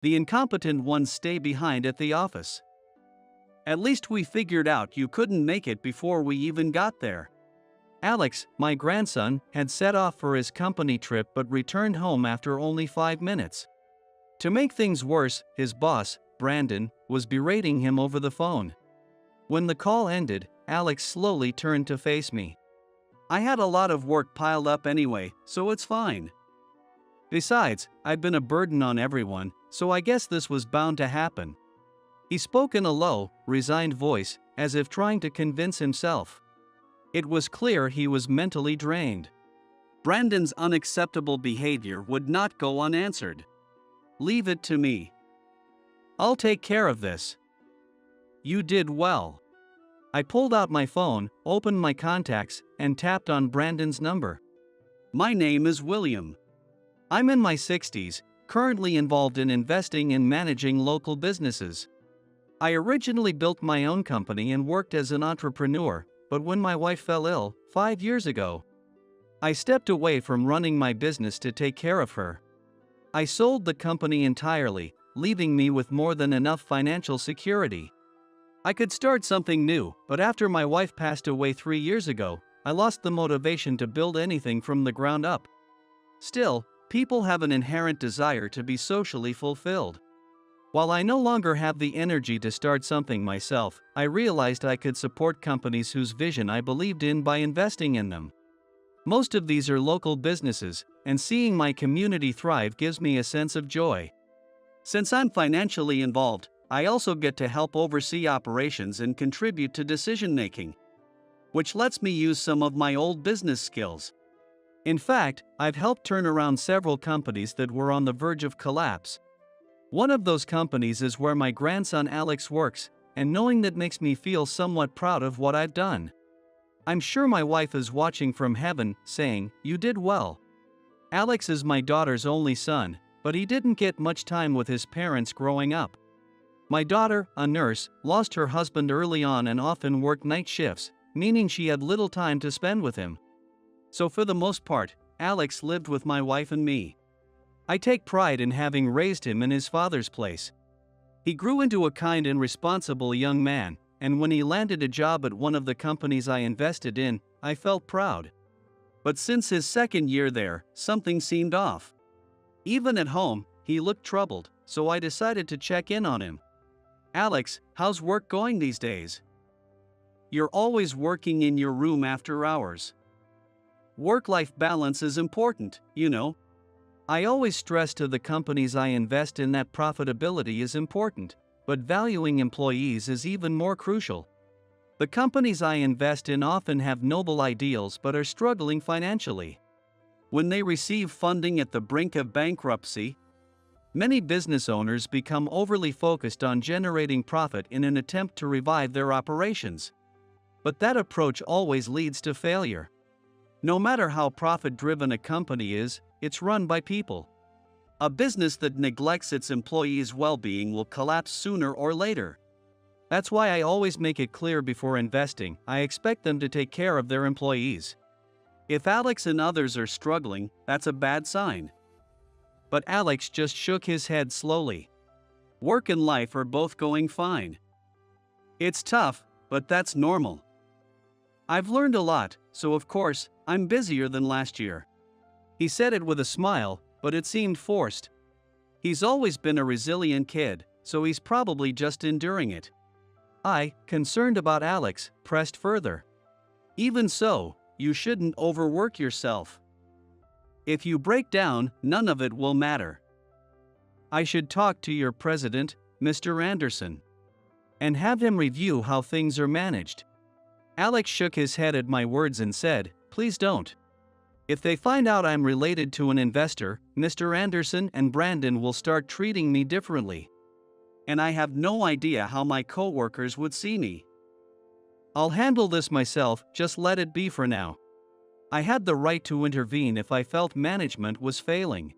The incompetent ones stay behind at the office. At least we figured out you couldn't make it before we even got there. Alex, my grandson, had set off for his company trip but returned home after only 5 minutes. To make things worse, his boss, Brandon, was berating him over the phone. When the call ended, Alex slowly turned to face me. I had a lot of work piled up anyway, so it's fine. Besides, I'd been a burden on everyone, so I guess this was bound to happen. He spoke in a low, resigned voice, as if trying to convince himself. It was clear he was mentally drained. Brandon's unacceptable behavior would not go unanswered. Leave it to me. I'll take care of this. You did well. I pulled out my phone, opened my contacts, and tapped on Brandon's number. My name is William. I'm in my 60s, currently involved in investing and managing local businesses. I originally built my own company and worked as an entrepreneur, but when my wife fell ill, 5 years ago, I stepped away from running my business to take care of her. I sold the company entirely, leaving me with more than enough financial security. I could start something new, but after my wife passed away 3 years ago, I lost the motivation to build anything from the ground up. Still, people have an inherent desire to be socially fulfilled. While I no longer have the energy to start something myself, I realized I could support companies whose vision I believed in by investing in them. Most of these are local businesses, and seeing my community thrive gives me a sense of joy. Since I'm financially involved, I also get to help oversee operations and contribute to decision-making, which lets me use some of my old business skills. In fact, I've helped turn around several companies that were on the verge of collapse. One of those companies is where my grandson Alex works, and knowing that makes me feel somewhat proud of what I've done. I'm sure my wife is watching from heaven, saying, "You did well." Alex is my daughter's only son, but he didn't get much time with his parents growing up. My daughter, a nurse, lost her husband early on and often worked night shifts, meaning she had little time to spend with him. So for the most part, Alex lived with my wife and me. I take pride in having raised him in his father's place. He grew into a kind and responsible young man, and when he landed a job at one of the companies I invested in, I felt proud. But since his second year there, something seemed off. Even at home, he looked troubled, so I decided to check in on him. "Alex, how's work going these days? You're always working in your room after hours." Work-life balance is important, you know. I always stress to the companies I invest in that profitability is important, but valuing employees is even more crucial. The companies I invest in often have noble ideals but are struggling financially. When they receive funding at the brink of bankruptcy, many business owners become overly focused on generating profit in an attempt to revive their operations. But that approach always leads to failure. No matter how profit-driven a company is, it's run by people. A business that neglects its employees' well-being will collapse sooner or later. That's why I always make it clear before investing, I expect them to take care of their employees. If Alex and others are struggling, that's a bad sign. But Alex just shook his head slowly. Work and life are both going fine. It's tough, but that's normal. I've learned a lot, so of course, I'm busier than last year. He said it with a smile, but it seemed forced. He's always been a resilient kid, so he's probably just enduring it. I, concerned about Alex, pressed further. Even so, you shouldn't overwork yourself. If you break down, none of it will matter. I should talk to your president, Mr. Anderson, and have him review how things are managed. Alex shook his head at my words and said, "Please don't. If they find out I'm related to an investor, Mr. Anderson and Brandon will start treating me differently. And I have no idea how my coworkers would see me. I'll handle this myself, just let it be for now." I had the right to intervene if I felt management was failing.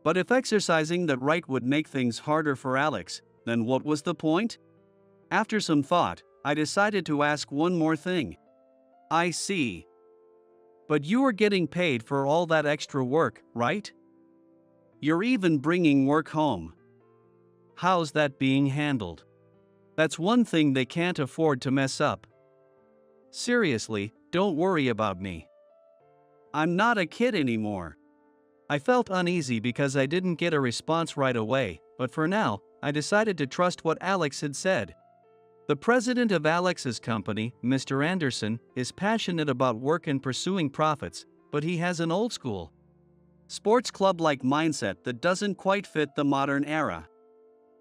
But if exercising that right would make things harder for Alex, then what was the point? After some thought, I decided to ask one more thing. "I see. But you are getting paid for all that extra work, right? You're even bringing work home." How's that being handled? That's one thing they can't afford to mess up. Seriously, don't worry about me. I'm not a kid anymore. I felt uneasy because I didn't get a response right away, but for now, I decided to trust what Alex had said. The president of Alex's company, Mr. Anderson, is passionate about work and pursuing profits, but he has an old school, sports club-like mindset that doesn't quite fit the modern era.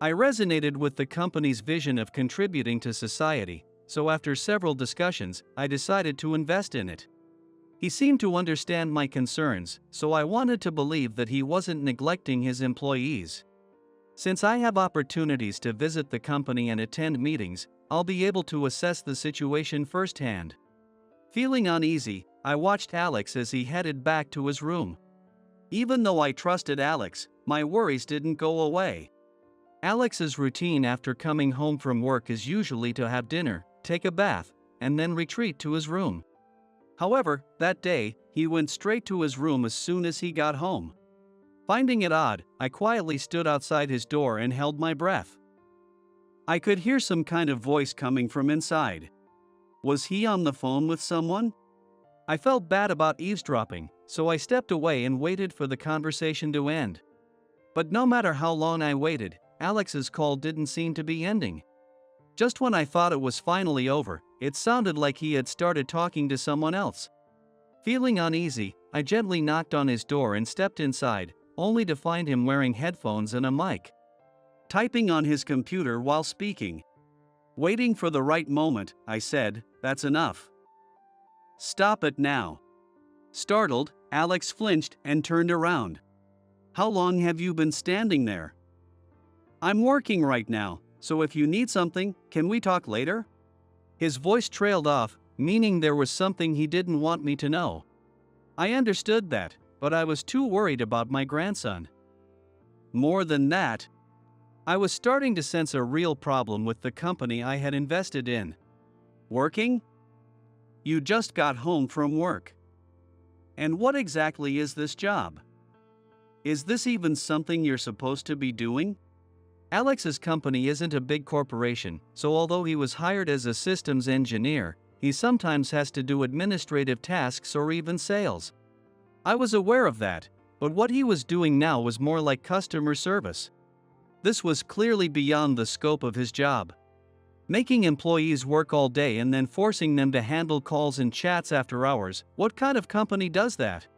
I resonated with the company's vision of contributing to society, so after several discussions, I decided to invest in it. He seemed to understand my concerns, so I wanted to believe that he wasn't neglecting his employees. Since I have opportunities to visit the company and attend meetings, I'll be able to assess the situation firsthand. Feeling uneasy, I watched Alex as he headed back to his room. Even though I trusted Alex, my worries didn't go away. Alex's routine after coming home from work is usually to have dinner, take a bath, and then retreat to his room. However, that day, he went straight to his room as soon as he got home. Finding it odd, I quietly stood outside his door and held my breath. I could hear some kind of voice coming from inside. Was he on the phone with someone? I felt bad about eavesdropping, so I stepped away and waited for the conversation to end. But no matter how long I waited, Alex's call didn't seem to be ending. Just when I thought it was finally over, it sounded like he had started talking to someone else. Feeling uneasy, I gently knocked on his door and stepped inside, only to find him wearing headphones and a mic, typing on his computer while speaking. Waiting for the right moment, I said, "That's enough. Stop it now." Startled, Alex flinched and turned around. "How long have you been standing there?" "I'm working right now, so if you need something, can we talk later?" His voice trailed off, meaning there was something he didn't want me to know. I understood that, but I was too worried about my grandson. More than that, I was starting to sense a real problem with the company I had invested in. Working? You just got home from work. And what exactly is this job? Is this even something you're supposed to be doing? Alex's company isn't a big corporation, so although he was hired as a systems engineer, he sometimes has to do administrative tasks or even sales. I was aware of that, but what he was doing now was more like customer service. This was clearly beyond the scope of his job. Making employees work all day and then forcing them to handle calls and chats after hours, what kind of company does that?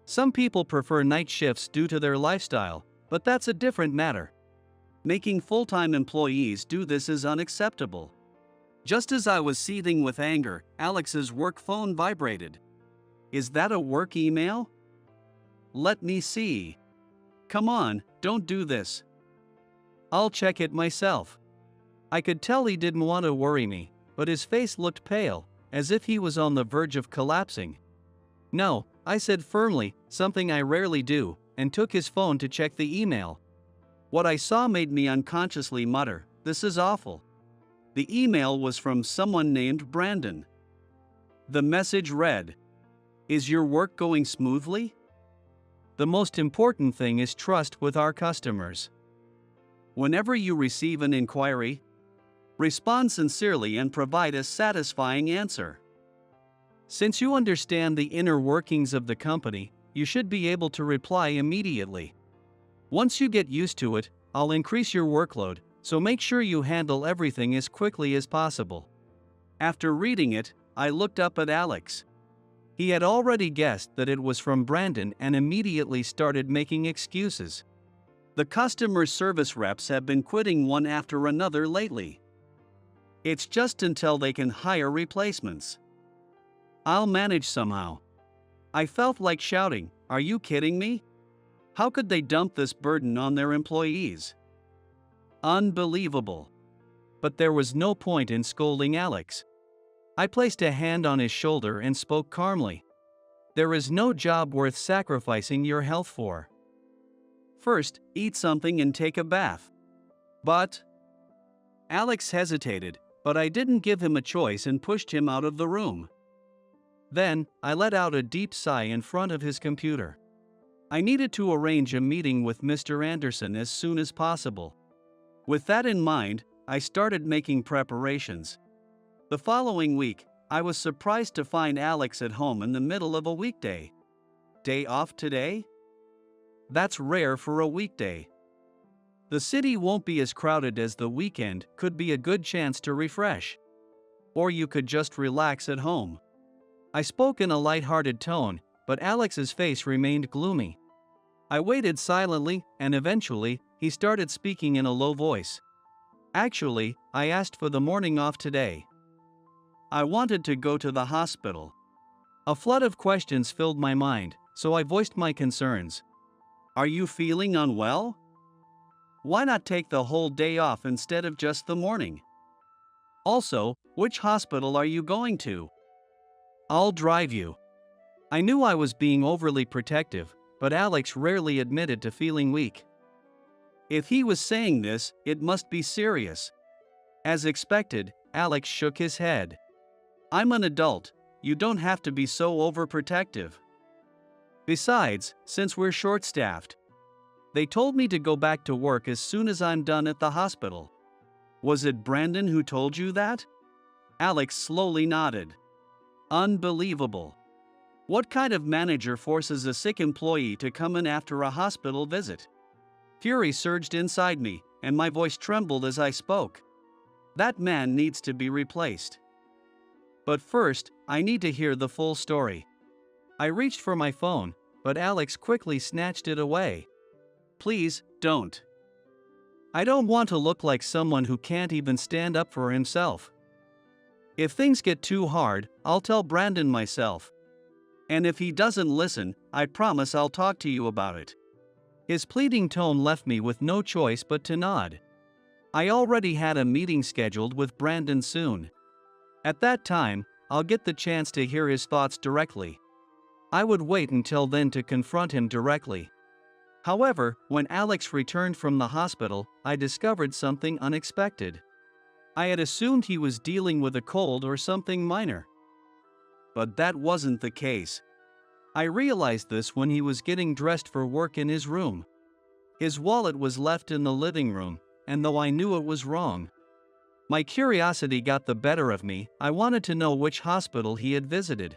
Some people prefer night shifts due to their lifestyle, but that's a different matter. Making full-time employees do this is unacceptable. Just as I was seething with anger, Alex's work phone vibrated. Is that a work email? Let me see. Come on, don't do this. I'll check it myself. I could tell he didn't want to worry me, but his face looked pale, as if he was on the verge of collapsing. No, I said firmly, something I rarely do, and took his phone to check the email. What I saw made me unconsciously mutter, "This is awful." The email was from someone named Brandon. The message read, "Is your work going smoothly? The most important thing is trust with our customers. Whenever you receive an inquiry, respond sincerely and provide a satisfying answer. Since you understand the inner workings of the company, you should be able to reply immediately. Once you get used to it, I'll increase your workload, so make sure you handle everything as quickly as possible." After reading it, I looked up at Alex. He had already guessed that it was from Brandon and immediately started making excuses. The customer service reps have been quitting one after another lately. It's just until they can hire replacements. I'll manage somehow. I felt like shouting, "Are you kidding me? How could they dump this burden on their employees?" Unbelievable. But there was no point in scolding Alex. I placed a hand on his shoulder and spoke calmly. There is no job worth sacrificing your health for. First, eat something and take a bath. But Alex hesitated, but I didn't give him a choice and pushed him out of the room. Then, I let out a deep sigh in front of his computer. I needed to arrange a meeting with Mr. Anderson as soon as possible. With that in mind, I started making preparations. The following week, I was surprised to find Alex at home in the middle of a weekday. Day off today? That's rare for a weekday. The city won't be as crowded as the weekend, could be a good chance to refresh. Or you could just relax at home. I spoke in a light-hearted tone, but Alex's face remained gloomy. I waited silently, and eventually, he started speaking in a low voice. Actually, I asked for the morning off today. I wanted to go to the hospital. A flood of questions filled my mind, so I voiced my concerns. Are you feeling unwell? Why not take the whole day off instead of just the morning? Also, which hospital are you going to? I'll drive you. I knew I was being overly protective, but Alex rarely admitted to feeling weak. If he was saying this, it must be serious. As expected, Alex shook his head. I'm an adult, you don't have to be so overprotective. Besides, since we're short-staffed, they told me to go back to work as soon as I'm done at the hospital. Was it Brandon who told you that? Alex slowly nodded. Unbelievable. What kind of manager forces a sick employee to come in after a hospital visit? Fury surged inside me, and my voice trembled as I spoke. That man needs to be replaced. But first, I need to hear the full story. I reached for my phone, but Alex quickly snatched it away. Please, don't. I don't want to look like someone who can't even stand up for himself. If things get too hard, I'll tell Brandon myself. And if he doesn't listen, I promise I'll talk to you about it. His pleading tone left me with no choice but to nod. I already had a meeting scheduled with Brandon soon. At that time, I'll get the chance to hear his thoughts directly. I would wait until then to confront him directly. However, when Alex returned from the hospital, I discovered something unexpected. I had assumed he was dealing with a cold or something minor. But that wasn't the case. I realized this when he was getting dressed for work in his room. His wallet was left in the living room, and though I knew it was wrong, my curiosity got the better of me. I wanted to know which hospital he had visited.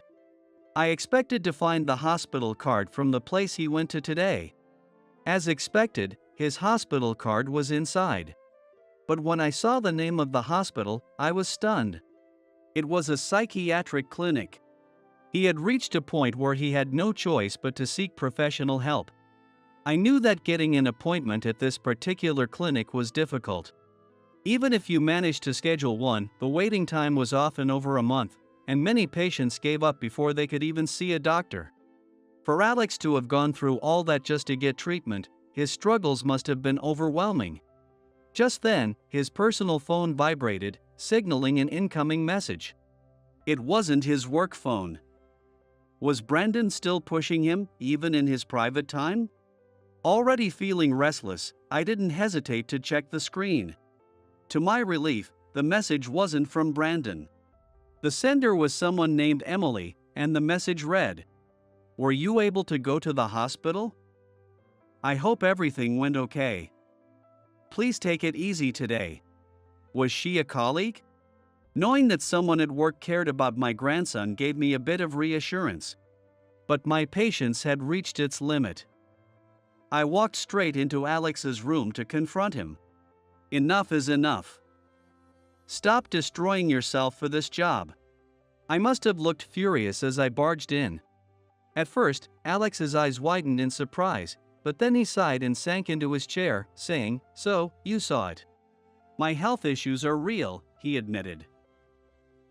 I expected to find the hospital card from the place he went to today. As expected, his hospital card was inside. But when I saw the name of the hospital, I was stunned. It was a psychiatric clinic. He had reached a point where he had no choice but to seek professional help. I knew that getting an appointment at this particular clinic was difficult. Even if you managed to schedule one, the waiting time was often over a month, and many patients gave up before they could even see a doctor. For Alex to have gone through all that just to get treatment, his struggles must have been overwhelming. Just then, his personal phone vibrated, signaling an incoming message. It wasn't his work phone. Was Brandon still pushing him, even in his private time? Already feeling restless, I didn't hesitate to check the screen. To my relief, the message wasn't from Brandon. The sender was someone named Emily, and the message read, "Were you able to go to the hospital? I hope everything went okay. Please take it easy today." Was she a colleague? Knowing that someone at work cared about my grandson gave me a bit of reassurance. But my patience had reached its limit. I walked straight into Alex's room to confront him. Enough is enough. Stop destroying yourself for this job. I must have looked furious as I barged in. At first, Alex's eyes widened in surprise, but then he sighed and sank into his chair, saying, "So, you saw it. My health issues are real," he admitted.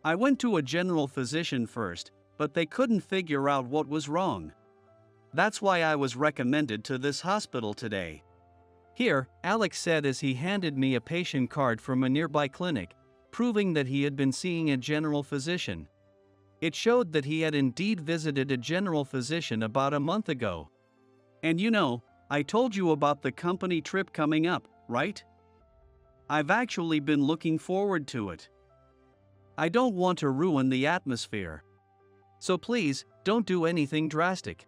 I went to a general physician first, but they couldn't figure out what was wrong. That's why I was recommended to this hospital today. Here, Alex said as he handed me a patient card from a nearby clinic, proving that he had been seeing a general physician. It showed that he had indeed visited a general physician about a month ago. And you know, I told you about the company trip coming up, right? I've actually been looking forward to it. I don't want to ruin the atmosphere. So please, don't do anything drastic.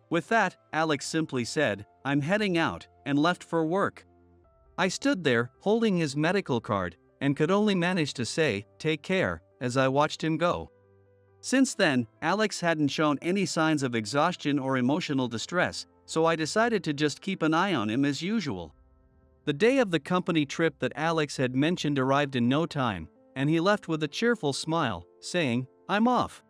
With that, Alex simply said, "I'm heading out," and left for work. I stood there, holding his medical card, and could only manage to say, "Take care," as I watched him go. Since then, Alex hadn't shown any signs of exhaustion or emotional distress, so I decided to just keep an eye on him as usual. The day of the company trip that Alex had mentioned arrived in no time, and he left with a cheerful smile, saying, "I'm off."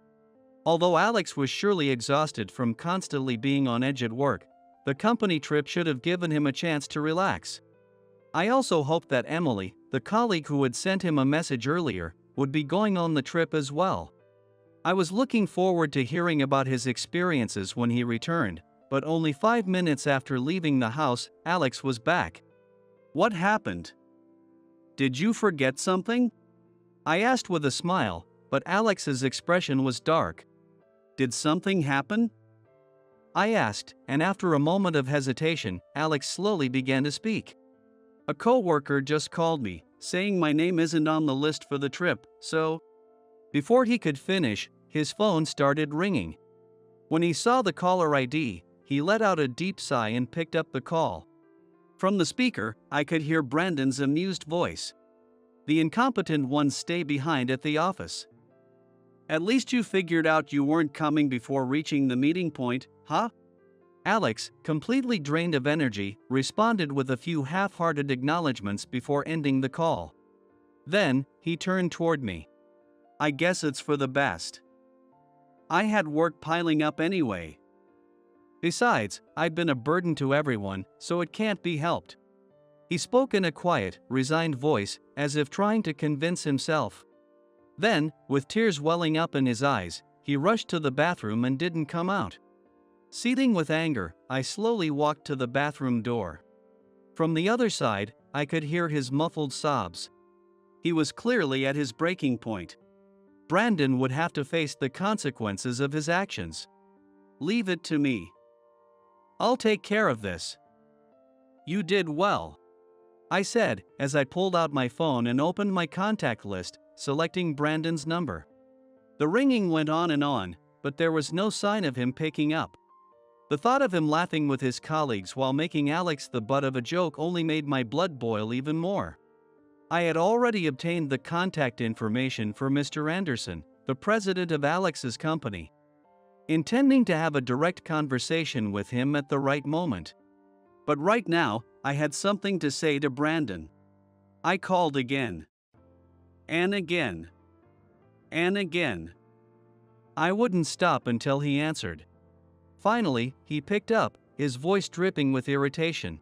Although Alex was surely exhausted from constantly being on edge at work, the company trip should have given him a chance to relax. I also hoped that Emily, the colleague who had sent him a message earlier, would be going on the trip as well. I was looking forward to hearing about his experiences when he returned, but only 5 minutes after leaving the house, Alex was back. "What happened? Did you forget something?" I asked with a smile, but Alex's expression was dark. "Did something happen?" I asked, and after a moment of hesitation, Alex slowly began to speak. "A coworker just called me, saying my name isn't on the list for the trip, so..." Before he could finish, his phone started ringing. When he saw the caller ID, he let out a deep sigh and picked up the call. From the speaker, I could hear Brandon's amused voice. "The incompetent ones stay behind at the office. At least you figured out you weren't coming before reaching the meeting point, huh?" Alex, completely drained of energy, responded with a few half-hearted acknowledgments before ending the call. Then, he turned toward me. "I guess it's for the best. I had work piling up anyway. Besides, I've been a burden to everyone, so it can't be helped." He spoke in a quiet, resigned voice, as if trying to convince himself. Then, with tears welling up in his eyes, he rushed to the bathroom and didn't come out. Seething with anger, I slowly walked to the bathroom door. From the other side, I could hear his muffled sobs. He was clearly at his breaking point. Brandon would have to face the consequences of his actions. "Leave it to me. I'll take care of this." "You did well," I said, as I pulled out my phone and opened my contact list, selecting Brandon's number. The ringing went on, but there was no sign of him picking up. The thought of him laughing with his colleagues while making Alex the butt of a joke only made my blood boil even more. I had already obtained the contact information for Mr. Anderson, the president of Alex's company, intending to have a direct conversation with him at the right moment. But right now, I had something to say to Brandon. I called again. And again. And again. I wouldn't stop until he answered. Finally, he picked up, his voice dripping with irritation.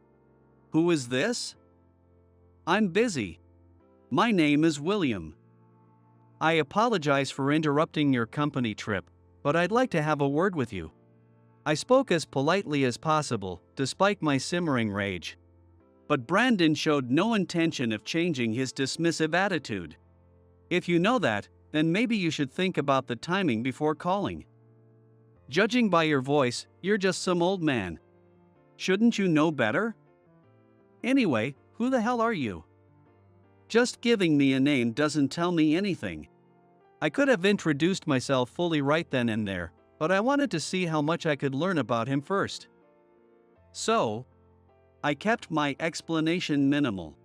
"Who is this?" "I'm busy. My name is William. I apologize for interrupting your company trip, but I'd like to have a word with you." I spoke as politely as possible, despite my simmering rage. But Brandon showed no intention of changing his dismissive attitude. "If you know that, then maybe you should think about the timing before calling. Judging by your voice, you're just some old man. Shouldn't you know better? Anyway, who the hell are you? Just giving me a name doesn't tell me anything." I could have introduced myself fully right then and there, but I wanted to see how much I could learn about him first. So, I kept my explanation minimal.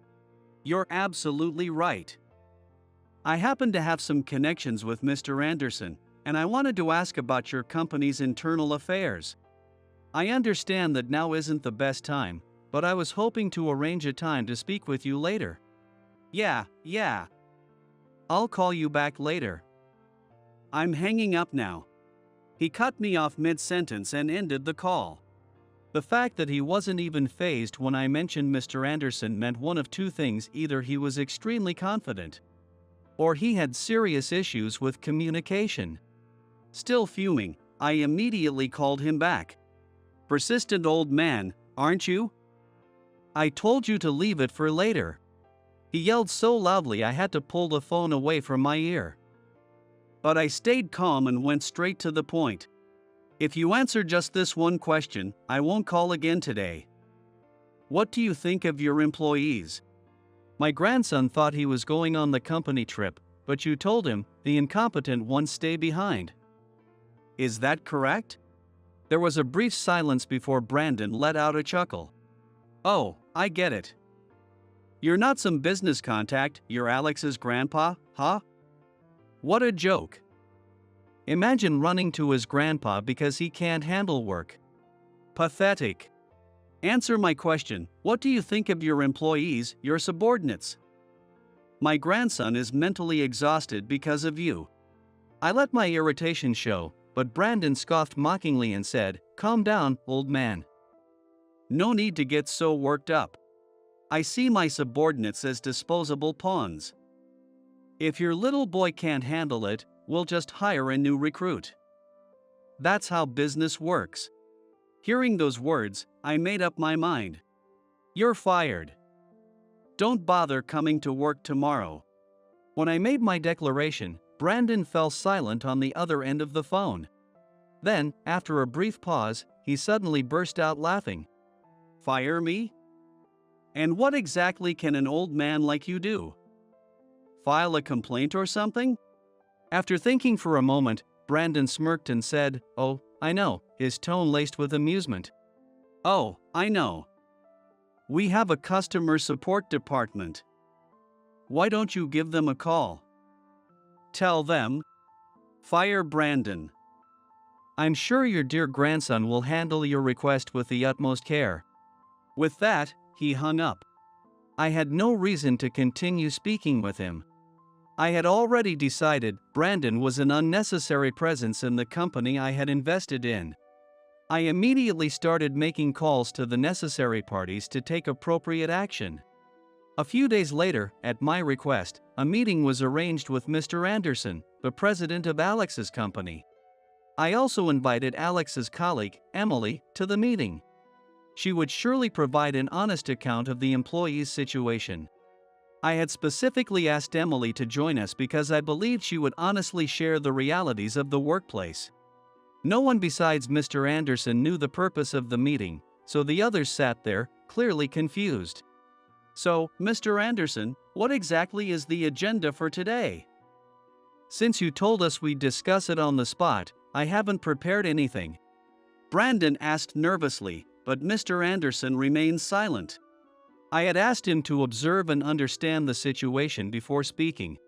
"You're absolutely right. I happen to have some connections with Mr. Anderson, and I wanted to ask about your company's internal affairs. I understand that now isn't the best time, but I was hoping to arrange a time to speak with you later." Yeah. I'll call you back later. I'm hanging up now." He cut me off mid-sentence and ended the call. The fact that he wasn't even fazed when I mentioned Mr. Anderson meant one of two things: either he was extremely confident, or he had serious issues with communication. Still fuming, I immediately called him back. "Persistent old man, aren't you? I told you to leave it for later." He yelled so loudly I had to pull the phone away from my ear. But I stayed calm and went straight to the point. "If you answer just this one question, I won't call again today. What do you think of your employees? My grandson thought he was going on the company trip, but you told him the incompetent ones stay behind. Is that correct?" There was a brief silence before Brandon let out a chuckle. "Oh, I get it. You're not some business contact, you're Alex's grandpa, huh? What a joke. Imagine running to his grandpa because he can't handle work. Pathetic. Answer my question, what do you think of your employees, your subordinates? My grandson is mentally exhausted because of you. I let my irritation show, but Brandon scoffed mockingly and said, "Calm down, old man. No need to get so worked up. I see my subordinates as disposable pawns. If your little boy can't handle it, we'll just hire a new recruit." That's how business works. Hearing those words, I made up my mind. You're fired. Don't bother coming to work tomorrow. When I made my declaration, Brandon fell silent on the other end of the phone. Then, after a brief pause, he suddenly burst out laughing. Fire me? And what exactly can an old man like you do? File a complaint or something? After thinking for a moment, Brandon smirked and said, "Oh, I know," his tone laced with amusement. "Oh, I know. We have a customer support department. Why don't you give them a call? Tell them, fire Brandon. I'm sure your dear grandson will handle your request with the utmost care." With that, he hung up. I had no reason to continue speaking with him. I had already decided Brandon was an unnecessary presence in the company I had invested in. I immediately started making calls to the necessary parties to take appropriate action. A few days later, at my request, a meeting was arranged with Mr. Anderson, the president of Alex's company. I also invited Alex's colleague, Emily, to the meeting. She would surely provide an honest account of the employee's situation. I had specifically asked Emily to join us because I believed she would honestly share the realities of the workplace. No one besides Mr. Anderson knew the purpose of the meeting, so the others sat there, clearly confused. So, Mr. Anderson, what exactly is the agenda for today? Since you told us we'd discuss it on the spot, I haven't prepared anything. Brandon asked nervously, but Mr. Anderson remained silent. I had asked him to observe and understand the situation before speaking.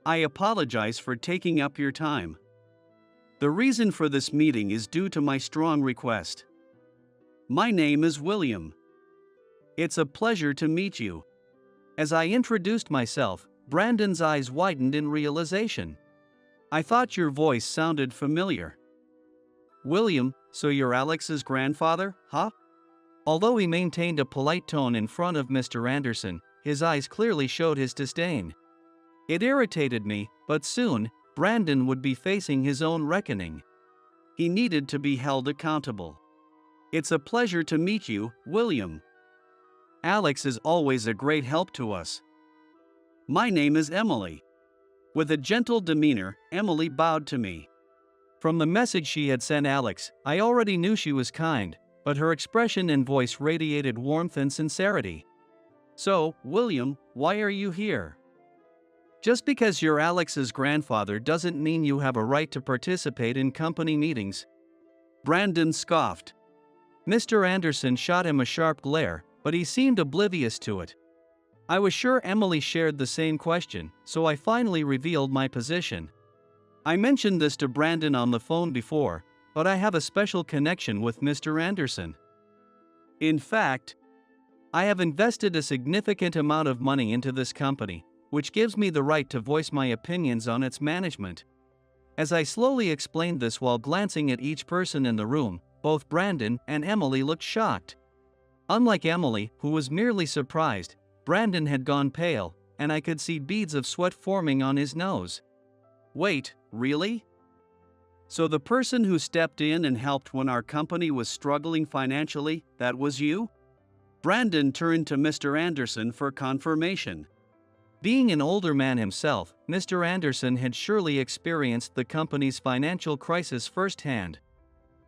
I apologize for taking up your time. The reason for this meeting is due to my strong request. My name is William. It's a pleasure to meet you. As I introduced myself, Brandon's eyes widened in realization. I thought your voice sounded familiar. William, so you're Alex's grandfather, huh? Although he maintained a polite tone in front of Mr. Anderson, his eyes clearly showed his disdain. It irritated me, but soon, Brandon would be facing his own reckoning. He needed to be held accountable. It's a pleasure to meet you, William. Alex is always a great help to us. My name is Emily. With a gentle demeanor, Emily bowed to me. From the message she had sent Alex, I already knew she was kind, but her expression and voice radiated warmth and sincerity. So, William, why are you here? Just because you're Alex's grandfather doesn't mean you have a right to participate in company meetings. Brandon scoffed. Mr. Anderson shot him a sharp glare, but he seemed oblivious to it. I was sure Emily shared the same question, so I finally revealed my position. I mentioned this to Brandon on the phone before, but I have a special connection with Mr. Anderson. In fact, I have invested a significant amount of money into this company, which gives me the right to voice my opinions on its management. As I slowly explained this while glancing at each person in the room, both Brandon and Emily looked shocked. Unlike Emily, who was merely surprised, Brandon had gone pale, and I could see beads of sweat forming on his nose. Wait, really? So the person who stepped in and helped when our company was struggling financially, that was you? Brandon turned to Mr. Anderson for confirmation. Being an older man himself, Mr. Anderson had surely experienced the company's financial crisis firsthand.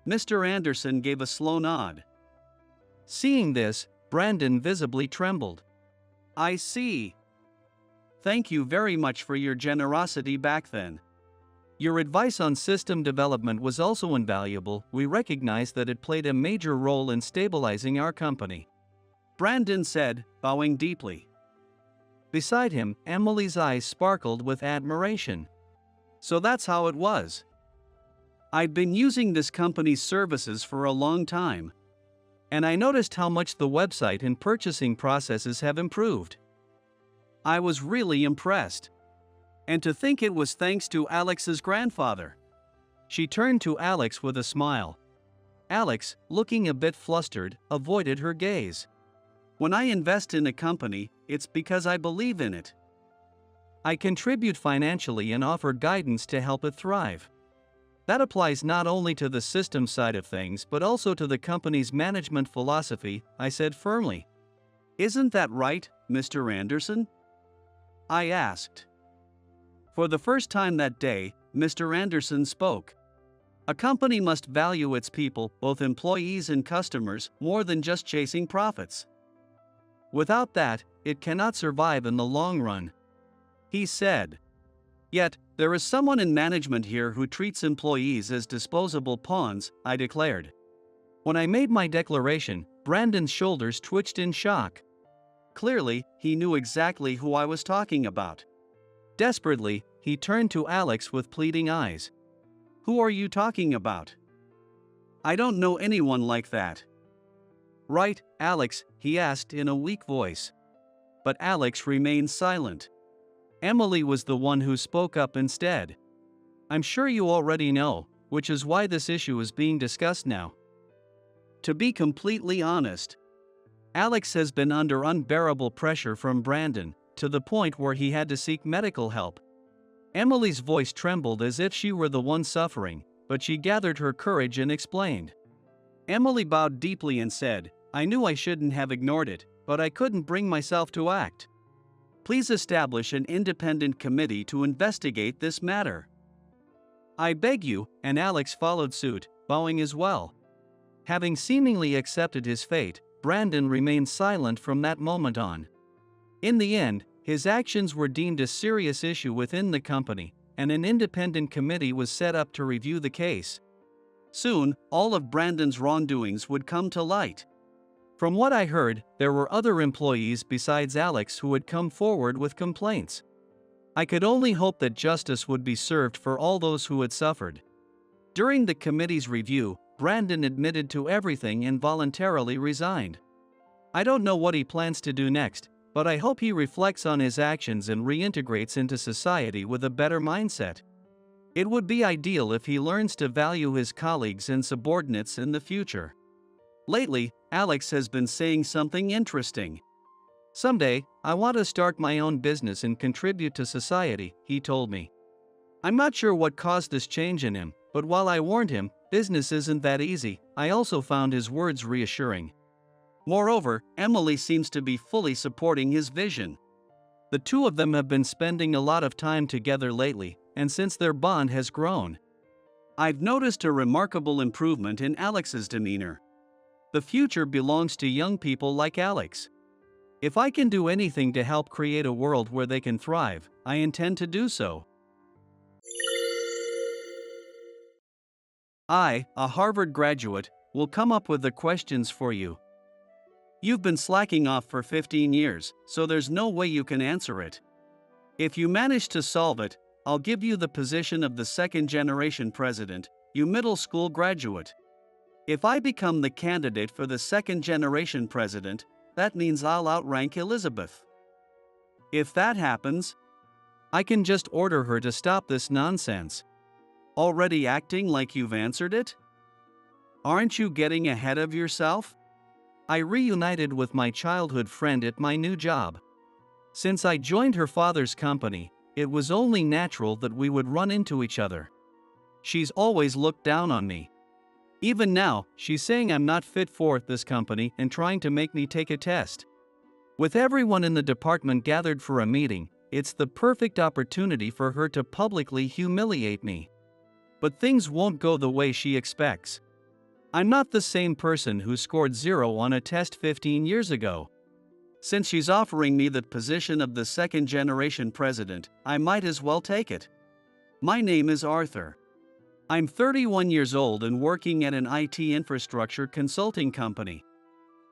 Mr. Anderson gave a slow nod. Seeing this, Brandon visibly trembled. I see. Thank you very much for your generosity back then. Your advice on system development was also invaluable. We recognize that it played a major role in stabilizing our company. Brandon said, bowing deeply. Beside him, Emily's eyes sparkled with admiration. So that's how it was. I'd been using this company's services for a long time, and I noticed how much the website and purchasing processes have improved. I was really impressed. And to think it was thanks to Alex's grandfather. She turned to Alex with a smile. Alex, looking a bit flustered, avoided her gaze. When I invest in a company, it's because I believe in it. I contribute financially and offer guidance to help it thrive. That applies not only to the system side of things but also to the company's management philosophy, I said firmly. Isn't that right, Mr. Anderson? I asked. For the first time that day, Mr. Anderson spoke. A company must value its people, both employees and customers, more than just chasing profits. Without that, it cannot survive in the long run. He said. Yet, there is someone in management here who treats employees as disposable pawns, I declared. When I made my declaration, Brandon's shoulders twitched in shock. Clearly, he knew exactly who I was talking about. Desperately, he turned to Alex with pleading eyes. Who are you talking about? I don't know anyone like that. Right, Alex, he asked in a weak voice. But Alex remained silent. Emily was the one who spoke up instead. I'm sure you already know, which is why this issue is being discussed now. To be completely honest, Alex has been under unbearable pressure from Brandon, to the point where he had to seek medical help. Emily's voice trembled as if she were the one suffering, but she gathered her courage and explained. Emily bowed deeply and said, I knew I shouldn't have ignored it, but I couldn't bring myself to act. Please establish an independent committee to investigate this matter. I beg you, and Alex followed suit, bowing as well. Having seemingly accepted his fate, Brandon remained silent from that moment on. In the end, his actions were deemed a serious issue within the company, and an independent committee was set up to review the case. Soon, all of Brandon's wrongdoings would come to light. From what I heard, there were other employees besides Alex who had come forward with complaints. I could only hope that justice would be served for all those who had suffered. During the committee's review, Brandon admitted to everything and voluntarily resigned. I don't know what he plans to do next, but I hope he reflects on his actions and reintegrates into society with a better mindset. It would be ideal if he learns to value his colleagues and subordinates in the future. Lately, Alex has been saying something interesting. Someday, I want to start my own business and contribute to society, he told me. I'm not sure what caused this change in him, but while I warned him, business isn't that easy, I also found his words reassuring. Moreover, Emily seems to be fully supporting his vision. The two of them have been spending a lot of time together lately, and since their bond has grown, I've noticed a remarkable improvement in Alex's demeanor. The future belongs to young people like Alex. If I can do anything to help create a world where they can thrive, I intend to do so. I, a Harvard graduate, will come up with the questions for you. You've been slacking off for 15 years, so there's no way you can answer it. If you manage to solve it, I'll give you the position of the second-generation president, you middle school graduate. If I become the candidate for the second-generation president, that means I'll outrank Elizabeth. If that happens, I can just order her to stop this nonsense. Already acting like you've answered it? Aren't you getting ahead of yourself? I reunited with my childhood friend at my new job. Since I joined her father's company, it was only natural that we would run into each other. She's always looked down on me. Even now, she's saying I'm not fit for this company and trying to make me take a test. With everyone in the department gathered for a meeting, it's the perfect opportunity for her to publicly humiliate me. But things won't go the way she expects. I'm not the same person who scored 0 on a test 15 years ago. Since she's offering me the position of the second-generation president, I might as well take it. My name is Arthur. I'm 31 years old and working at an IT infrastructure consulting company.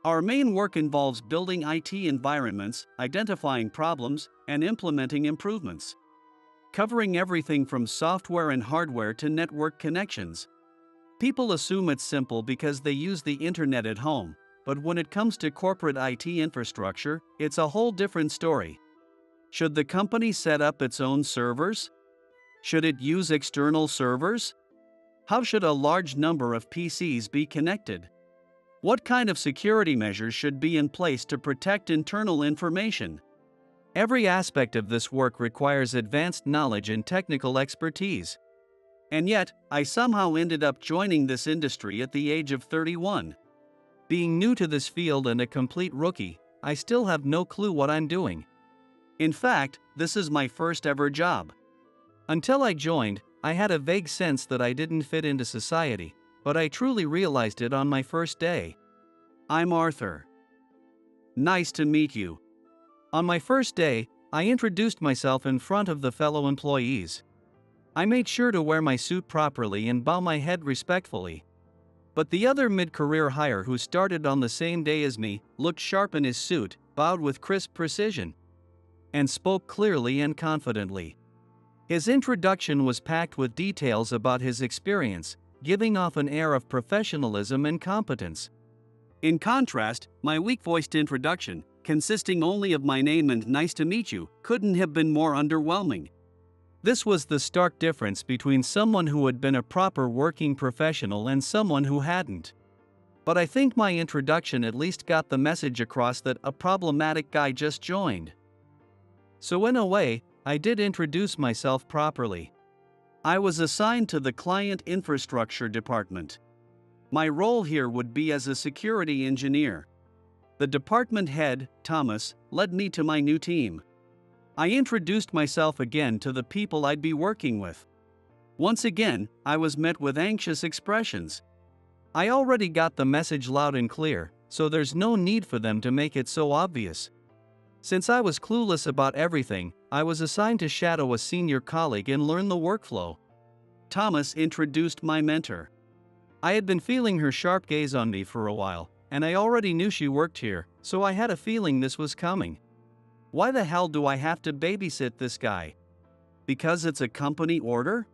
Our main work involves building IT environments, identifying problems, and implementing improvements, covering everything from software and hardware to network connections. People assume it's simple because they use the internet at home, but when it comes to corporate IT infrastructure, it's a whole different story. Should the company set up its own servers? Should it use external servers? How should a large number of PCs be connected? What kind of security measures should be in place to protect internal information? Every aspect of this work requires advanced knowledge and technical expertise. And yet, I somehow ended up joining this industry at the age of 31. Being new to this field and a complete rookie, I still have no clue what I'm doing. In fact, this is my first ever job. Until I joined, I had a vague sense that I didn't fit into society, but I truly realized it on my first day. I'm Arthur. Nice to meet you. On my first day, I introduced myself in front of the fellow employees. I made sure to wear my suit properly and bow my head respectfully. But the other mid-career hire who started on the same day as me looked sharp in his suit, bowed with crisp precision, and spoke clearly and confidently. His introduction was packed with details about his experience, giving off an air of professionalism and competence. In contrast, my weak-voiced introduction, consisting only of my name and "nice to meet you," couldn't have been more underwhelming. This was the stark difference between someone who had been a proper working professional and someone who hadn't. But I think my introduction at least got the message across that a problematic guy just joined. So in a way, I did introduce myself properly. I was assigned to the Client Infrastructure Department. My role here would be as a security engineer. The department head, Thomas, led me to my new team. I introduced myself again to the people I'd be working with. Once again, I was met with anxious expressions. I already got the message loud and clear, so there's no need for them to make it so obvious. Since I was clueless about everything, I was assigned to shadow a senior colleague and learn the workflow. Thomas introduced my mentor. I had been feeling her sharp gaze on me for a while, and I already knew she worked here, so I had a feeling this was coming. Why the hell do I have to babysit this guy? Because it's a company order?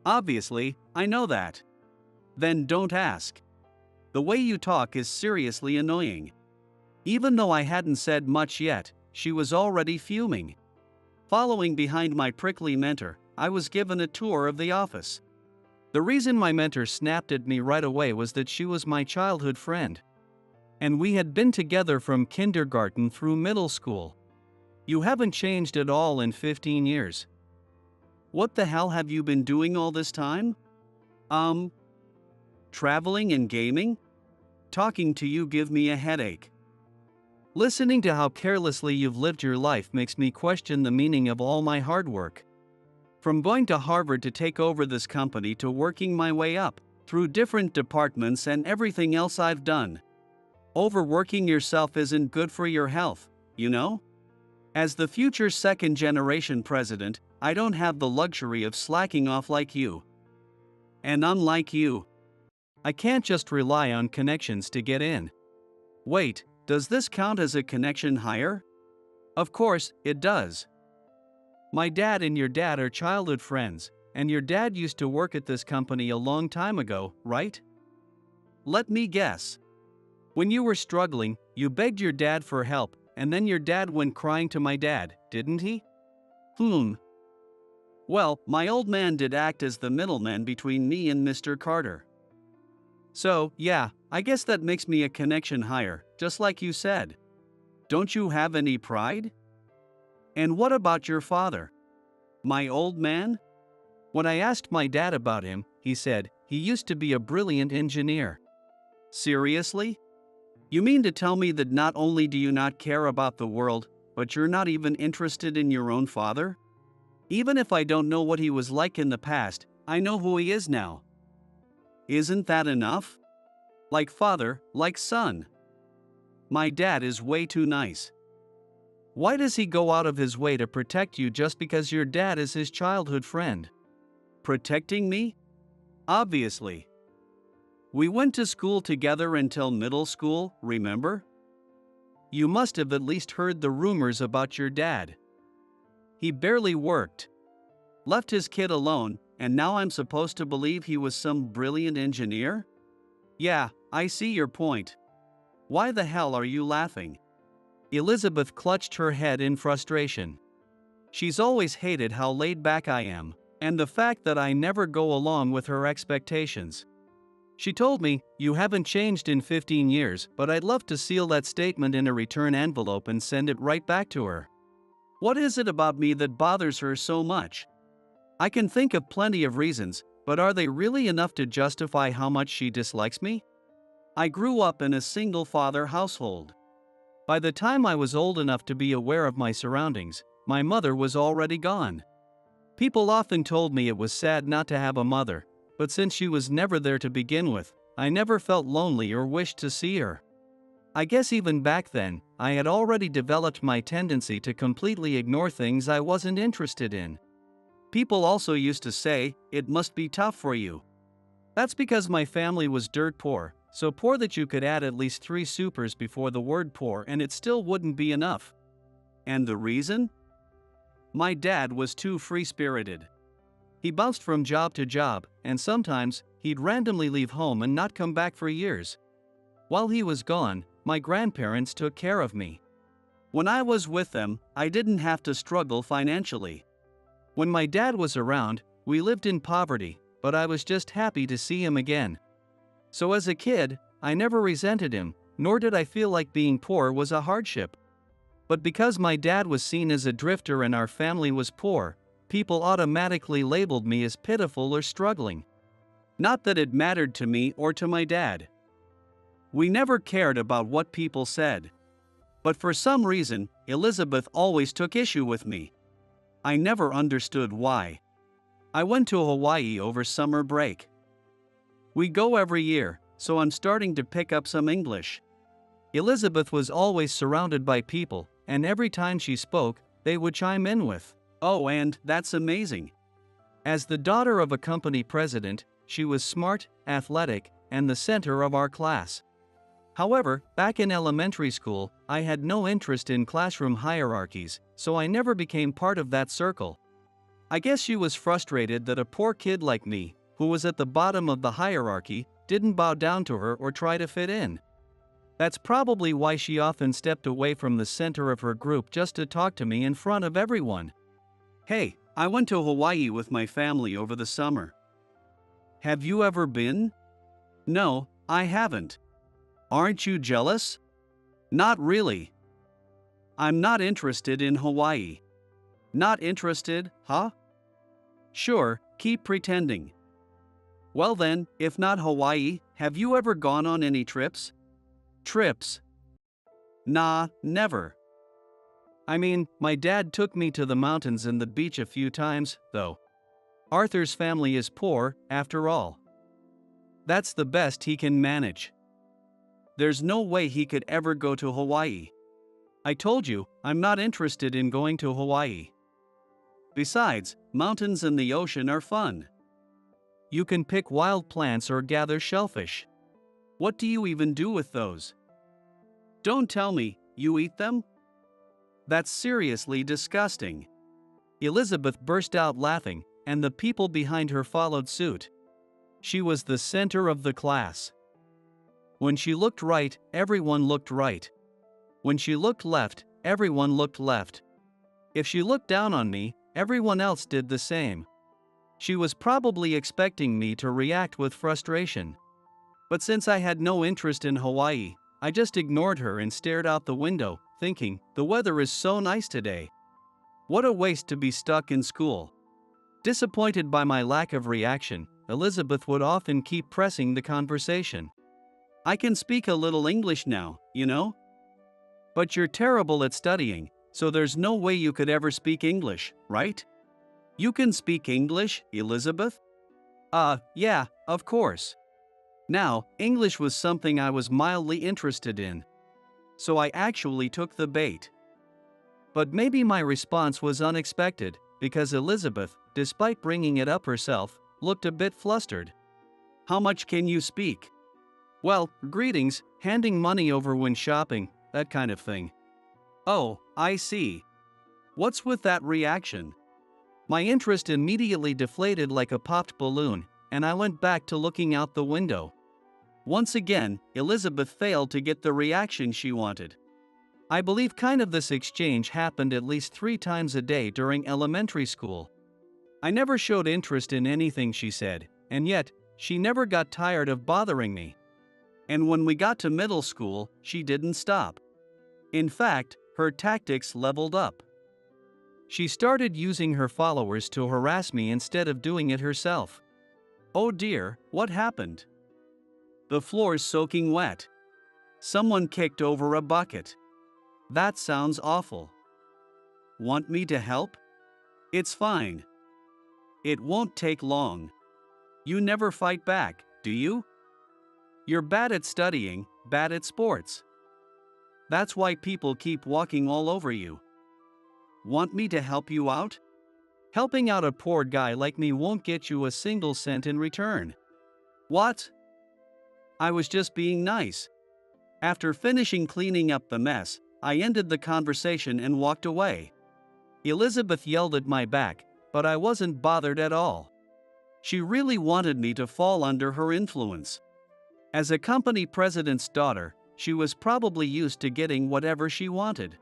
Obviously, I know that. Then don't ask. The way you talk is seriously annoying. Even though I hadn't said much yet, she was already fuming. Following behind my prickly mentor, I was given a tour of the office. The reason my mentor snapped at me right away was that she was my childhood friend. And we had been together from kindergarten through middle school. You haven't changed at all in 15 years. What the hell have you been doing all this time? Traveling and gaming? Talking to you give me a headache. Listening to how carelessly you've lived your life makes me question the meaning of all my hard work. From going to Harvard to take over this company to working my way up, through different departments and everything else I've done. Overworking yourself isn't good for your health, you know? As the future second-generation president, I don't have the luxury of slacking off like you. And unlike you, I can't just rely on connections to get in. Wait, does this count as a connection hire? Of course, it does. My dad and your dad are childhood friends, and your dad used to work at this company a long time ago, right? Let me guess. When you were struggling, you begged your dad for help, and then your dad went crying to my dad, didn't he? Well, my old man did act as the middleman between me and Mr. Carter. So, yeah, I guess that makes me a connection hire, just like you said. Don't you have any pride? And what about your father? My old man? When I asked my dad about him, he said, he used to be a brilliant engineer. Seriously? You mean to tell me that not only do you not care about the world, but you're not even interested in your own father? Even if I don't know what he was like in the past, I know who he is now. Isn't that enough? Like father, like son. My dad is way too nice. Why does he go out of his way to protect you just because your dad is his childhood friend? Protecting me? Obviously. We went to school together until middle school, remember? You must have at least heard the rumors about your dad. He barely worked, left his kid alone, and now I'm supposed to believe he was some brilliant engineer? Yeah, I see your point. Why the hell are you laughing? Elizabeth clutched her head in frustration. She's always hated how laid back I am, and the fact that I never go along with her expectations. She told me, "You haven't changed in 15 years, but I'd love to seal that statement in a return envelope and send it right back to her." What is it about me that bothers her so much? I can think of plenty of reasons, but are they really enough to justify how much she dislikes me? I grew up in a single-father household. By the time I was old enough to be aware of my surroundings, my mother was already gone. People often told me it was sad not to have a mother, but since she was never there to begin with, I never felt lonely or wished to see her. I guess even back then, I had already developed my tendency to completely ignore things I wasn't interested in. People also used to say, "It must be tough for you." That's because my family was dirt poor, so poor that you could add at least 3 supers before the word poor and it still wouldn't be enough. And the reason? My dad was too free-spirited. He bounced from job to job, and sometimes, he'd randomly leave home and not come back for years. While he was gone, my grandparents took care of me. When I was with them, I didn't have to struggle financially. When my dad was around, we lived in poverty, but I was just happy to see him again. So as a kid, I never resented him, nor did I feel like being poor was a hardship. But because my dad was seen as a drifter and our family was poor, people automatically labeled me as pitiful or struggling. Not that it mattered to me or to my dad. We never cared about what people said. But for some reason, Elizabeth always took issue with me. I never understood why. I went to Hawaii over summer break. We go every year, so I'm starting to pick up some English. Elizabeth was always surrounded by people, and every time she spoke, they would chime in with, "Oh, and that's amazing." As the daughter of a company president, she was smart, athletic, and the center of our class. However, back in elementary school, I had no interest in classroom hierarchies, so I never became part of that circle. I guess she was frustrated that a poor kid like me, who was at the bottom of the hierarchy, didn't bow down to her or try to fit in. That's probably why she often stepped away from the center of her group just to talk to me in front of everyone. Hey, I went to Hawaii with my family over the summer. Have you ever been? No, I haven't. Aren't you jealous? Not really. I'm not interested in Hawaii. Not interested, huh? Sure, keep pretending. Well then, if not Hawaii, have you ever gone on any trips? Trips? Nah, never. I mean, my dad took me to the mountains and the beach a few times, though. Arthur's family is poor, after all. That's the best he can manage. There's no way he could ever go to Hawaii. I told you, I'm not interested in going to Hawaii. Besides, mountains and the ocean are fun. You can pick wild plants or gather shellfish. What do you even do with those? Don't tell me, you eat them? That's seriously disgusting. Elizabeth burst out laughing, and the people behind her followed suit. She was the center of the class. When she looked right, everyone looked right. When she looked left, everyone looked left. If she looked down on me, everyone else did the same. She was probably expecting me to react with frustration. But since I had no interest in Hawaii, I just ignored her and stared out the window, thinking, the weather is so nice today. What a waste to be stuck in school. Disappointed by my lack of reaction, Elizabeth would often keep pressing the conversation. I can speak a little English now, you know? But you're terrible at studying, so there's no way you could ever speak English, right? You can speak English, Elizabeth? Yeah, of course. Now, English was something I was mildly interested in. So I actually took the bait. But maybe my response was unexpected, because Elizabeth, despite bringing it up herself, looked a bit flustered. How much can you speak? Well, greetings, handing money over when shopping, that kind of thing. Oh, I see. What's with that reaction? My interest immediately deflated like a popped balloon, and I went back to looking out the window. Once again, Elizabeth failed to get the reaction she wanted. I believe this exchange happened at least 3 times a day during elementary school. I never showed interest in anything she said, and yet, she never got tired of bothering me. And when we got to middle school, she didn't stop. In fact, her tactics leveled up. She started using her followers to harass me instead of doing it herself. Oh dear, what happened? The floor's soaking wet. Someone kicked over a bucket. That sounds awful. Want me to help? It's fine. It won't take long. You never fight back, do you? You're bad at studying, bad at sports. That's why people keep walking all over you. Want me to help you out? Helping out a poor guy like me won't get you a single cent in return. What? I was just being nice. After finishing cleaning up the mess, I ended the conversation and walked away. Elizabeth yelled at my back, but I wasn't bothered at all. She really wanted me to fall under her influence. As a company president's daughter, she was probably used to getting whatever she wanted.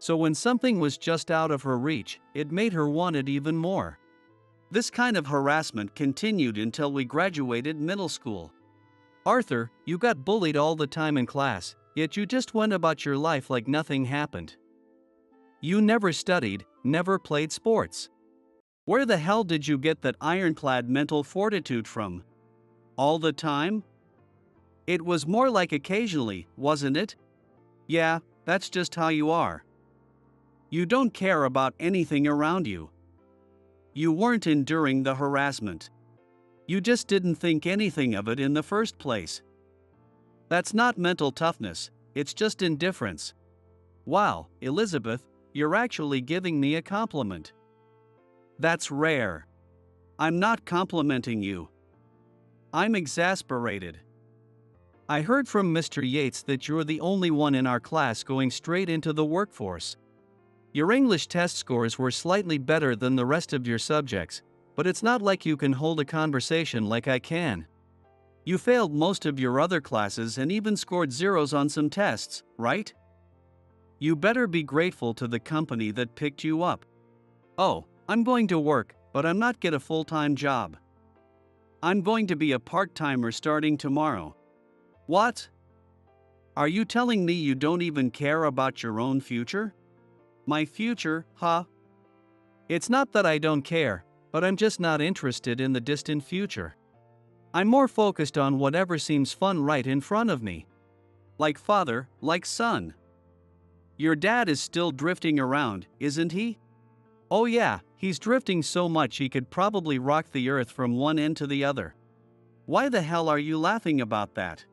So when something was just out of her reach, it made her want it even more. This kind of harassment continued until we graduated middle school. Arthur, you got bullied all the time in class, yet you just went about your life like nothing happened. You never studied, never played sports. Where the hell did you get that ironclad mental fortitude from? All the time? It was more like occasionally, wasn't it? Yeah, that's just how you are. You don't care about anything around you. You weren't enduring the harassment. You just didn't think anything of it in the first place. That's not mental toughness, it's just indifference. Wow, Elizabeth, you're actually giving me a compliment. That's rare. I'm not complimenting you. I'm exasperated. I heard from Mr. Yates that you're the only one in our class going straight into the workforce. Your English test scores were slightly better than the rest of your subjects, but it's not like you can hold a conversation like I can. You failed most of your other classes and even scored zeros on some tests, right? You better be grateful to the company that picked you up. Oh, I'm going to work, but I'm not get a full-time job. I'm going to be a part-timer starting tomorrow. What? Are you telling me you don't even care about your own future? My future, huh? It's not that I don't care, but I'm just not interested in the distant future. I'm more focused on whatever seems fun right in front of me. Like father, like son. Your dad is still drifting around, isn't he? Oh yeah, he's drifting so much he could probably rock the earth from one end to the other. Why the hell are you laughing about that?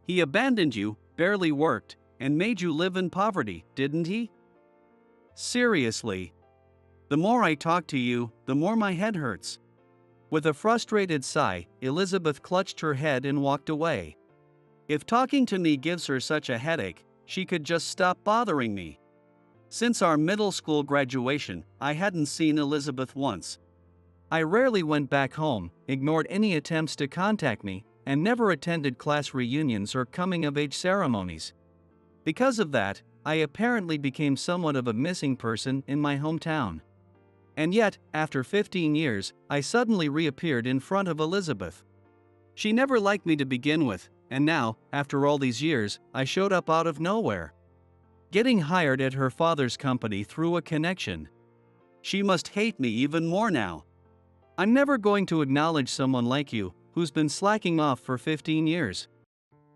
He abandoned you, barely worked, and made you live in poverty, didn't he? Seriously. The more I talk to you, the more my head hurts. With a frustrated sigh, Elizabeth clutched her head and walked away. If talking to me gives her such a headache, she could just stop bothering me. Since our middle school graduation, I hadn't seen Elizabeth once. I rarely went back home, ignored any attempts to contact me, and never attended class reunions or coming-of-age ceremonies. Because of that, I apparently became somewhat of a missing person in my hometown. And yet, after 15 years, I suddenly reappeared in front of Elizabeth. She never liked me to begin with, and now, after all these years, I showed up out of nowhere. Getting hired at her father's company through a connection. She must hate me even more now. I'm never going to acknowledge someone like you, who's been slacking off for 15 years.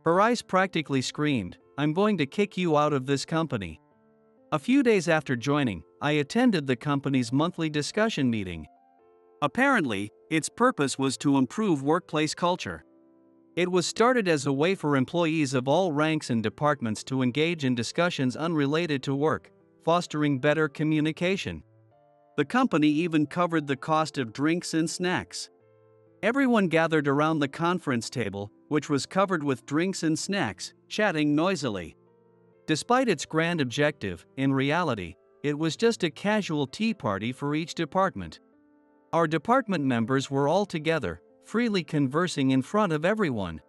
Her eyes practically screamed, I'm going to kick you out of this company. A few days after joining, I attended the company's monthly discussion meeting. Apparently, its purpose was to improve workplace culture. It was started as a way for employees of all ranks and departments to engage in discussions unrelated to work, fostering better communication. The company even covered the cost of drinks and snacks. Everyone gathered around the conference table, which was covered with drinks and snacks, chatting noisily. Despite its grand objective, in reality, it was just a casual tea party for each department. Our department members were all together, freely conversing in front of everyone.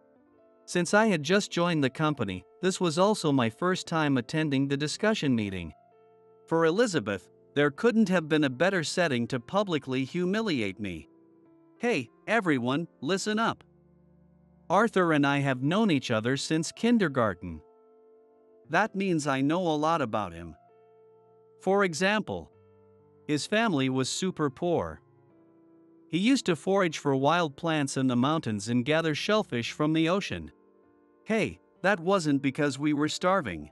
Since I had just joined the company, this was also my first time attending the discussion meeting. For Elizabeth, there couldn't have been a better setting to publicly humiliate me. Hey, everyone, listen up. Arthur and I have known each other since kindergarten. That means I know a lot about him. For example, his family was super poor. He used to forage for wild plants in the mountains and gather shellfish from the ocean. Hey, that wasn't because we were starving.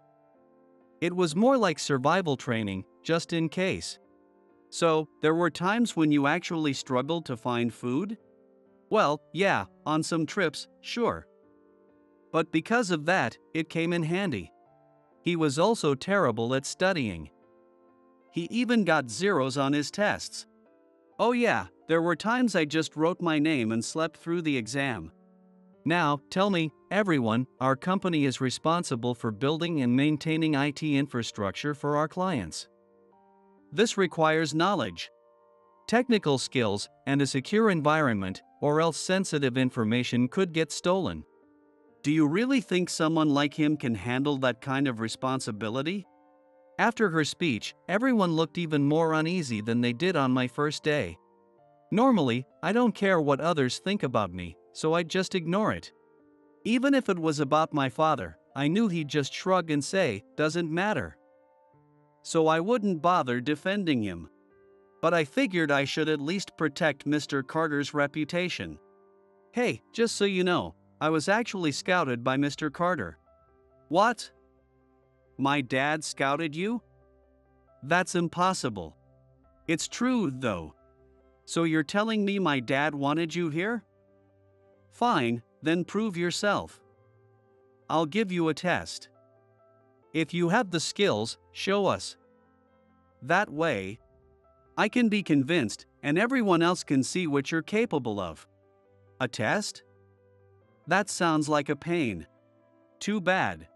It was more like survival training, just in case. So, there were times when you actually struggled to find food? Well, yeah, on some trips, sure. But because of that, it came in handy. He was also terrible at studying. He even got zeros on his tests. Oh yeah, there were times I just wrote my name and slept through the exam. Now, tell me, everyone, our company is responsible for building and maintaining IT infrastructure for our clients. This requires knowledge, technical skills, and a secure environment, or else sensitive information could get stolen. Do you really think someone like him can handle that kind of responsibility? After her speech, everyone looked even more uneasy than they did on my first day. Normally, I don't care what others think about me, so I'd just ignore it. Even if it was about my father, I knew he'd just shrug and say, "Doesn't matter." So I wouldn't bother defending him. But I figured I should at least protect Mr. Carter's reputation. Hey, just so you know, I was actually scouted by Mr. Carter. What? My dad scouted you? That's impossible. It's true, though. So you're telling me my dad wanted you here? Fine, then prove yourself. I'll give you a test. If you have the skills, show us. That way, I can be convinced, and everyone else can see what you're capable of. A test? That sounds like a pain. Too bad.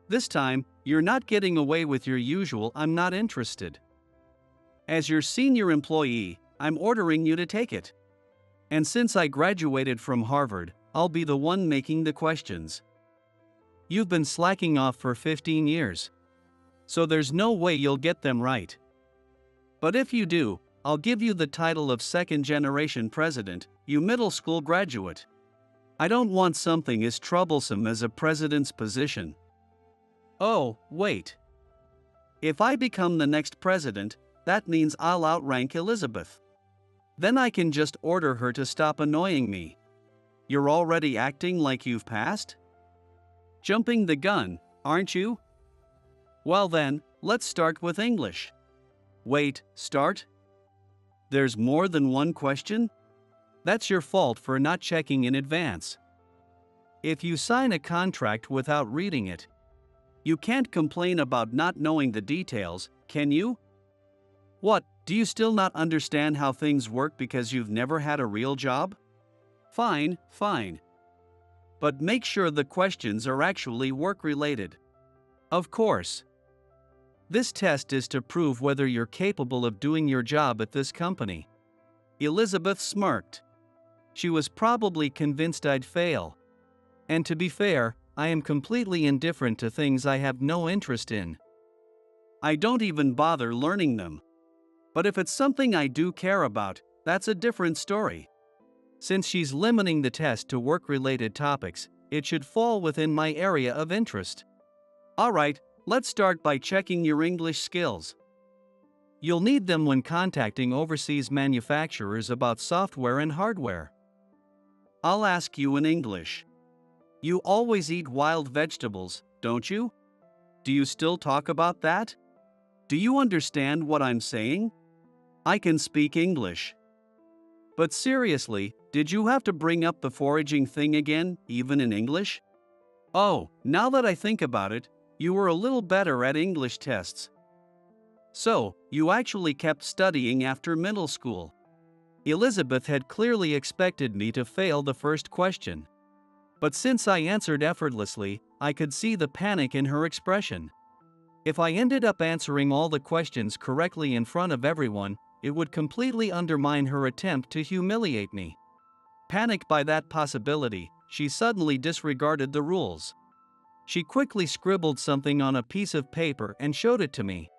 This time, you're not getting away with your usual "I'm not interested." As your senior employee, I'm ordering you to take it. And since I graduated from Harvard, I'll be the one making the questions. You've been slacking off for 15 years. So there's no way you'll get them right. But if you do, I'll give you the title of second-generation president, you middle school graduate. I don't want something as troublesome as a president's position. Oh, wait. If I become the next president, that means I'll outrank Elizabeth. Then I can just order her to stop annoying me. You're already acting like you've passed? Jumping the gun, aren't you? Well then, let's start with English. Wait, start? There's more than one question? That's your fault for not checking in advance. If you sign a contract without reading it, you can't complain about not knowing the details, can you? What, do you still not understand how things work because you've never had a real job? Fine, fine. But make sure the questions are actually work-related. Of course. This test is to prove whether you're capable of doing your job at this company. Elizabeth smirked. She was probably convinced I'd fail. And to be fair, I am completely indifferent to things I have no interest in. I don't even bother learning them. But if it's something I do care about, that's a different story. Since she's limiting the test to work-related topics, it should fall within my area of interest. Alright, let's start by checking your English skills. You'll need them when contacting overseas manufacturers about software and hardware. I'll ask you in English. You always eat wild vegetables, don't you? Do you still talk about that? Do you understand what I'm saying? I can speak English. But seriously, did you have to bring up the foraging thing again, even in English? Oh, now that I think about it, you were a little better at English tests. So, you actually kept studying after middle school. Elizabeth had clearly expected me to fail the first question. But since I answered effortlessly, I could see the panic in her expression. If I ended up answering all the questions correctly in front of everyone, it would completely undermine her attempt to humiliate me. Panicked by that possibility, she suddenly disregarded the rules. She quickly scribbled something on a piece of paper and showed it to me.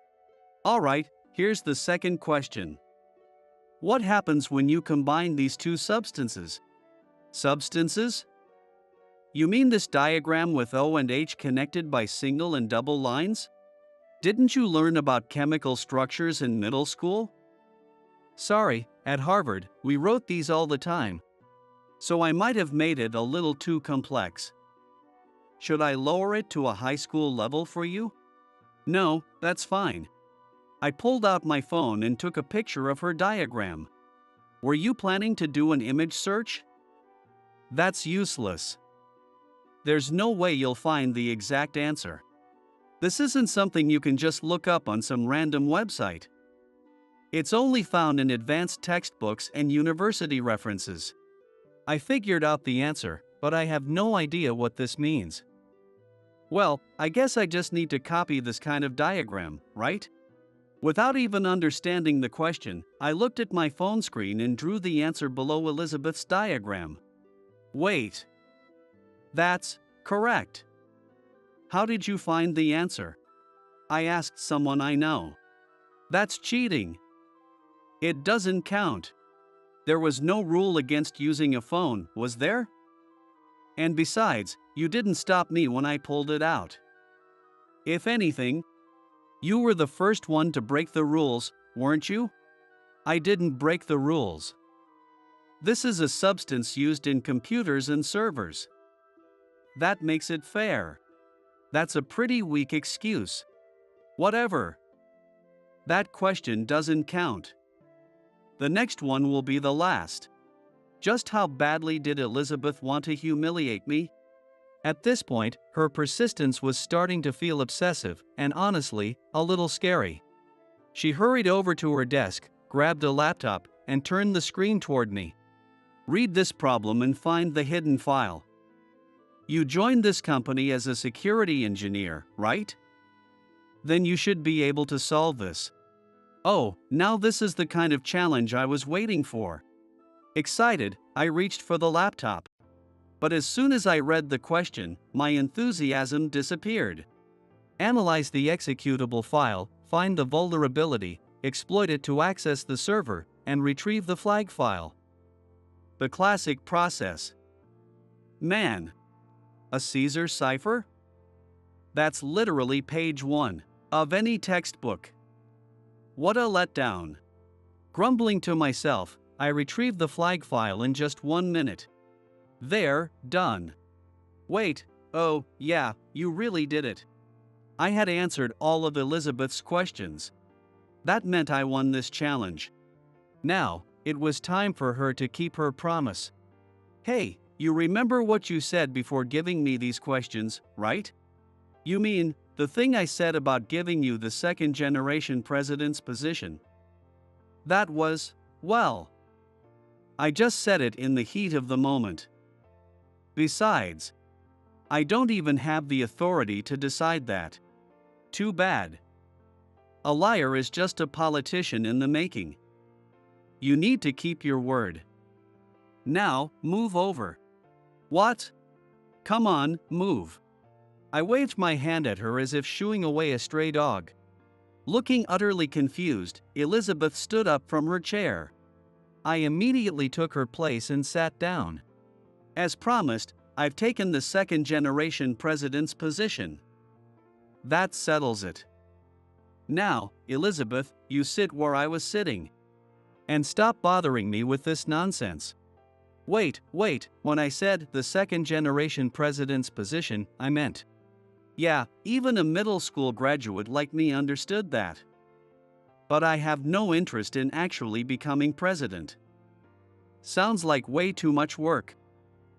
Alright, here's the second question. What happens when you combine these two substances? Substances? You mean this diagram with O and H connected by single and double lines? Didn't you learn about chemical structures in middle school? Sorry, at Harvard, we wrote these all the time. So I might have made it a little too complex. Should I lower it to a high school level for you? No, that's fine. I pulled out my phone and took a picture of her diagram. Were you planning to do an image search? That's useless. There's no way you'll find the exact answer. This isn't something you can just look up on some random website. It's only found in advanced textbooks and university references. I figured out the answer, but I have no idea what this means. Well, I guess I just need to copy this kind of diagram, right? Without even understanding the question, I looked at my phone screen and drew the answer below Elizabeth's diagram. Wait. That's correct. How did you find the answer? I asked someone I know. That's cheating. It doesn't count. There was no rule against using a phone, was there? And besides, you didn't stop me when I pulled it out. If anything, you were the first one to break the rules, weren't you? I didn't break the rules. This is a substance used in computers and servers. That makes it fair. That's a pretty weak excuse. Whatever. That question doesn't count. The next one will be the last. Just how badly did Elizabeth want to humiliate me? At this point, her persistence was starting to feel obsessive and honestly, a little scary. She hurried over to her desk, grabbed a laptop, and turned the screen toward me. Read this problem and find the hidden file. You joined this company as a security engineer, right? Then you should be able to solve this. Oh, now this is the kind of challenge I was waiting for. Excited, I reached for the laptop. But as soon as I read the question, my enthusiasm disappeared. Analyze the executable file, find the vulnerability, exploit it to access the server, and retrieve the flag file. The classic process. Man. A Caesar cipher? That's literally page 1 of any textbook. What a letdown. Grumbling to myself, I retrieved the flag file in just 1 minute. There, done. Wait, oh, yeah, you really did it. I had answered all of Elizabeth's questions. That meant I won this challenge. Now, it was time for her to keep her promise. Hey, you remember what you said before giving me these questions, right? You mean, the thing I said about giving you the second-generation president's position? That was, well, I just said it in the heat of the moment. Besides, I don't even have the authority to decide that. Too bad. A liar is just a politician in the making. You need to keep your word. Now, move over. What? Come on, move. I waved my hand at her as if shooing away a stray dog. Looking utterly confused, Elizabeth stood up from her chair. I immediately took her place and sat down. As promised, I've taken the second-generation president's position. That settles it. Now, Elizabeth, you sit where I was sitting. And stop bothering me with this nonsense. Wait, when I said the second-generation president's position, I meant. Yeah, even a middle school graduate like me understood that. But I have no interest in actually becoming president. Sounds like way too much work.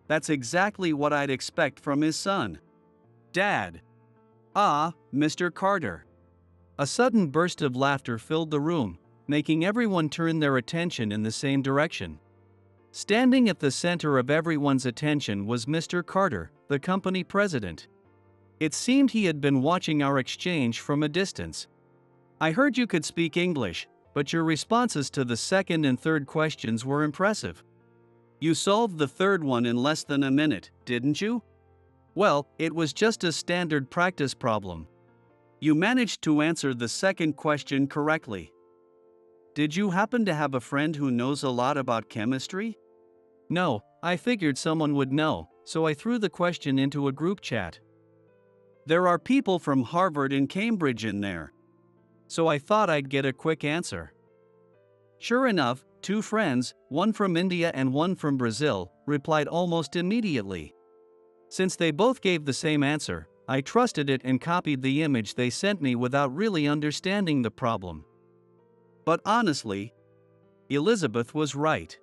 That's exactly what I'd expect from his son. Dad. Ah, Mr. Carter. A sudden burst of laughter filled the room, making everyone turn their attention in the same direction. Standing at the center of everyone's attention was Mr. Carter, the company president. It seemed he had been watching our exchange from a distance. "I heard you could speak English, but your responses to the second and third questions were impressive. You solved the third one in less than a minute, didn't you?" "Well, it was just a standard practice problem." "You managed to answer the second question correctly." "Did you happen to have a friend who knows a lot about chemistry?" "No, I figured someone would know, so I threw the question into a group chat. There are people from Harvard and Cambridge in there, so I thought I'd get a quick answer." Sure enough, two friends, one from India and one from Brazil, replied almost immediately. Since they both gave the same answer, I trusted it and copied the image they sent me without really understanding the problem. But honestly, Elizabeth was right.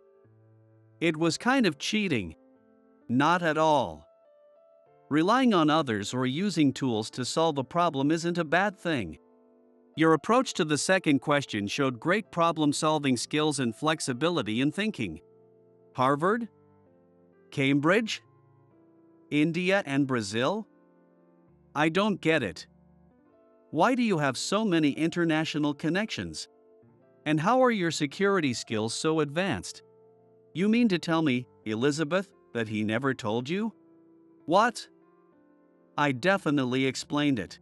It was kind of cheating. Not at all. Relying on others or using tools to solve a problem isn't a bad thing. Your approach to the second question showed great problem-solving skills and flexibility in thinking. Harvard? Cambridge? India and Brazil? I don't get it. Why do you have so many international connections? And how are your security skills so advanced? You mean to tell me, Elizabeth, that he never told you? What? I definitely explained it.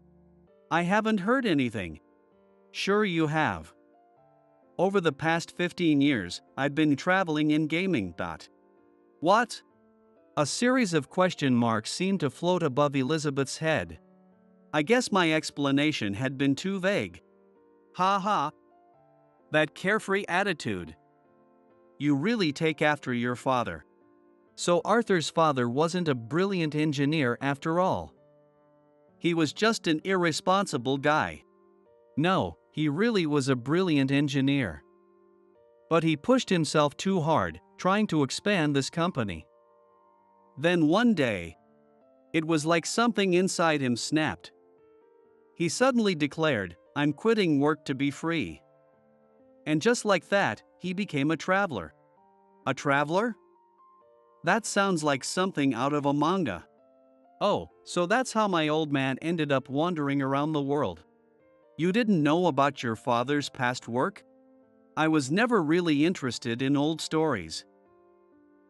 I haven't heard anything. Sure you have. Over the past 15 years, I've been traveling in gaming. What? A series of question marks seemed to float above Elizabeth's head. I guess my explanation had been too vague. Ha ha. That carefree attitude. You really take after your father. So Arthur's father wasn't a brilliant engineer after all. He was just an irresponsible guy. No, he really was a brilliant engineer. But he pushed himself too hard, trying to expand this company. Then one day, it was like something inside him snapped. He suddenly declared, "I'm quitting work to be free." And just like that, he became a traveler. A traveler? That sounds like something out of a manga. Oh, so that's how my old man ended up wandering around the world. You didn't know about your father's past work? I was never really interested in old stories.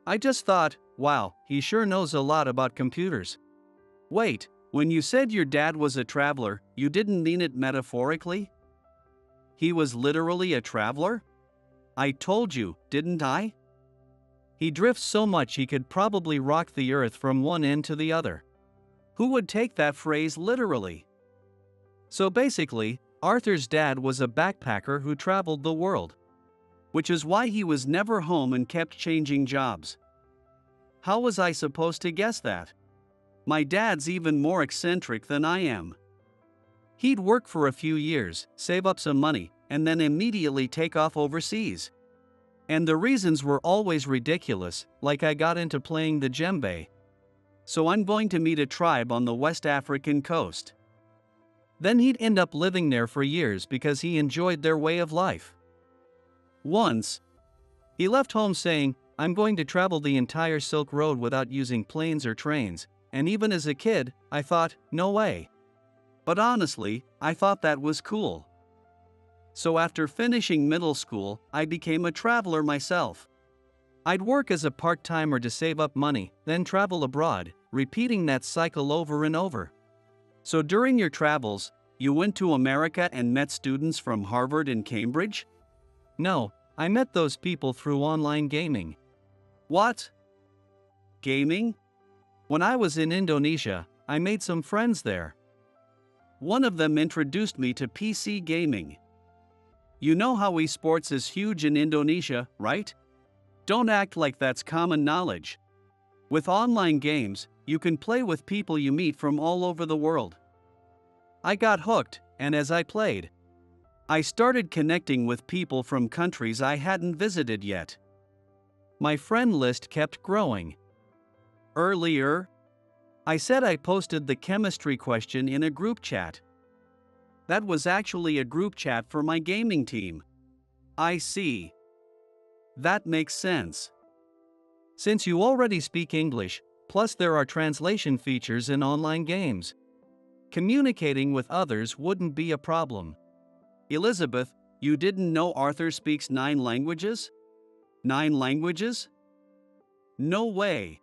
I just thought, wow, he sure knows a lot about computers. Wait, when you said your dad was a traveler, you didn't mean it metaphorically? He was literally a traveler? I told you, didn't I? He drifts so much he could probably rock the earth from one end to the other. Who would take that phrase literally? So basically, Arthur's dad was a backpacker who traveled the world. Which is why he was never home and kept changing jobs. How was I supposed to guess that? My dad's even more eccentric than I am. He'd work for a few years, save up some money, and then immediately take off overseas. And the reasons were always ridiculous, like I got into playing the djembe. So I'm going to meet a tribe on the West African coast. Then he'd end up living there for years because he enjoyed their way of life. Once, he left home saying, "I'm going to travel the entire Silk Road without using planes or trains," and even as a kid, I thought, no way. But honestly, I thought that was cool. So after finishing middle school, I became a traveler myself. I'd work as a part-timer to save up money, then travel abroad, repeating that cycle over and over. So during your travels, you went to America and met students from Harvard and Cambridge? No, I met those people through online gaming. What? Gaming? When I was in Indonesia, I made some friends there. One of them introduced me to PC gaming. You know how esports is huge in Indonesia, right? Don't act like that's common knowledge. With online games, you can play with people you meet from all over the world. I got hooked, and as I played, I started connecting with people from countries I hadn't visited yet. My friend list kept growing. Earlier, I said I posted the chemistry question in a group chat. That was actually a group chat for my gaming team. I see. That makes sense. Since you already speak English, plus there are translation features in online games, communicating with others wouldn't be a problem. Elizabeth, you didn't know Arthur speaks 9 languages? 9 languages? No way.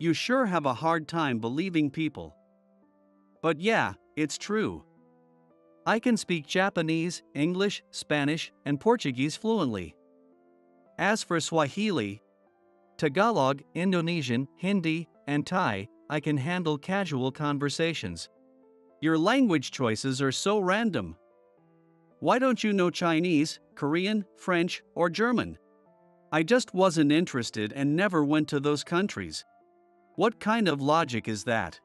You sure have a hard time believing people. But yeah, it's true. I can speak Japanese, English, Spanish, and Portuguese fluently. As for Swahili, Tagalog, Indonesian, Hindi, and Thai, I can handle casual conversations. Your language choices are so random. Why don't you know Chinese, Korean, French, or German? I just wasn't interested and never went to those countries. What kind of logic is that?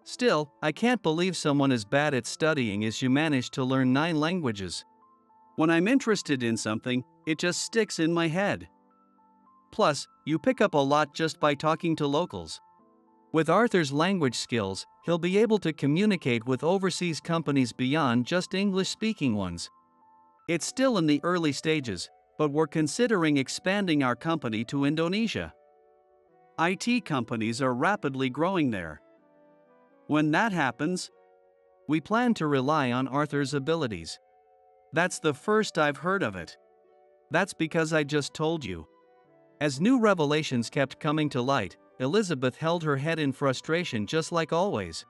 Still, I can't believe someone as bad at studying as you managed to learn 9 languages. When I'm interested in something, it just sticks in my head. Plus, you pick up a lot just by talking to locals. With Arthur's language skills, he'll be able to communicate with overseas companies beyond just English-speaking ones. It's still in the early stages, but we're considering expanding our company to Indonesia. IT companies are rapidly growing there. When that happens, we plan to rely on Arthur's abilities. That's the first I've heard of it. That's because I just told you. As new revelations kept coming to light, Elizabeth held her head in frustration just like always.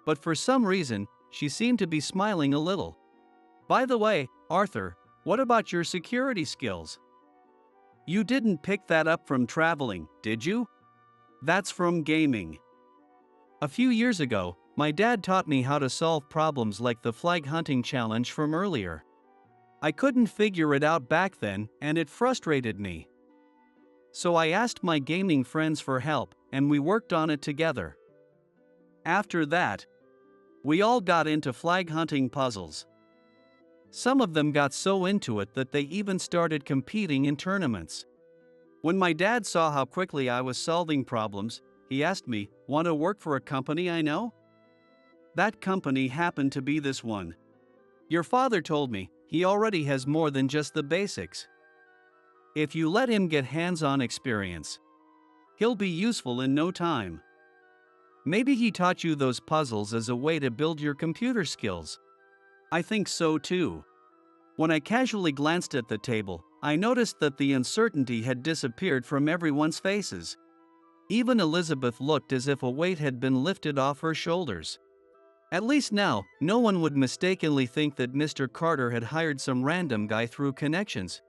But for some reason, she seemed to be smiling a little. By the way, Arthur, what about your security skills? You didn't pick that up from traveling, did you? That's from gaming. A few years ago, my dad taught me how to solve problems like the flag hunting challenge from earlier. I couldn't figure it out back then, and it frustrated me. So I asked my gaming friends for help, and we worked on it together. After that, we all got into flag hunting puzzles. Some of them got so into it that they even started competing in tournaments. When my dad saw how quickly I was solving problems, he asked me, "Want to work for a company I know?" That company happened to be this one. Your father told me he already has more than just the basics. If you let him get hands-on experience, he'll be useful in no time. Maybe he taught you those puzzles as a way to build your computer skills. I think so too. When I casually glanced at the table, I noticed that the uncertainty had disappeared from everyone's faces. Even Elizabeth looked as if a weight had been lifted off her shoulders. At least now, no one would mistakenly think that Mr. Carter had hired some random guy through connections.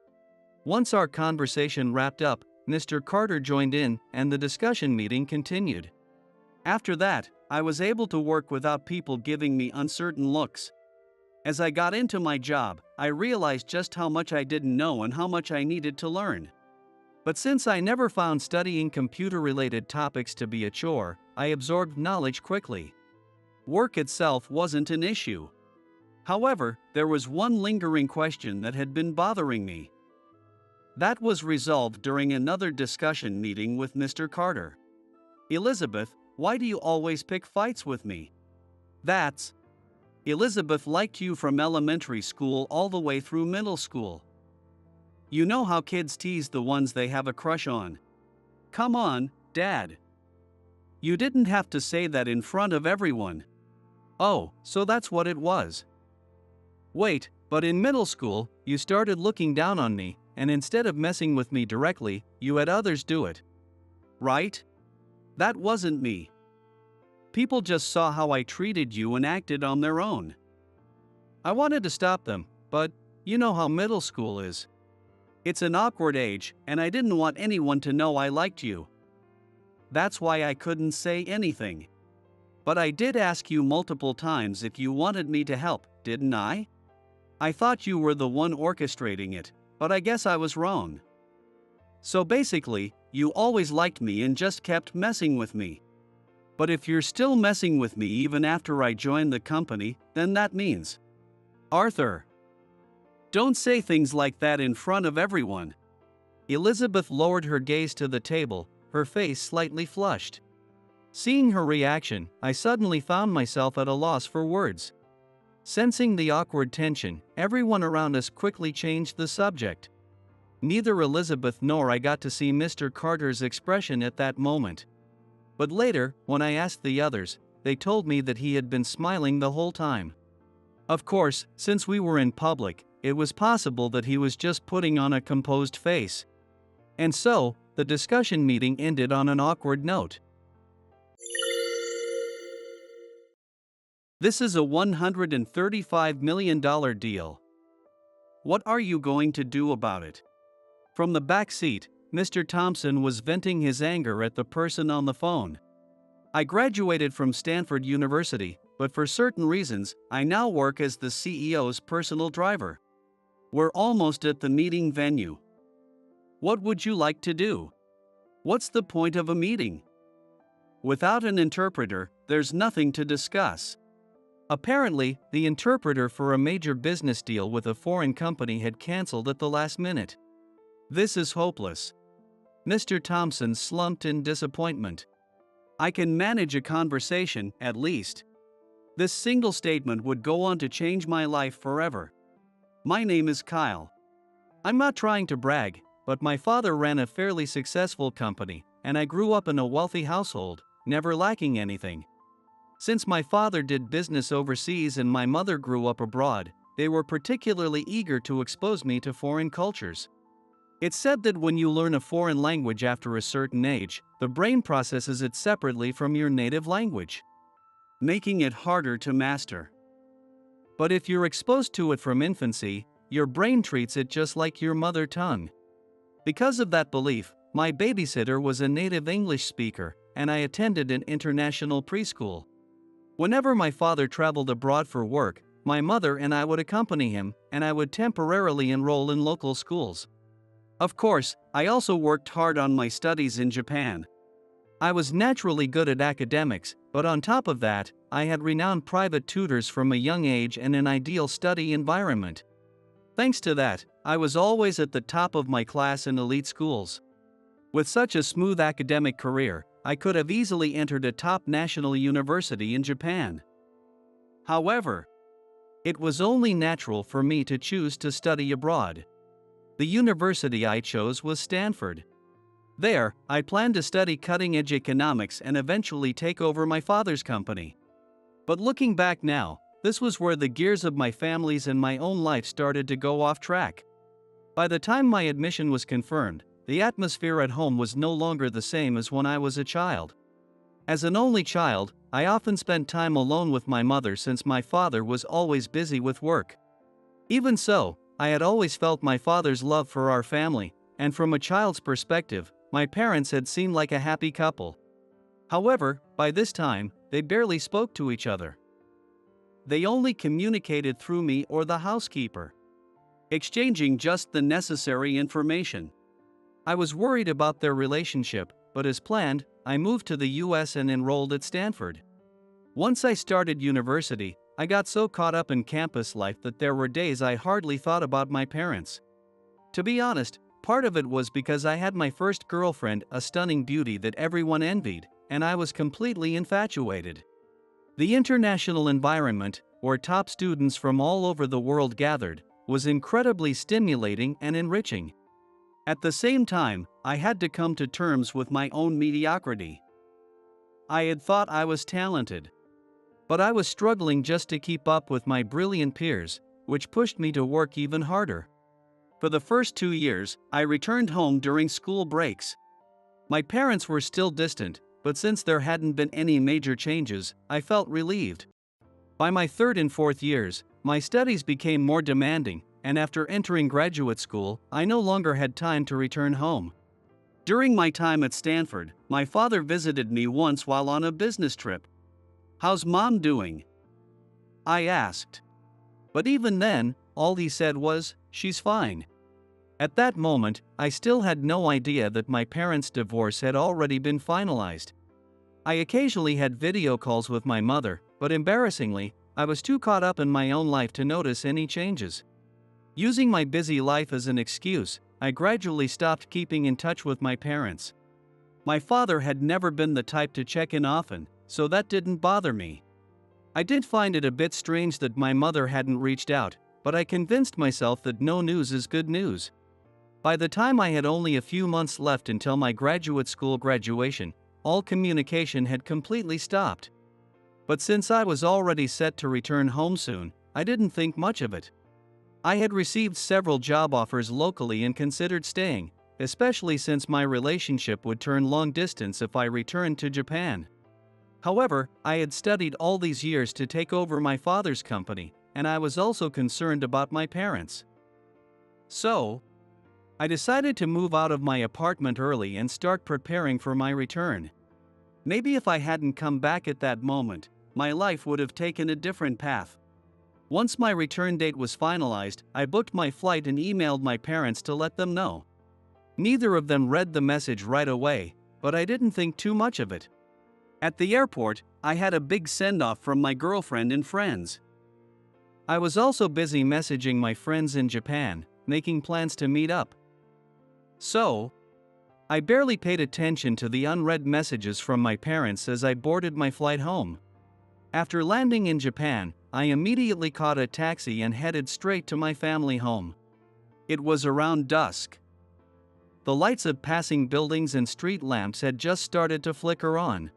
Once our conversation wrapped up, Mr. Carter joined in, and the discussion meeting continued. After that, I was able to work without people giving me uncertain looks. As I got into my job, I realized just how much I didn't know and how much I needed to learn. But since I never found studying computer-related topics to be a chore, I absorbed knowledge quickly. Work itself wasn't an issue. However, there was one lingering question that had been bothering me. That was resolved during another discussion meeting with Mr. Carter. Elizabeth, why do you always pick fights with me? That's... Elizabeth liked you from elementary school all the way through middle school. You know how kids tease the ones they have a crush on. Come on, Dad. You didn't have to say that in front of everyone. Oh, so that's what it was. Wait, but in middle school, you started looking down on me, and instead of messing with me directly, you had others do it. Right? That wasn't me. People just saw how I treated you and acted on their own. I wanted to stop them, but you know how middle school is. It's an awkward age, and I didn't want anyone to know I liked you. That's why I couldn't say anything. But I did ask you multiple times if you wanted me to help, didn't I? I thought you were the one orchestrating it, but I guess I was wrong. So basically, you always liked me and just kept messing with me. But if you're still messing with me even after I joined the company, then that means... Arthur. Don't say things like that in front of everyone. Elizabeth lowered her gaze to the table, her face slightly flushed. Seeing her reaction, I suddenly found myself at a loss for words. Sensing the awkward tension, everyone around us quickly changed the subject. Neither Elizabeth nor I got to see Mr. Carter's expression at that moment. But later, when I asked the others, they told me that he had been smiling the whole time. Of course, since we were in public, it was possible that he was just putting on a composed face. And so, the discussion meeting ended on an awkward note. This is a $135 million deal. What are you going to do about it? From the back seat, Mr. Thompson was venting his anger at the person on the phone. I graduated from Stanford University, but for certain reasons, I now work as the CEO's personal driver. We're almost at the meeting venue. What would you like to do? What's the point of a meeting? Without an interpreter, there's nothing to discuss. Apparently, the interpreter for a major business deal with a foreign company had canceled at the last minute. This is hopeless. Mr. Thompson slumped in disappointment. I can manage a conversation, at least. This single statement would go on to change my life forever. My name is Kyle. I'm not trying to brag, but my father ran a fairly successful company, and I grew up in a wealthy household, never lacking anything. Since my father did business overseas and my mother grew up abroad, they were particularly eager to expose me to foreign cultures. It's said that when you learn a foreign language after a certain age, the brain processes it separately from your native language, making it harder to master. But if you're exposed to it from infancy, your brain treats it just like your mother tongue. Because of that belief, my babysitter was a native English speaker, and I attended an international preschool. Whenever my father traveled abroad for work, my mother and I would accompany him, and I would temporarily enroll in local schools. Of course, I also worked hard on my studies in Japan. I was naturally good at academics, but on top of that, I had renowned private tutors from a young age and an ideal study environment. Thanks to that, I was always at the top of my class in elite schools. With such a smooth academic career, I could have easily entered a top national university in Japan. However, it was only natural for me to choose to study abroad. The university I chose was Stanford. There, I planned to study cutting-edge economics and eventually take over my father's company. But looking back now, this was where the gears of my family's and my own life started to go off track. By the time my admission was confirmed, the atmosphere at home was no longer the same as when I was a child. As an only child, I often spent time alone with my mother since my father was always busy with work. Even so, I had always felt my father's love for our family, and from a child's perspective, my parents had seemed like a happy couple. However, by this time, they barely spoke to each other. They only communicated through me or the housekeeper, exchanging just the necessary information. I was worried about their relationship, but as planned, I moved to the US and enrolled at Stanford. Once I started university, I got so caught up in campus life that there were days I hardly thought about my parents. To be honest, part of it was because I had my first girlfriend, a stunning beauty that everyone envied, and I was completely infatuated. The international environment, where top students from all over the world gathered, was incredibly stimulating and enriching. At the same time, I had to come to terms with my own mediocrity. I had thought I was talented, but I was struggling just to keep up with my brilliant peers, which pushed me to work even harder. For the first 2 years, I returned home during school breaks. My parents were still distant, but since there hadn't been any major changes, I felt relieved. By my third and fourth years, my studies became more demanding, and after entering graduate school, I no longer had time to return home. During my time at Stanford, my father visited me once while on a business trip. "How's Mom doing?" I asked. But even then, all he said was, "She's fine." At that moment, I still had no idea that my parents' divorce had already been finalized. I occasionally had video calls with my mother, but embarrassingly, I was too caught up in my own life to notice any changes. Using my busy life as an excuse, I gradually stopped keeping in touch with my parents. My father had never been the type to check in often, so that didn't bother me. I did find it a bit strange that my mother hadn't reached out, but I convinced myself that no news is good news. By the time I had only a few months left until my graduate school graduation, all communication had completely stopped. But since I was already set to return home soon, I didn't think much of it. I had received several job offers locally and considered staying, especially since my relationship would turn long distance if I returned to Japan. However, I had studied all these years to take over my father's company, and I was also concerned about my parents. So, I decided to move out of my apartment early and start preparing for my return. Maybe if I hadn't come back at that moment, my life would have taken a different path. Once my return date was finalized, I booked my flight and emailed my parents to let them know. Neither of them read the message right away, but I didn't think too much of it. At the airport, I had a big send-off from my girlfriend and friends. I was also busy messaging my friends in Japan, making plans to meet up. So, I barely paid attention to the unread messages from my parents as I boarded my flight home. After landing in Japan, I immediately caught a taxi and headed straight to my family home. It was around dusk. The lights of passing buildings and street lamps had just started to flicker on.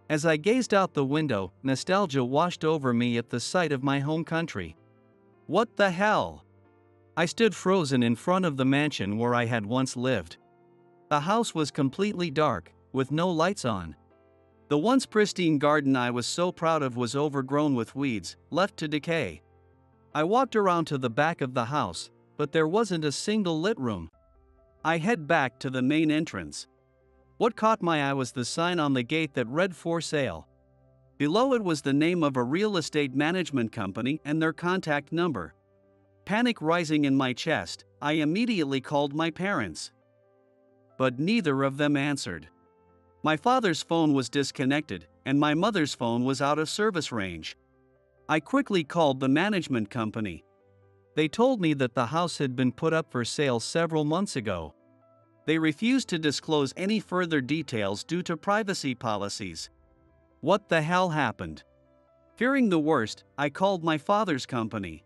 As I gazed out the window, nostalgia washed over me at the sight of my home country. What the hell? I stood frozen in front of the mansion where I had once lived. The house was completely dark, with no lights on. The once pristine garden I was so proud of was overgrown with weeds, left to decay. I walked around to the back of the house, but there wasn't a single lit room. I head back to the main entrance. What caught my eye was the sign on the gate that read "For Sale." Below it was the name of a real estate management company and their contact number. Panic rising in my chest, I immediately called my parents. But neither of them answered. My father's phone was disconnected, and my mother's phone was out of service range. I quickly called the management company. They told me that the house had been put up for sale several months ago. They refused to disclose any further details due to privacy policies. What the hell happened? Fearing the worst, I called my father's company.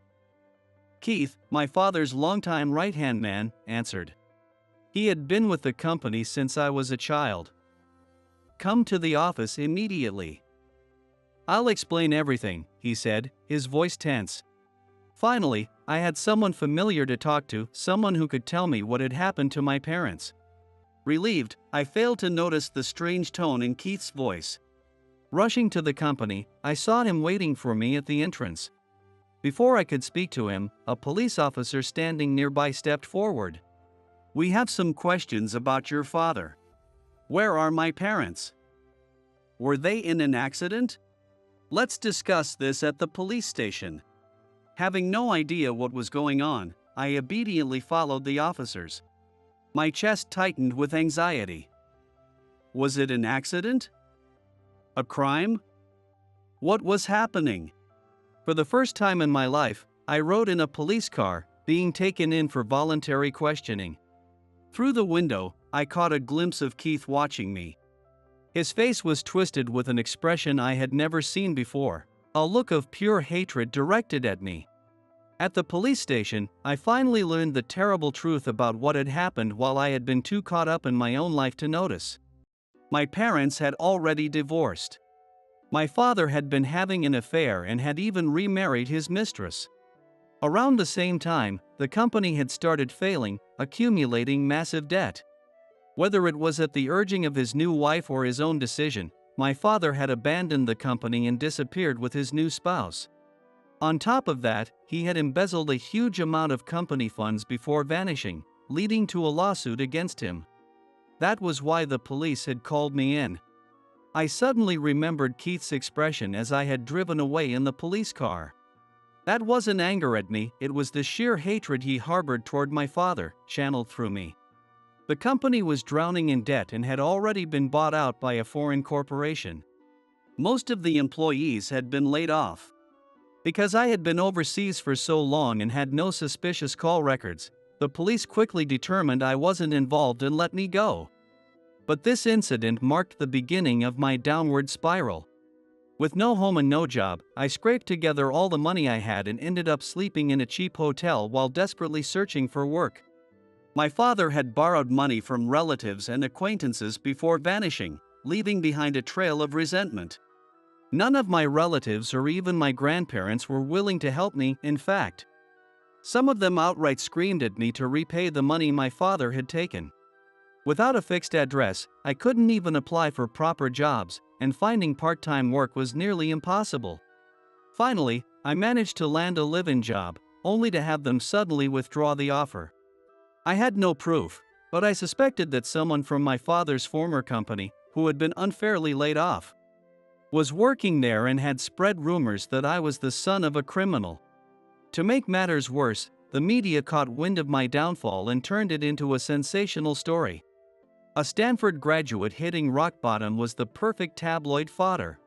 Keith, my father's longtime right-hand man, answered. He had been with the company since I was a child. Come to the office immediately. I'll explain everything, he said, his voice tense. Finally, I had someone familiar to talk to, someone who could tell me what had happened to my parents. Relieved, I failed to notice the strange tone in Keith's voice. Rushing to the company, I saw him waiting for me at the entrance. Before I could speak to him, a police officer standing nearby stepped forward. We have some questions about your father. Where are my parents? Were they in an accident? Let's discuss this at the police station. Having no idea what was going on, I obediently followed the officers. My chest tightened with anxiety. Was it an accident? A crime? What was happening? For the first time in my life, I rode in a police car, being taken in for voluntary questioning. Through the window, I caught a glimpse of Keith watching me. His face was twisted with an expression I had never seen before, a look of pure hatred directed at me. At the police station, I finally learned the terrible truth about what had happened while I had been too caught up in my own life to notice. My parents had already divorced. My father had been having an affair and had even remarried his mistress. Around the same time, the company had started failing, accumulating massive debt. Whether it was at the urging of his new wife or his own decision, my father had abandoned the company and disappeared with his new spouse. On top of that, he had embezzled a huge amount of company funds before vanishing, leading to a lawsuit against him. That was why the police had called me in. I suddenly remembered Keith's expression as I had driven away in the police car. That wasn't anger at me, it was the sheer hatred he harbored toward my father, channeled through me. The company was drowning in debt and had already been bought out by a foreign corporation. Most of the employees had been laid off. Because I had been overseas for so long and had no suspicious call records, the police quickly determined I wasn't involved and let me go. But this incident marked the beginning of my downward spiral. With no home and no job, I scraped together all the money I had and ended up sleeping in a cheap hotel while desperately searching for work. My father had borrowed money from relatives and acquaintances before vanishing, leaving behind a trail of resentment. None of my relatives or even my grandparents were willing to help me, in fact. Some of them outright screamed at me to repay the money my father had taken. Without a fixed address, I couldn't even apply for proper jobs, and finding part-time work was nearly impossible. Finally, I managed to land a live-in job, only to have them suddenly withdraw the offer. I had no proof, but I suspected that someone from my father's former company, who had been unfairly laid off, was working there and had spread rumors that I was the son of a criminal. To make matters worse, the media caught wind of my downfall and turned it into a sensational story. A Stanford graduate hitting rock bottom was the perfect tabloid fodder.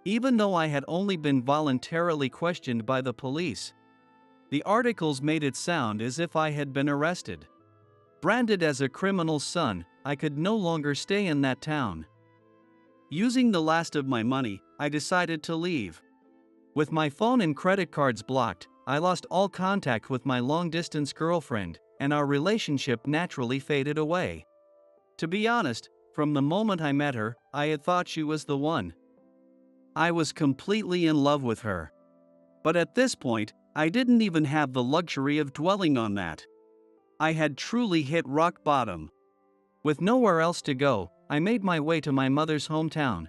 Even though I had only been voluntarily questioned by the police, the articles made it sound as if I had been arrested. Branded as a criminal's son, I could no longer stay in that town. Using the last of my money, I decided to leave. With my phone and credit cards blocked, I lost all contact with my long-distance girlfriend, and our relationship naturally faded away. To be honest, from the moment I met her, I had thought she was the one. I was completely in love with her. But at this point, I didn't even have the luxury of dwelling on that. I had truly hit rock bottom. With nowhere else to go, I made my way to my mother's hometown.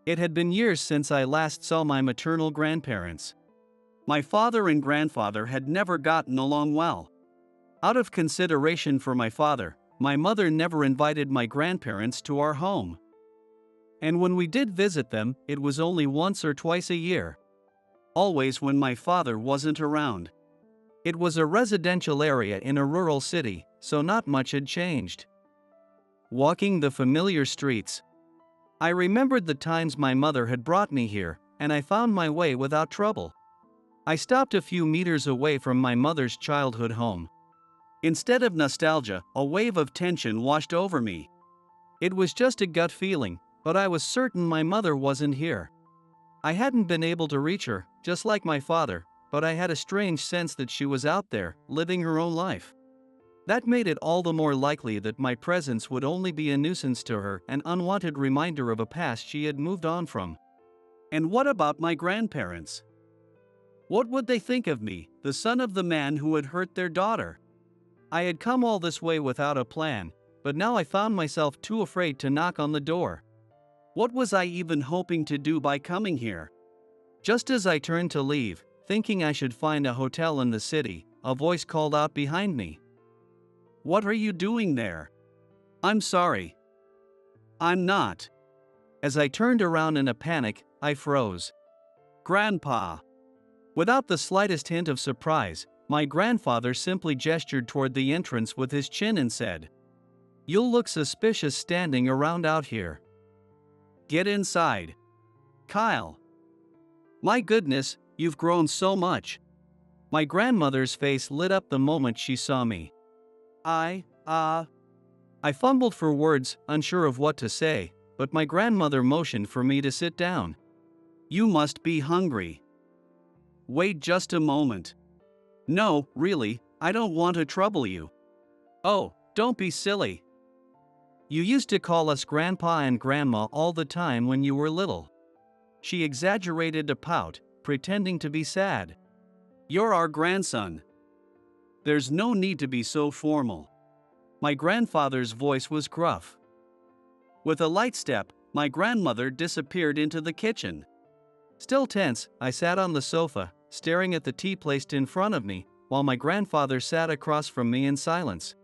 It had been years since I last saw my maternal grandparents. My father and grandfather had never gotten along well. Out of consideration for my father, my mother never invited my grandparents to our home. And when we did visit them, it was only once or twice a year. Always when my father wasn't around. It was a residential area in a rural city, so not much had changed. Walking the familiar streets, I remembered the times my mother had brought me here, and I found my way without trouble. I stopped a few meters away from my mother's childhood home. Instead of nostalgia, a wave of tension washed over me. It was just a gut feeling, but I was certain my mother wasn't here. I hadn't been able to reach her, just like my father, but I had a strange sense that she was out there, living her own life. That made it all the more likely that my presence would only be a nuisance to her, an unwanted reminder of a past she had moved on from. And what about my grandparents? What would they think of me, the son of the man who had hurt their daughter? I had come all this way without a plan, but now I found myself too afraid to knock on the door. What was I even hoping to do by coming here? Just as I turned to leave, thinking I should find a hotel in the city, a voice called out behind me. "What are you doing there?" "I'm sorry." "I'm not." As I turned around in a panic, I froze. "Grandpa." Without the slightest hint of surprise, my grandfather simply gestured toward the entrance with his chin and said, "You'll look suspicious standing around out here. Get inside." "Kyle. My goodness, you've grown so much." My grandmother's face lit up the moment she saw me. I fumbled for words, unsure of what to say, but my grandmother motioned for me to sit down. "You must be hungry." "Wait just a moment." "No, really, I don't want to trouble you." "Oh, don't be silly. You used to call us Grandpa and Grandma all the time when you were little." She exaggerated a pout, pretending to be sad. "You're our grandson. There's no need to be so formal." My grandfather's voice was gruff. With a light step, my grandmother disappeared into the kitchen. Still tense, I sat on the sofa, staring at the tea placed in front of me, while my grandfather sat across from me in silence.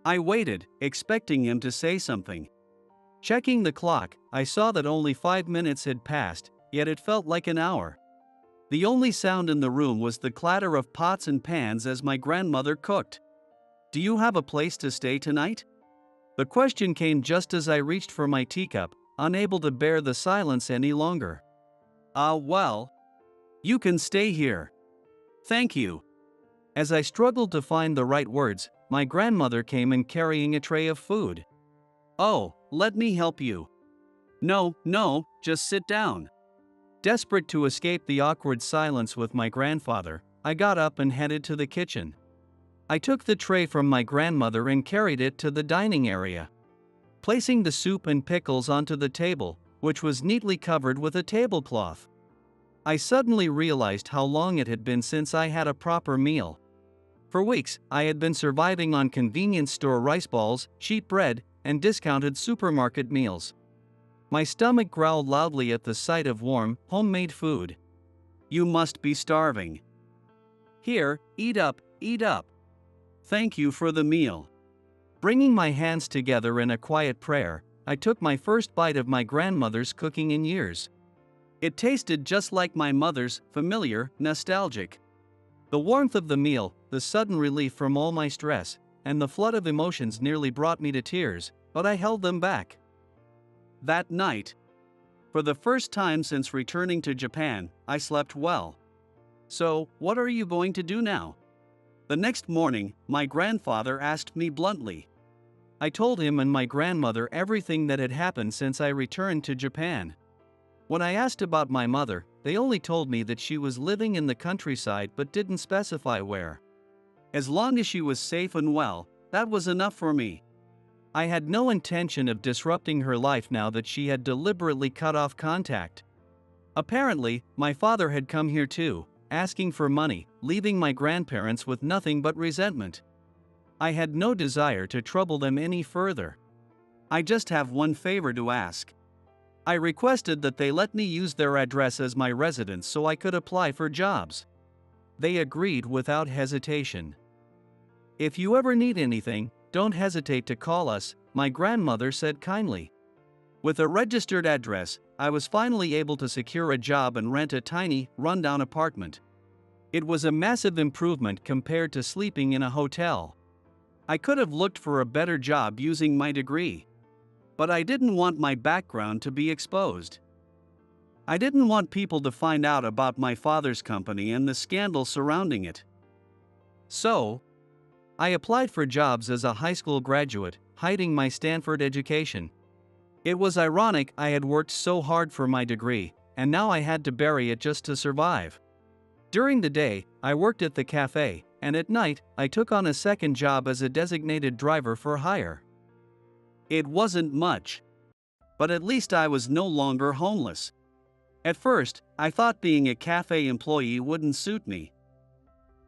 I waited, expecting him to say something. Checking the clock, I saw that only 5 minutes had passed, yet it felt like an hour. The only sound in the room was the clatter of pots and pans as my grandmother cooked. "Do you have a place to stay tonight?" The question came just as I reached for my teacup, unable to bear the silence any longer. Well, you can stay here. Thank you." As I struggled to find the right words, my grandmother came in carrying a tray of food. "Oh, let me help you." No, just sit down." Desperate to escape the awkward silence with my grandfather, I got up and headed to the kitchen. I took the tray from my grandmother and carried it to the dining area, placing the soup and pickles onto the table, which was neatly covered with a tablecloth. I suddenly realized how long it had been since I had a proper meal. For weeks, I had been surviving on convenience store rice balls, cheap bread, and discounted supermarket meals. My stomach growled loudly at the sight of warm, homemade food. "You must be starving. Here, eat up, eat up. Thank you for the meal." Bringing my hands together in a quiet prayer, I took my first bite of my grandmother's cooking in years. It tasted just like my mother's, familiar, nostalgic. The warmth of the meal, the sudden relief from all my stress, and the flood of emotions nearly brought me to tears, but I held them back. That night, for the first time since returning to Japan, I slept well. "So, what are you going to do now?" The next morning, my grandfather asked me bluntly. I told him and my grandmother everything that had happened since I returned to Japan. When I asked about my mother, they only told me that she was living in the countryside but didn't specify where. As long as she was safe and well, that was enough for me. I had no intention of disrupting her life now that she had deliberately cut off contact. Apparently, my father had come here too, asking for money, leaving my grandparents with nothing but resentment. I had no desire to trouble them any further. "I just have one favor to ask." I requested that they let me use their address as my residence so I could apply for jobs. They agreed without hesitation. "If you ever need anything, don't hesitate to call us," my grandmother said kindly. With a registered address, I was finally able to secure a job and rent a tiny, rundown apartment. It was a massive improvement compared to sleeping in a hotel. I could have looked for a better job using my degree. But I didn't want my background to be exposed. I didn't want people to find out about my father's company and the scandal surrounding it. So, I applied for jobs as a high school graduate, hiding my Stanford education. It was ironic I had worked so hard for my degree, and now I had to bury it just to survive. During the day, I worked at the cafe, and at night, I took on a second job as a designated driver for hire. It wasn't much, but at least I was no longer homeless. At first, I thought being a cafe employee wouldn't suit me.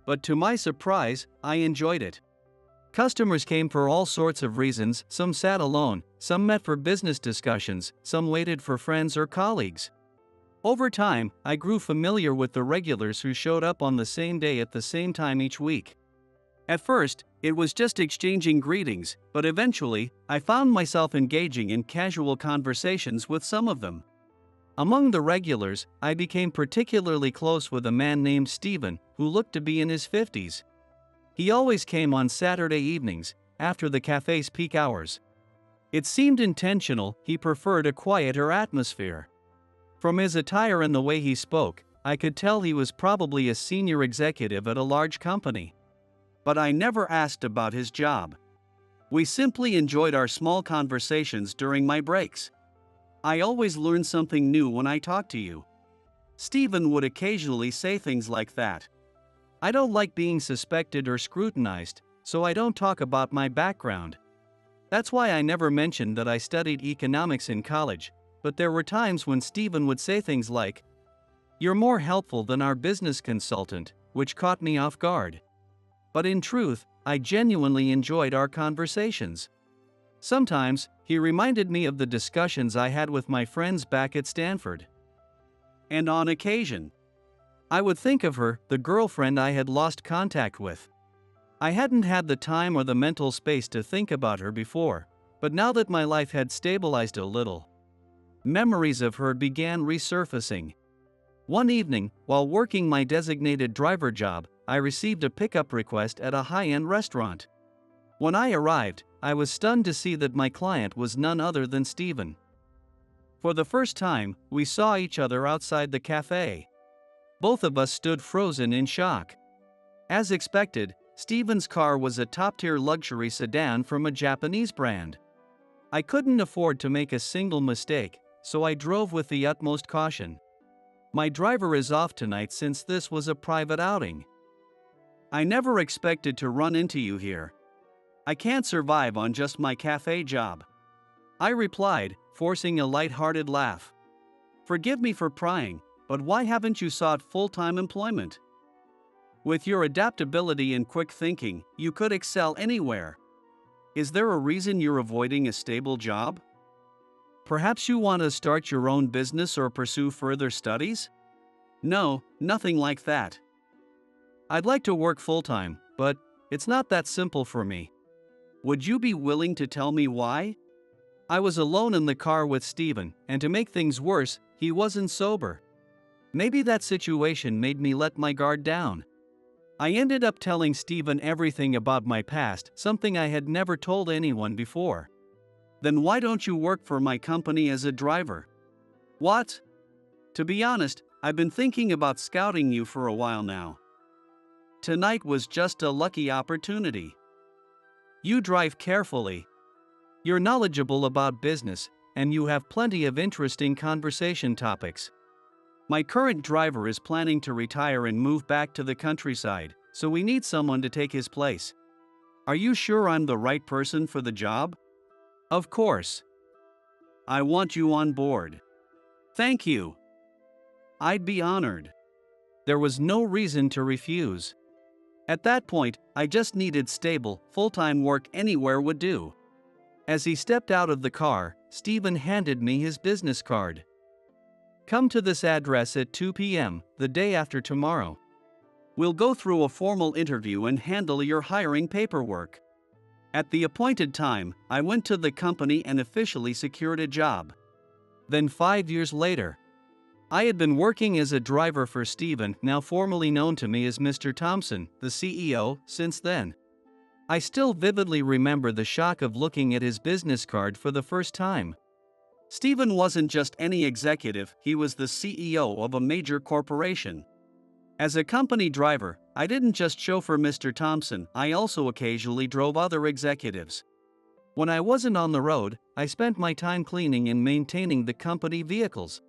But to my surprise, I enjoyed it. Customers came for all sorts of reasons, some sat alone, some met for business discussions, some waited for friends or colleagues. Over time, I grew familiar with the regulars who showed up on the same day at the same time each week. At first, it was just exchanging greetings, but eventually, I found myself engaging in casual conversations with some of them. Among the regulars, I became particularly close with a man named Stephen, who looked to be in his 50s. He always came on Saturday evenings, after the cafe's peak hours. It seemed intentional, he preferred a quieter atmosphere. From his attire and the way he spoke, I could tell he was probably a senior executive at a large company. But I never asked about his job. We simply enjoyed our small conversations during my breaks. "I always learn something new when I talk to you." Stephen would occasionally say things like that. "I don't like being suspected or scrutinized, so I don't talk about my background." That's why I never mentioned that I studied economics in college, but there were times when Stephen would say things like, "You're more helpful than our business consultant," which caught me off guard. But in truth, I genuinely enjoyed our conversations. Sometimes, he reminded me of the discussions I had with my friends back at Stanford. And on occasion, I would think of her, the girlfriend I had lost contact with. I hadn't had the time or the mental space to think about her before, but now that my life had stabilized a little, memories of her began resurfacing. One evening, while working my designated driver job, I received a pickup request at a high-end restaurant. When I arrived, I was stunned to see that my client was none other than Stephen. For the first time, we saw each other outside the cafe. Both of us stood frozen in shock. As expected, Stephen's car was a top-tier luxury sedan from a Japanese brand. I couldn't afford to make a single mistake, so I drove with the utmost caution. My driver is off tonight since this was a private outing. I never expected to run into you here. I can't survive on just my cafe job. I replied, forcing a light-hearted laugh. Forgive me for prying, but why haven't you sought full-time employment? With your adaptability and quick thinking, you could excel anywhere. Is there a reason you're avoiding a stable job? Perhaps you want to start your own business or pursue further studies? No, nothing like that. I'd like to work full-time, but it's not that simple for me. Would you be willing to tell me why? I was alone in the car with Stephen, and to make things worse, he wasn't sober. Maybe that situation made me let my guard down. I ended up telling Stephen everything about my past, something I had never told anyone before. Then why don't you work for my company as a driver? What? To be honest, I've been thinking about scouting you for a while now. Tonight was just a lucky opportunity. You drive carefully. You're knowledgeable about business, and you have plenty of interesting conversation topics. My current driver is planning to retire and move back to the countryside, so we need someone to take his place. Are you sure I'm the right person for the job? Of course. I want you on board. Thank you. I'd be honored. There was no reason to refuse. At that point, I just needed stable, full-time work anywhere would do. As he stepped out of the car, Stephen handed me his business card. Come to this address at 2 p.m., the day after tomorrow. We'll go through a formal interview and handle your hiring paperwork. At the appointed time, I went to the company and officially secured a job. Then 5 years later, I had been working as a driver for Stephen, now formerly known to me as Mr. Thompson, the CEO, since then. I still vividly remember the shock of looking at his business card for the first time. Stephen wasn't just any executive, he was the CEO of a major corporation. As a company driver, I didn't just chauffeur Mr. Thompson, I also occasionally drove other executives. When I wasn't on the road, I spent my time cleaning and maintaining the company vehicles.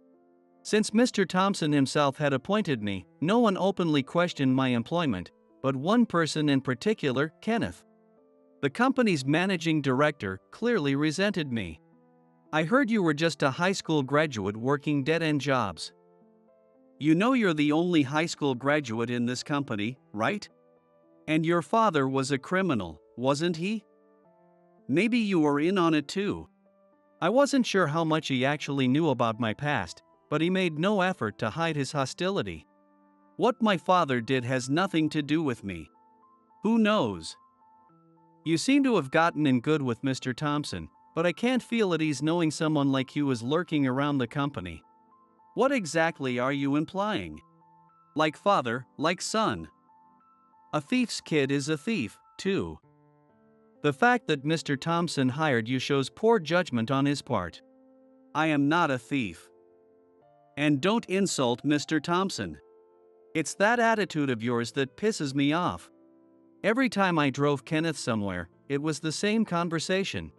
Since Mr. Thompson himself had appointed me, no one openly questioned my employment, but one person in particular, Kenneth. The company's managing director clearly resented me. I heard you were just a high school graduate working dead-end jobs. You know you're the only high school graduate in this company, right? And your father was a criminal, wasn't he? Maybe you were in on it too. I wasn't sure how much he actually knew about my past, but he made no effort to hide his hostility. What my father did has nothing to do with me. Who knows? You seem to have gotten in good with Mr. Thompson, but I can't feel at ease knowing someone like you is lurking around the company. What exactly are you implying? Like father, like son. A thief's kid is a thief, too. The fact that Mr. Thompson hired you shows poor judgment on his part. I am not a thief. And don't insult Mr. Thompson. It's that attitude of yours that pisses me off. Every time I drove Kenneth somewhere, it was the same conversation.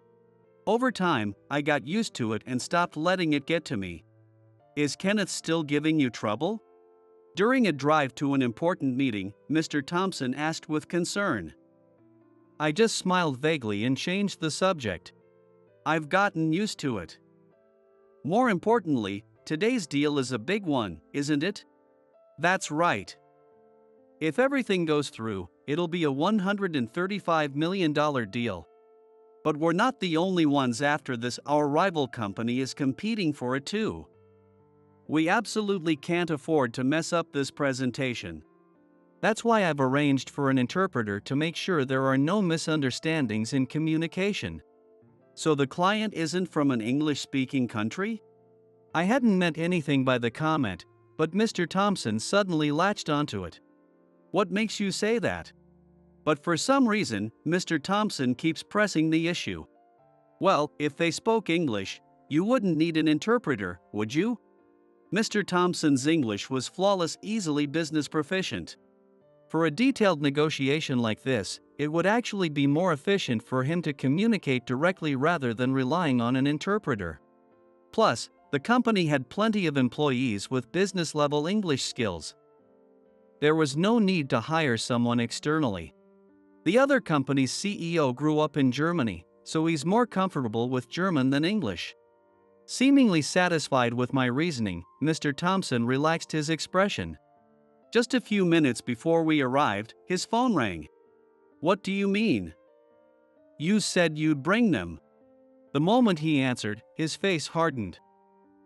Over time, I got used to it and stopped letting it get to me. Is Kenneth still giving you trouble? During a drive to an important meeting, Mr. Thompson asked with concern. I just smiled vaguely and changed the subject. I've gotten used to it. More importantly, today's deal is a big one, isn't it? That's right. If everything goes through, it'll be a $135 million deal. But we're not the only ones after this, our rival company is competing for it too. We absolutely can't afford to mess up this presentation. That's why I've arranged for an interpreter to make sure there are no misunderstandings in communication. So the client isn't from an English-speaking country? I hadn't meant anything by the comment, but Mr. Thompson suddenly latched onto it. What makes you say that? But for some reason, Mr. Thompson keeps pressing the issue. Well, if they spoke English, you wouldn't need an interpreter, would you? Mr. Thompson's English was flawless, easily business proficient. For a detailed negotiation like this, it would actually be more efficient for him to communicate directly rather than relying on an interpreter. Plus, the company had plenty of employees with business-level English skills. There was no need to hire someone externally. The other company's CEO grew up in Germany, so he's more comfortable with German than English. Seemingly satisfied with my reasoning, Mr. Thompson relaxed his expression. Just a few minutes before we arrived, his phone rang. "What do you mean?" "You said you'd bring them." The moment he answered, his face hardened.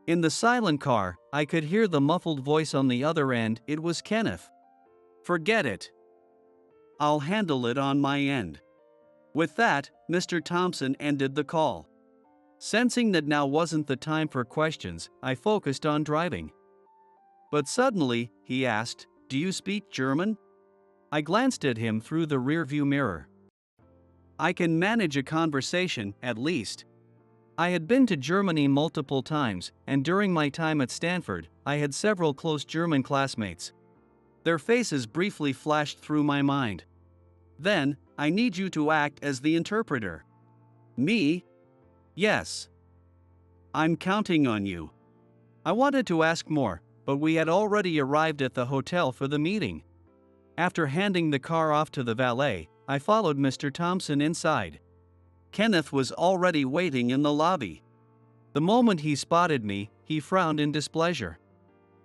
In the silent car, I could hear the muffled voice on the other end. It was Kenneth. "Forget it. I'll handle it on my end." With that, Mr. Thompson ended the call. Sensing that now wasn't the time for questions, I focused on driving. But suddenly, he asked, "Do you speak German?" I glanced at him through the rearview mirror. "I can manage a conversation, at least." I had been to Germany multiple times, and during my time at Stanford, I had several close German classmates. Their faces briefly flashed through my mind. "Then, I need you to act as the interpreter." "Me?" "Yes. I'm counting on you." I wanted to ask more, but we had already arrived at the hotel for the meeting. After handing the car off to the valet, I followed Mr. Thompson inside. Kenneth was already waiting in the lobby. The moment he spotted me, he frowned in displeasure.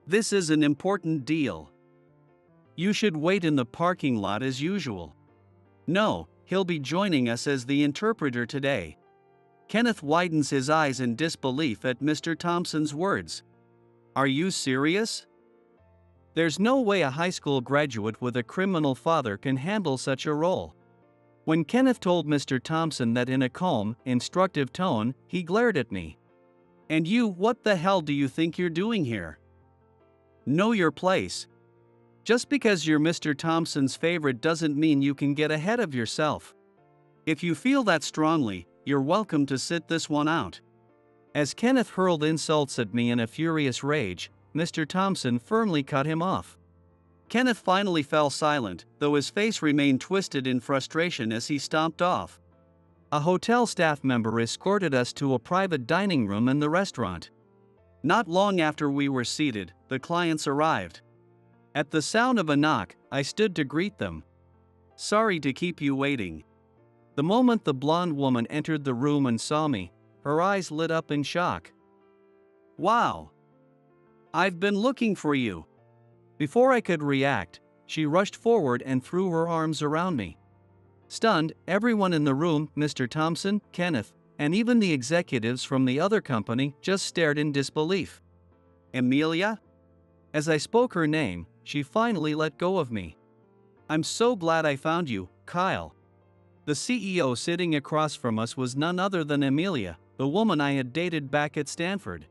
"This is an important deal. You should wait in the parking lot as usual." "No, he'll be joining us as the interpreter today." Kenneth widens his eyes in disbelief at Mr. Thompson's words. "Are you serious?" There's no way a high school graduate with a criminal father can handle such a role. When Kenneth told Mr. Thompson that in a calm, instructive tone, he glared at me. "And you, what the hell do you think you're doing here? Know your place. Just because you're Mr. Thompson's favorite doesn't mean you can get ahead of yourself. If you feel that strongly, you're welcome to sit this one out." As Kenneth hurled insults at me in a furious rage, Mr. Thompson firmly cut him off. Kenneth finally fell silent, though his face remained twisted in frustration as he stomped off. A hotel staff member escorted us to a private dining room in the restaurant. Not long after we were seated, the clients arrived. At the sound of a knock, I stood to greet them. "Sorry to keep you waiting." The moment the blonde woman entered the room and saw me, her eyes lit up in shock. "Wow! I've been looking for you." Before I could react, she rushed forward and threw her arms around me. Stunned, everyone in the room, Mr. Thompson, Kenneth, and even the executives from the other company, just stared in disbelief. "Amelia?" As I spoke her name, she finally let go of me. "I'm so glad I found you, Kyle." The CEO sitting across from us was none other than Amelia, the woman I had dated back at Stanford.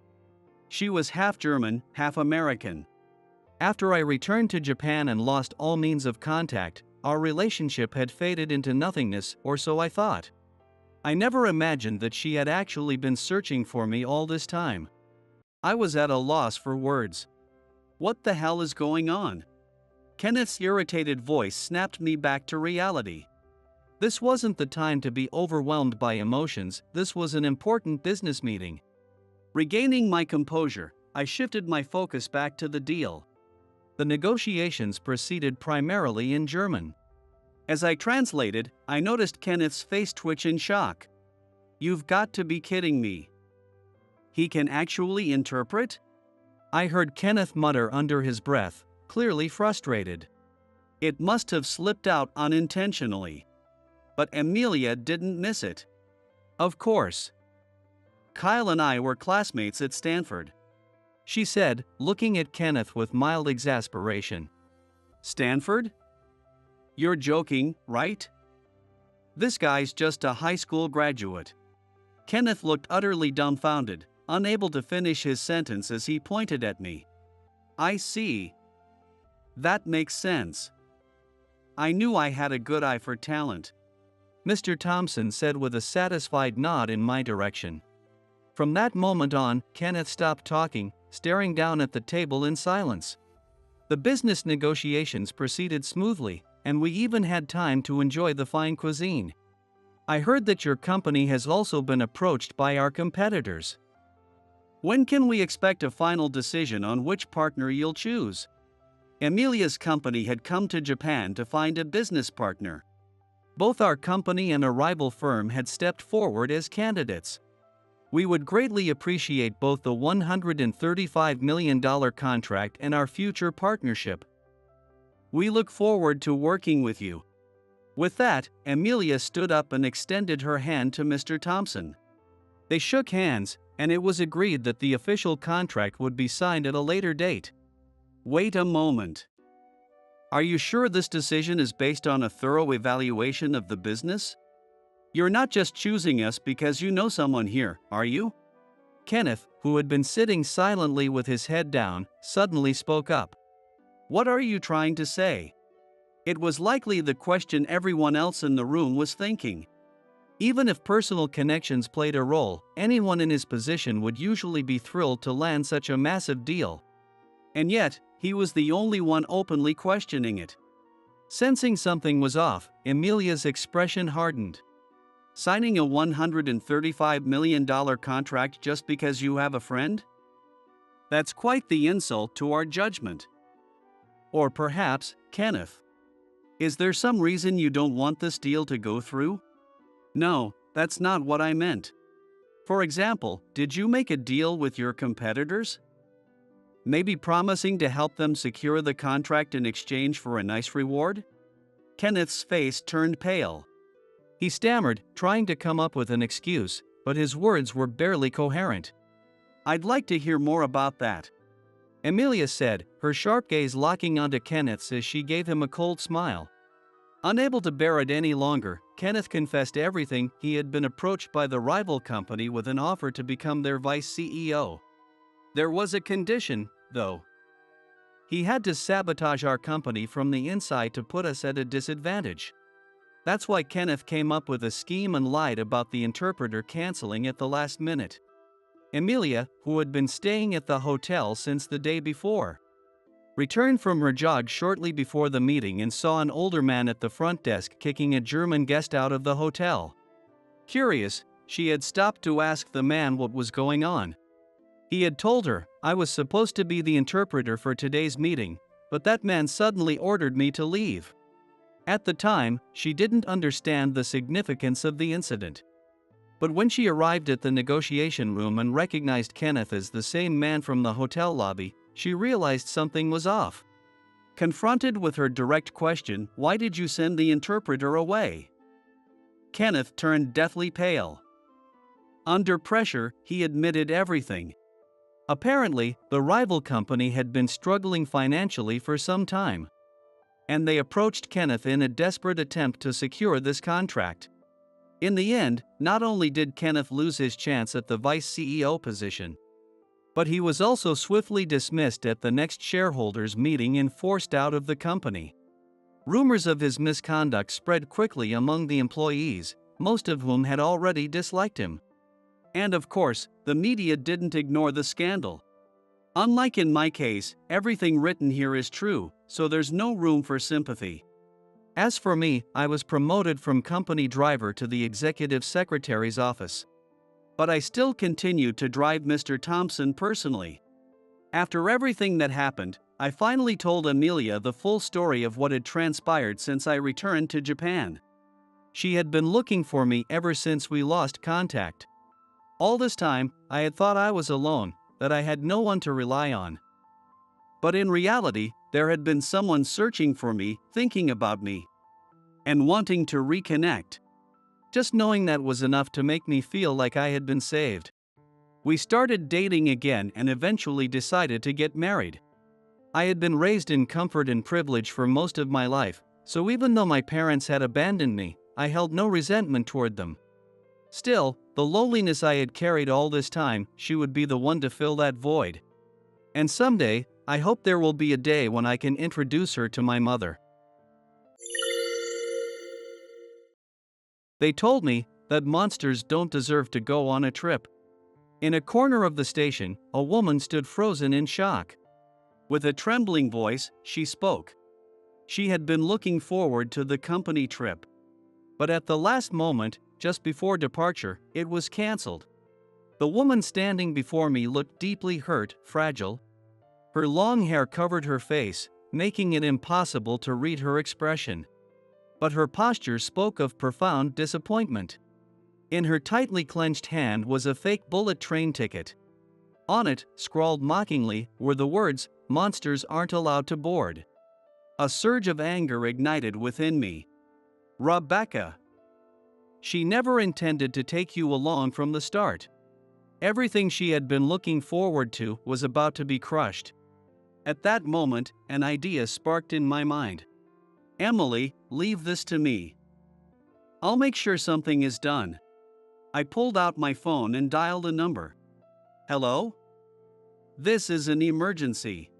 She was half German, half American. After I returned to Japan and lost all means of contact, our relationship had faded into nothingness, or so I thought. I never imagined that she had actually been searching for me all this time. I was at a loss for words. What the hell is going on? Kenneth's irritated voice snapped me back to reality. This wasn't the time to be overwhelmed by emotions, this was an important business meeting. Regaining my composure, I shifted my focus back to the deal. The negotiations proceeded primarily in German. As I translated, I noticed Kenneth's face twitch in shock. "You've got to be kidding me. He can actually interpret?" I heard Kenneth mutter under his breath, clearly frustrated. It must have slipped out unintentionally. But Amelia didn't miss it. "Of course. Kyle and I were classmates at Stanford," she said, looking at Kenneth with mild exasperation. "Stanford? You're joking, right? This guy's just a high school graduate." Kenneth looked utterly dumbfounded, unable to finish his sentence as he pointed at me. "I see. That makes sense. I knew I had a good eye for talent," Mr. Thompson said with a satisfied nod in my direction. From that moment on, Kenneth stopped talking, staring down at the table in silence. The business negotiations proceeded smoothly, and we even had time to enjoy the fine cuisine. "I heard that your company has also been approached by our competitors. When can we expect a final decision on which partner you'll choose?" Amelia's company had come to Japan to find a business partner. Both our company and a rival firm had stepped forward as candidates. We would greatly appreciate both the $135 million contract and our future partnership. We look forward to working with you. With that, Amelia stood up and extended her hand to Mr. Thompson. They shook hands, and it was agreed that the official contract would be signed at a later date. Wait a moment. Are you sure this decision is based on a thorough evaluation of the business? You're not just choosing us because you know someone here, are you? Kenneth, who had been sitting silently with his head down, suddenly spoke up. What are you trying to say? It was likely the question everyone else in the room was thinking. Even if personal connections played a role, anyone in his position would usually be thrilled to land such a massive deal. And yet, he was the only one openly questioning it. Sensing something was off, Amelia's expression hardened. Signing a $135 million contract just because you have a friend? That's quite the insult to our judgment. Or perhaps, Kenneth. Is there some reason you don't want this deal to go through? No, that's not what I meant. For example, did you make a deal with your competitors? Maybe promising to help them secure the contract in exchange for a nice reward? Kenneth's face turned pale. He stammered, trying to come up with an excuse, but his words were barely coherent. I'd like to hear more about that. Amelia said, her sharp gaze locking onto Kenneth's as she gave him a cold smile. Unable to bear it any longer, Kenneth confessed everything. He had been approached by the rival company with an offer to become their vice CEO. There was a condition, though. He had to sabotage our company from the inside to put us at a disadvantage. That's why Kenneth came up with a scheme and lied about the interpreter canceling at the last minute. Amelia, who had been staying at the hotel since the day before, returned from her jog shortly before the meeting and saw an older man at the front desk kicking a German guest out of the hotel. Curious, she had stopped to ask the man what was going on. He had told her, I was supposed to be the interpreter for today's meeting, but that man suddenly ordered me to leave. At the time, she didn't understand the significance of the incident. But when she arrived at the negotiation room and recognized Kenneth as the same man from the hotel lobby, she realized something was off. Confronted with her direct question, why did you send the interpreter away? Kenneth turned deathly pale. Under pressure, he admitted everything. Apparently, the rival company had been struggling financially for some time, and they approached Kenneth in a desperate attempt to secure this contract. In the end, not only did Kenneth lose his chance at the vice CEO position, but he was also swiftly dismissed at the next shareholders' meeting and forced out of the company. Rumors of his misconduct spread quickly among the employees, most of whom had already disliked him. And of course, the media didn't ignore the scandal. Unlike in my case, everything written here is true, so there's no room for sympathy. As for me, I was promoted from company driver to the executive secretary's office. But I still continued to drive Mr. Thompson personally. After everything that happened, I finally told Amelia the full story of what had transpired since I returned to Japan. She had been looking for me ever since we lost contact. All this time, I had thought I was alone, that I had no one to rely on. But in reality, there had been someone searching for me, thinking about me, and wanting to reconnect. Just knowing that was enough to make me feel like I had been saved. We started dating again and eventually decided to get married. I had been raised in comfort and privilege for most of my life, so even though my parents had abandoned me, I held no resentment toward them. Still, the loneliness I had carried all this time, she would be the one to fill that void. And someday, I hope there will be a day when I can introduce her to my mother. They told me that monsters don't deserve to go on a trip. In a corner of the station, a woman stood frozen in shock. With a trembling voice, she spoke. She had been looking forward to the company trip. But at the last moment, just before departure, it was canceled. The woman standing before me looked deeply hurt, fragile. Her long hair covered her face, making it impossible to read her expression. But her posture spoke of profound disappointment. In her tightly clenched hand was a fake bullet train ticket. On it, scrawled mockingly, were the words, "Monsters aren't allowed to board." A surge of anger ignited within me. Rebecca! She never intended to take you along from the start. Everything she had been looking forward to was about to be crushed. At that moment, an idea sparked in my mind. Emily, leave this to me. I'll make sure something is done. I pulled out my phone and dialed a number. Hello? This is an emergency.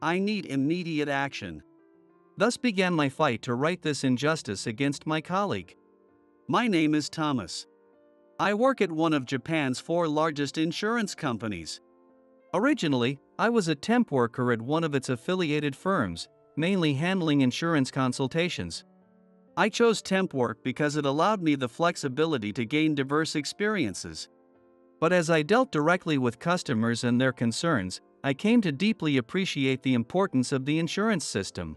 I need immediate action. Thus began my fight to right this injustice against my colleague. My name is Thomas. I work at one of Japan's 4 largest insurance companies. Originally, I was a temp worker at one of its affiliated firms, mainly handling insurance consultations. I chose temp work because it allowed me the flexibility to gain diverse experiences. But as I dealt directly with customers and their concerns, I came to deeply appreciate the importance of the insurance system.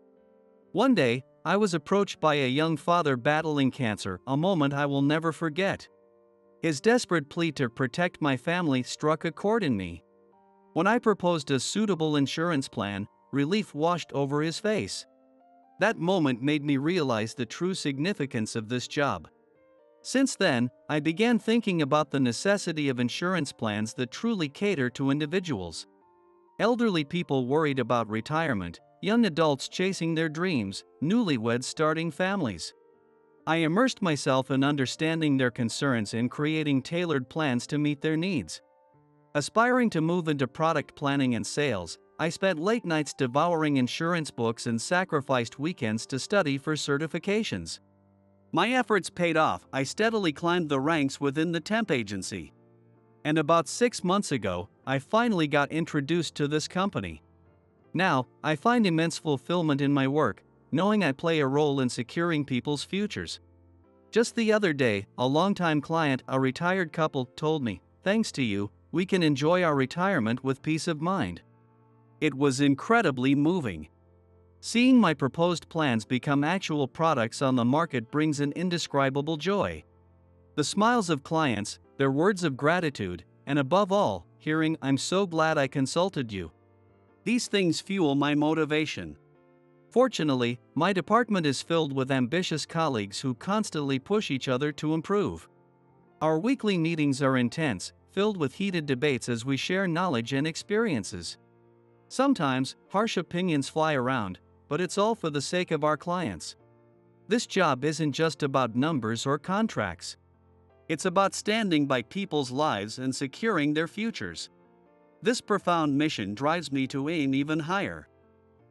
One day, I was approached by a young father battling cancer, a moment I will never forget. His desperate plea to protect my family struck a chord in me. When I proposed a suitable insurance plan, relief washed over his face. That moment made me realize the true significance of this job. Since then, I began thinking about the necessity of insurance plans that truly cater to individuals. Elderly people worried about retirement, young adults chasing their dreams, newlyweds starting families. I immersed myself in understanding their concerns and creating tailored plans to meet their needs. Aspiring to move into product planning and sales, I spent late nights devouring insurance books and sacrificed weekends to study for certifications. My efforts paid off. I steadily climbed the ranks within the temp agency. And about 6 months ago, I finally got introduced to this company. Now, I find immense fulfillment in my work, knowing I play a role in securing people's futures. Just the other day, a longtime client, a retired couple, told me, "Thanks to you, we can enjoy our retirement with peace of mind." It was incredibly moving. Seeing my proposed plans become actual products on the market brings an indescribable joy. The smiles of clients, their words of gratitude, and above all, hearing, "I'm so glad I consulted you." These things fuel my motivation. Fortunately, my department is filled with ambitious colleagues who constantly push each other to improve. Our weekly meetings are intense, filled with heated debates as we share knowledge and experiences. Sometimes, harsh opinions fly around, but it's all for the sake of our clients. This job isn't just about numbers or contracts. It's about standing by people's lives and securing their futures. This profound mission drives me to aim even higher.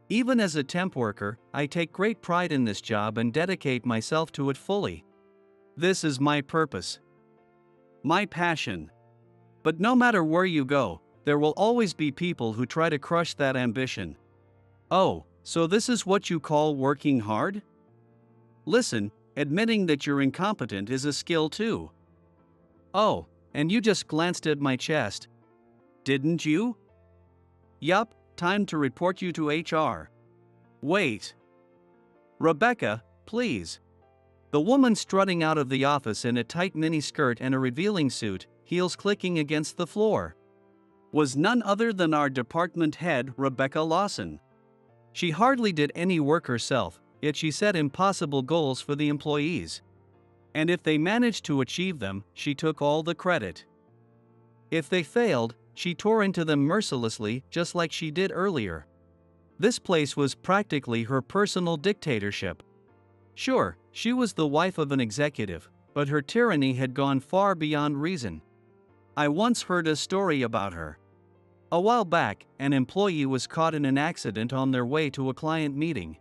Even as a temp worker, I take great pride in this job and dedicate myself to it fully. This is my purpose. My passion. But no matter where you go, there will always be people who try to crush that ambition. Oh, so this is what you call working hard? Listen, admitting that you're incompetent is a skill too. Oh, and you just glanced at my chest. Didn't you? Yup, time to report you to HR. Wait. Rebecca, please. The woman strutting out of the office in a tight mini-skirt and a revealing suit, heels clicking against the floor, was none other than our department head, Rebecca Lawson. She hardly did any work herself, yet she set impossible goals for the employees. And if they managed to achieve them, she took all the credit. If they failed, she tore into them mercilessly, just like she did earlier. This place was practically her personal dictatorship. Sure, she was the wife of an executive, but her tyranny had gone far beyond reason. I once heard a story about her. A while back, an employee was caught in an accident on their way to a client meeting.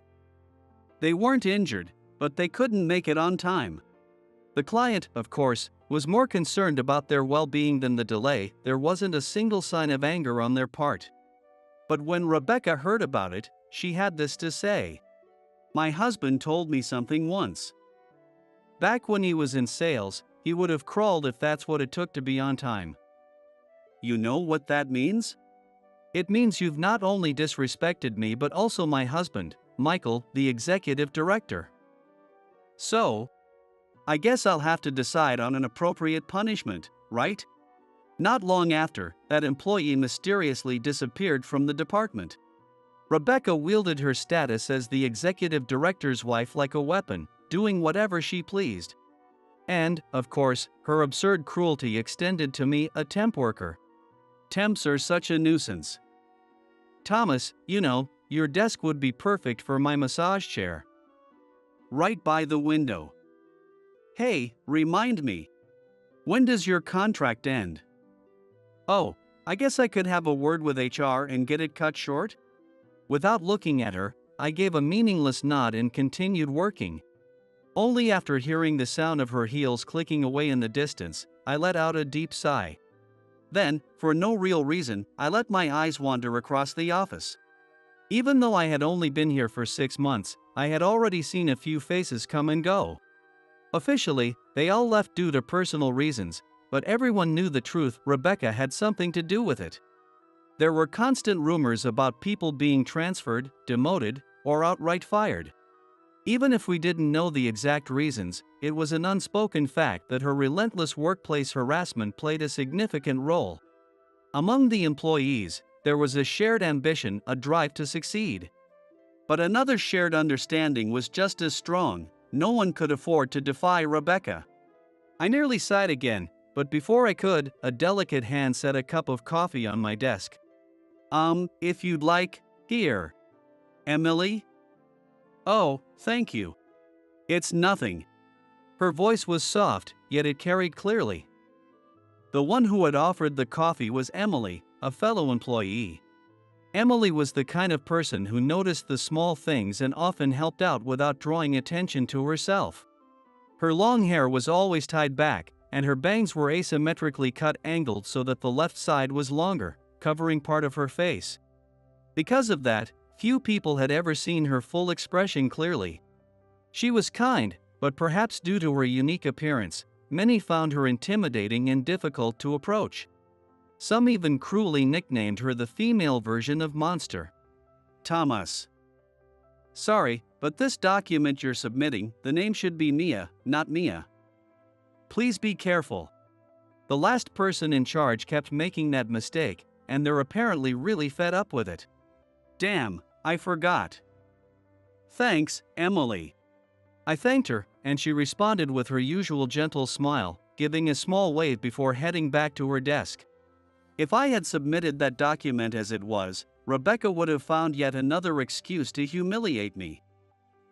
They weren't injured, but they couldn't make it on time. The client, of course, was more concerned about their well-being than the delay. There wasn't a single sign of anger on their part. But when Rebecca heard about it, she had this to say. "My husband told me something once. Back when he was in sales, he would have crawled if that's what it took to be on time. You know what that means? It means you've not only disrespected me but also my husband, Michael, the executive director. So, I guess I'll have to decide on an appropriate punishment, right? Not long after, that employee mysteriously disappeared from the department. Rebecca wielded her status as the executive director's wife like a weapon, doing whatever she pleased. And, of course, her absurd cruelty extended to me, a temp worker. Temps are such a nuisance. Thomas, your desk would be perfect for my massage chair. Right by the window. Hey, remind me. When does your contract end? Oh, I guess I could have a word with HR and get it cut short? Without looking at her, I gave a meaningless nod and continued working. Only after hearing the sound of her heels clicking away in the distance, I let out a deep sigh. Then, for no real reason, I let my eyes wander across the office. Even though I had only been here for 6 months, I had already seen a few faces come and go. Officially, they all left due to personal reasons, but everyone knew the truth: Rebecca had something to do with it. There were constant rumors about people being transferred, demoted, or outright fired. Even if we didn't know the exact reasons, it was an unspoken fact that her relentless workplace harassment played a significant role. Among the employees, there was a shared ambition, a drive to succeed. But another shared understanding was just as strong: no one could afford to defy Rebecca. I nearly sighed again, but before I could, a delicate hand set a cup of coffee on my desk. If you'd like, here. Emily? Oh, thank you. It's nothing. Her voice was soft, yet it carried clearly. The one who had offered the coffee was Emily, a fellow employee. Emily was the kind of person who noticed the small things and often helped out without drawing attention to herself. Her long hair was always tied back, and her bangs were asymmetrically cut, angled so that the left side was longer, covering part of her face. Because of that, few people had ever seen her full expression clearly. She was kind, but perhaps due to her unique appearance, many found her intimidating and difficult to approach. Some even cruelly nicknamed her the female version of Monster. Thomas. Sorry, but this document you're submitting, the name should be Mia, not Mia. Please be careful. The last person in charge kept making that mistake, and they're apparently really fed up with it. Damn, I forgot. Thanks, Emily. I thanked her, and she responded with her usual gentle smile, giving a small wave before heading back to her desk. If I had submitted that document as it was, Rebecca would have found yet another excuse to humiliate me.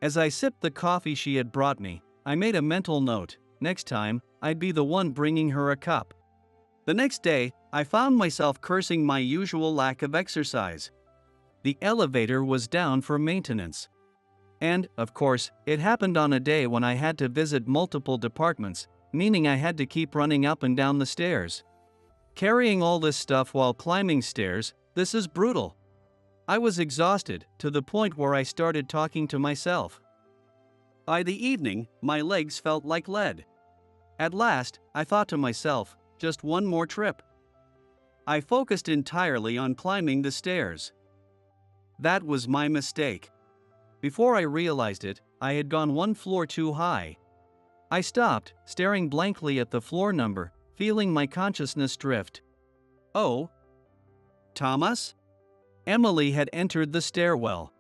As I sipped the coffee she had brought me, I made a mental note: next time, I'd be the one bringing her a cup. The next day, I found myself cursing my usual lack of exercise. The elevator was down for maintenance. And, of course, it happened on a day when I had to visit multiple departments, meaning I had to keep running up and down the stairs. Carrying all this stuff while climbing stairs, this is brutal. I was exhausted, to the point where I started talking to myself. By the evening, my legs felt like lead. At last, I thought to myself, just one more trip. I focused entirely on climbing the stairs. That was my mistake. Before I realized it, I had gone one floor too high. I stopped, staring blankly at the floor number, feeling my consciousness drift. Oh? Thomas? Emily had entered the stairwell.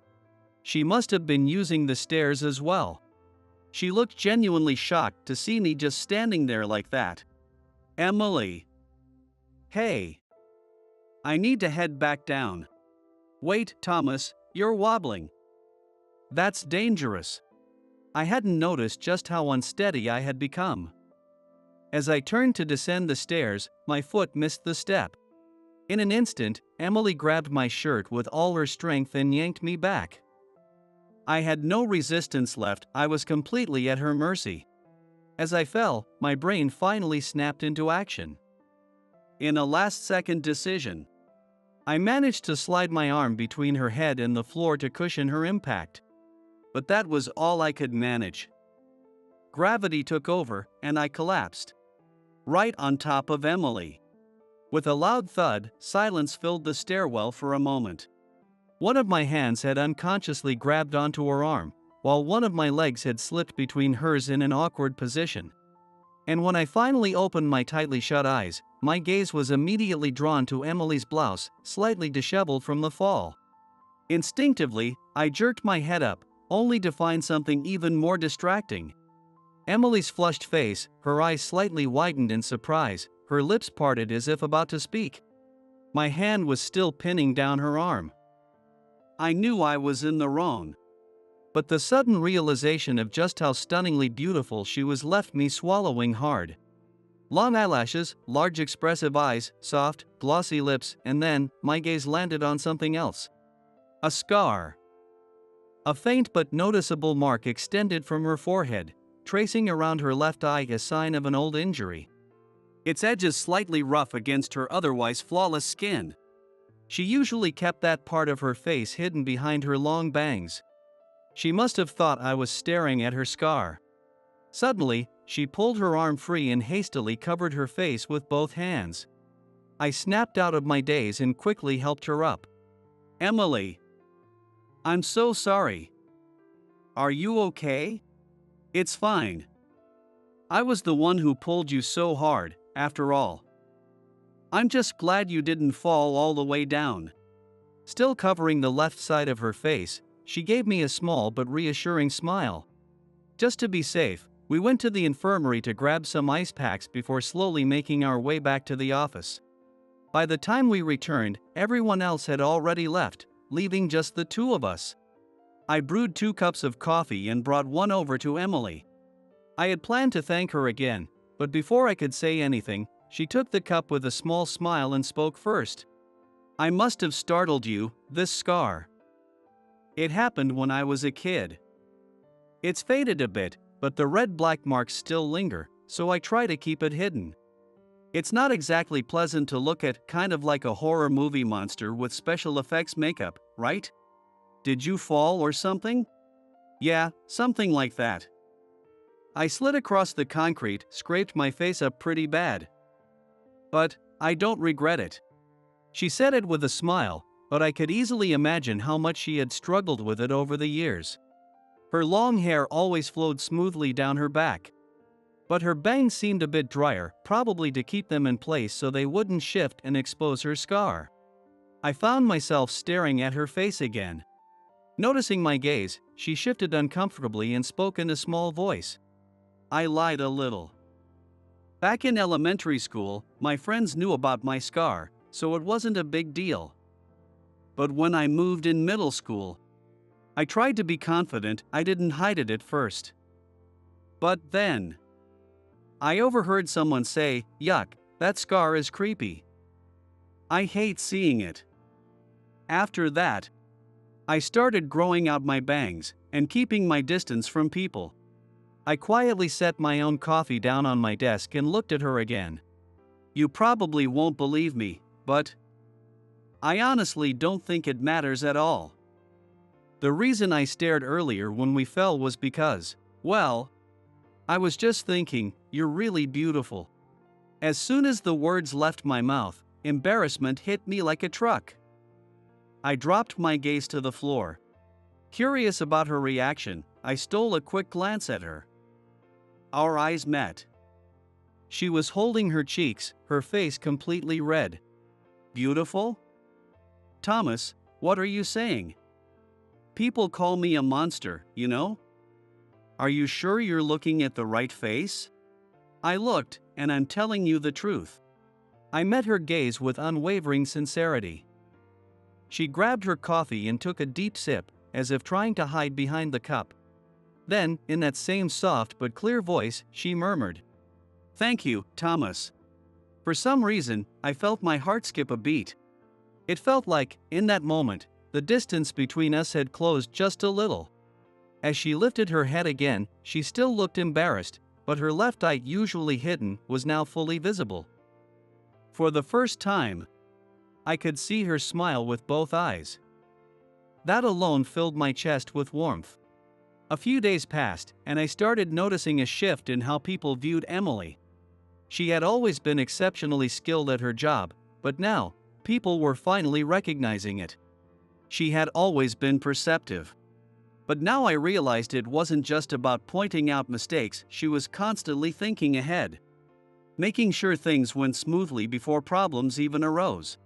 She must have been using the stairs as well. She looked genuinely shocked to see me just standing there like that. Emily. Hey. I need to head back down. Wait, Thomas, you're wobbling. That's dangerous. I hadn't noticed just how unsteady I had become. As I turned to descend the stairs, my foot missed the step. In an instant, Emily grabbed my shirt with all her strength and yanked me back. I had no resistance left, I was completely at her mercy. As I fell, my brain finally snapped into action. In a last-second decision, I managed to slide my arm between her head and the floor to cushion her impact. But that was all I could manage. Gravity took over, and I collapsed. Right on top of Emily. With a loud thud, silence filled the stairwell for a moment. One of my hands had unconsciously grabbed onto her arm, while one of my legs had slipped between hers in an awkward position. And when I finally opened my tightly shut eyes, my gaze was immediately drawn to Emily's blouse, slightly disheveled from the fall. Instinctively, I jerked my head up, only to find something even more distracting. Emily's flushed face, her eyes slightly widened in surprise, her lips parted as if about to speak. My hand was still pinning down her arm. I knew I was in the wrong. But the sudden realization of just how stunningly beautiful she was left me swallowing hard. Long eyelashes, large expressive eyes, soft, glossy lips, and then, my gaze landed on something else. A scar. A faint but noticeable mark extended from her forehead, tracing around her left eye a sign of an old injury. Its edges slightly rough against her otherwise flawless skin. She usually kept that part of her face hidden behind her long bangs. She must have thought I was staring at her scar. Suddenly, she pulled her arm free and hastily covered her face with both hands. I snapped out of my daze and quickly helped her up. Emily. I'm so sorry. Are you okay? It's fine. I was the one who pulled you so hard, after all. I'm just glad you didn't fall all the way down. Still covering the left side of her face, she gave me a small but reassuring smile. Just to be safe, we went to the infirmary to grab some ice packs before slowly making our way back to the office. By the time we returned, everyone else had already left, leaving just the two of us. I brewed 2 cups of coffee and brought one over to Emily. I had planned to thank her again, but before I could say anything, she took the cup with a small smile and spoke first. I must have startled you, this scar. It happened when I was a kid. It's faded a bit, but the red-black marks still linger, so I try to keep it hidden. It's not exactly pleasant to look at, kind of like a horror movie monster with special effects makeup, right? Did you fall or something? Yeah, something like that. I slid across the concrete, scraped my face up pretty bad. But I don't regret it. She said it with a smile, but I could easily imagine how much she had struggled with it over the years. Her long hair always flowed smoothly down her back. But her bangs seemed a bit drier, probably to keep them in place so they wouldn't shift and expose her scar. I found myself staring at her face again. Noticing my gaze, she shifted uncomfortably and spoke in a small voice. I lied a little. Back in elementary school, my friends knew about my scar, so it wasn't a big deal. But when I moved in middle school, I tried to be confident I didn't hide it at first. But then, I overheard someone say, "Yuck, that scar is creepy. I hate seeing it." After that, I started growing out my bangs and keeping my distance from people. I quietly set my own coffee down on my desk and looked at her again. You probably won't believe me, but I honestly don't think it matters at all. The reason I stared earlier when we fell was because, well, I was just thinking, you're really beautiful. As soon as the words left my mouth, embarrassment hit me like a truck. I dropped my gaze to the floor. Curious about her reaction, I stole a quick glance at her. Our eyes met. She was holding her cheeks, her face completely red. Beautiful? Thomas, what are you saying? People call me a monster, you know? Are you sure you're looking at the right face? I looked, and I'm telling you the truth. I met her gaze with unwavering sincerity. She grabbed her coffee and took a deep sip, as if trying to hide behind the cup. Then, in that same soft but clear voice, she murmured, "Thank you, Thomas." For some reason, I felt my heart skip a beat. It felt like, in that moment, the distance between us had closed just a little. As she lifted her head again, she still looked embarrassed, but her left eye, usually hidden, was now fully visible. For the first time, I could see her smile with both eyes. That alone filled my chest with warmth. A few days passed, and I started noticing a shift in how people viewed Emily. She had always been exceptionally skilled at her job, but now, people were finally recognizing it. She had always been perceptive. But now I realized it wasn't just about pointing out mistakes, she was constantly thinking ahead, making sure things went smoothly before problems even arose.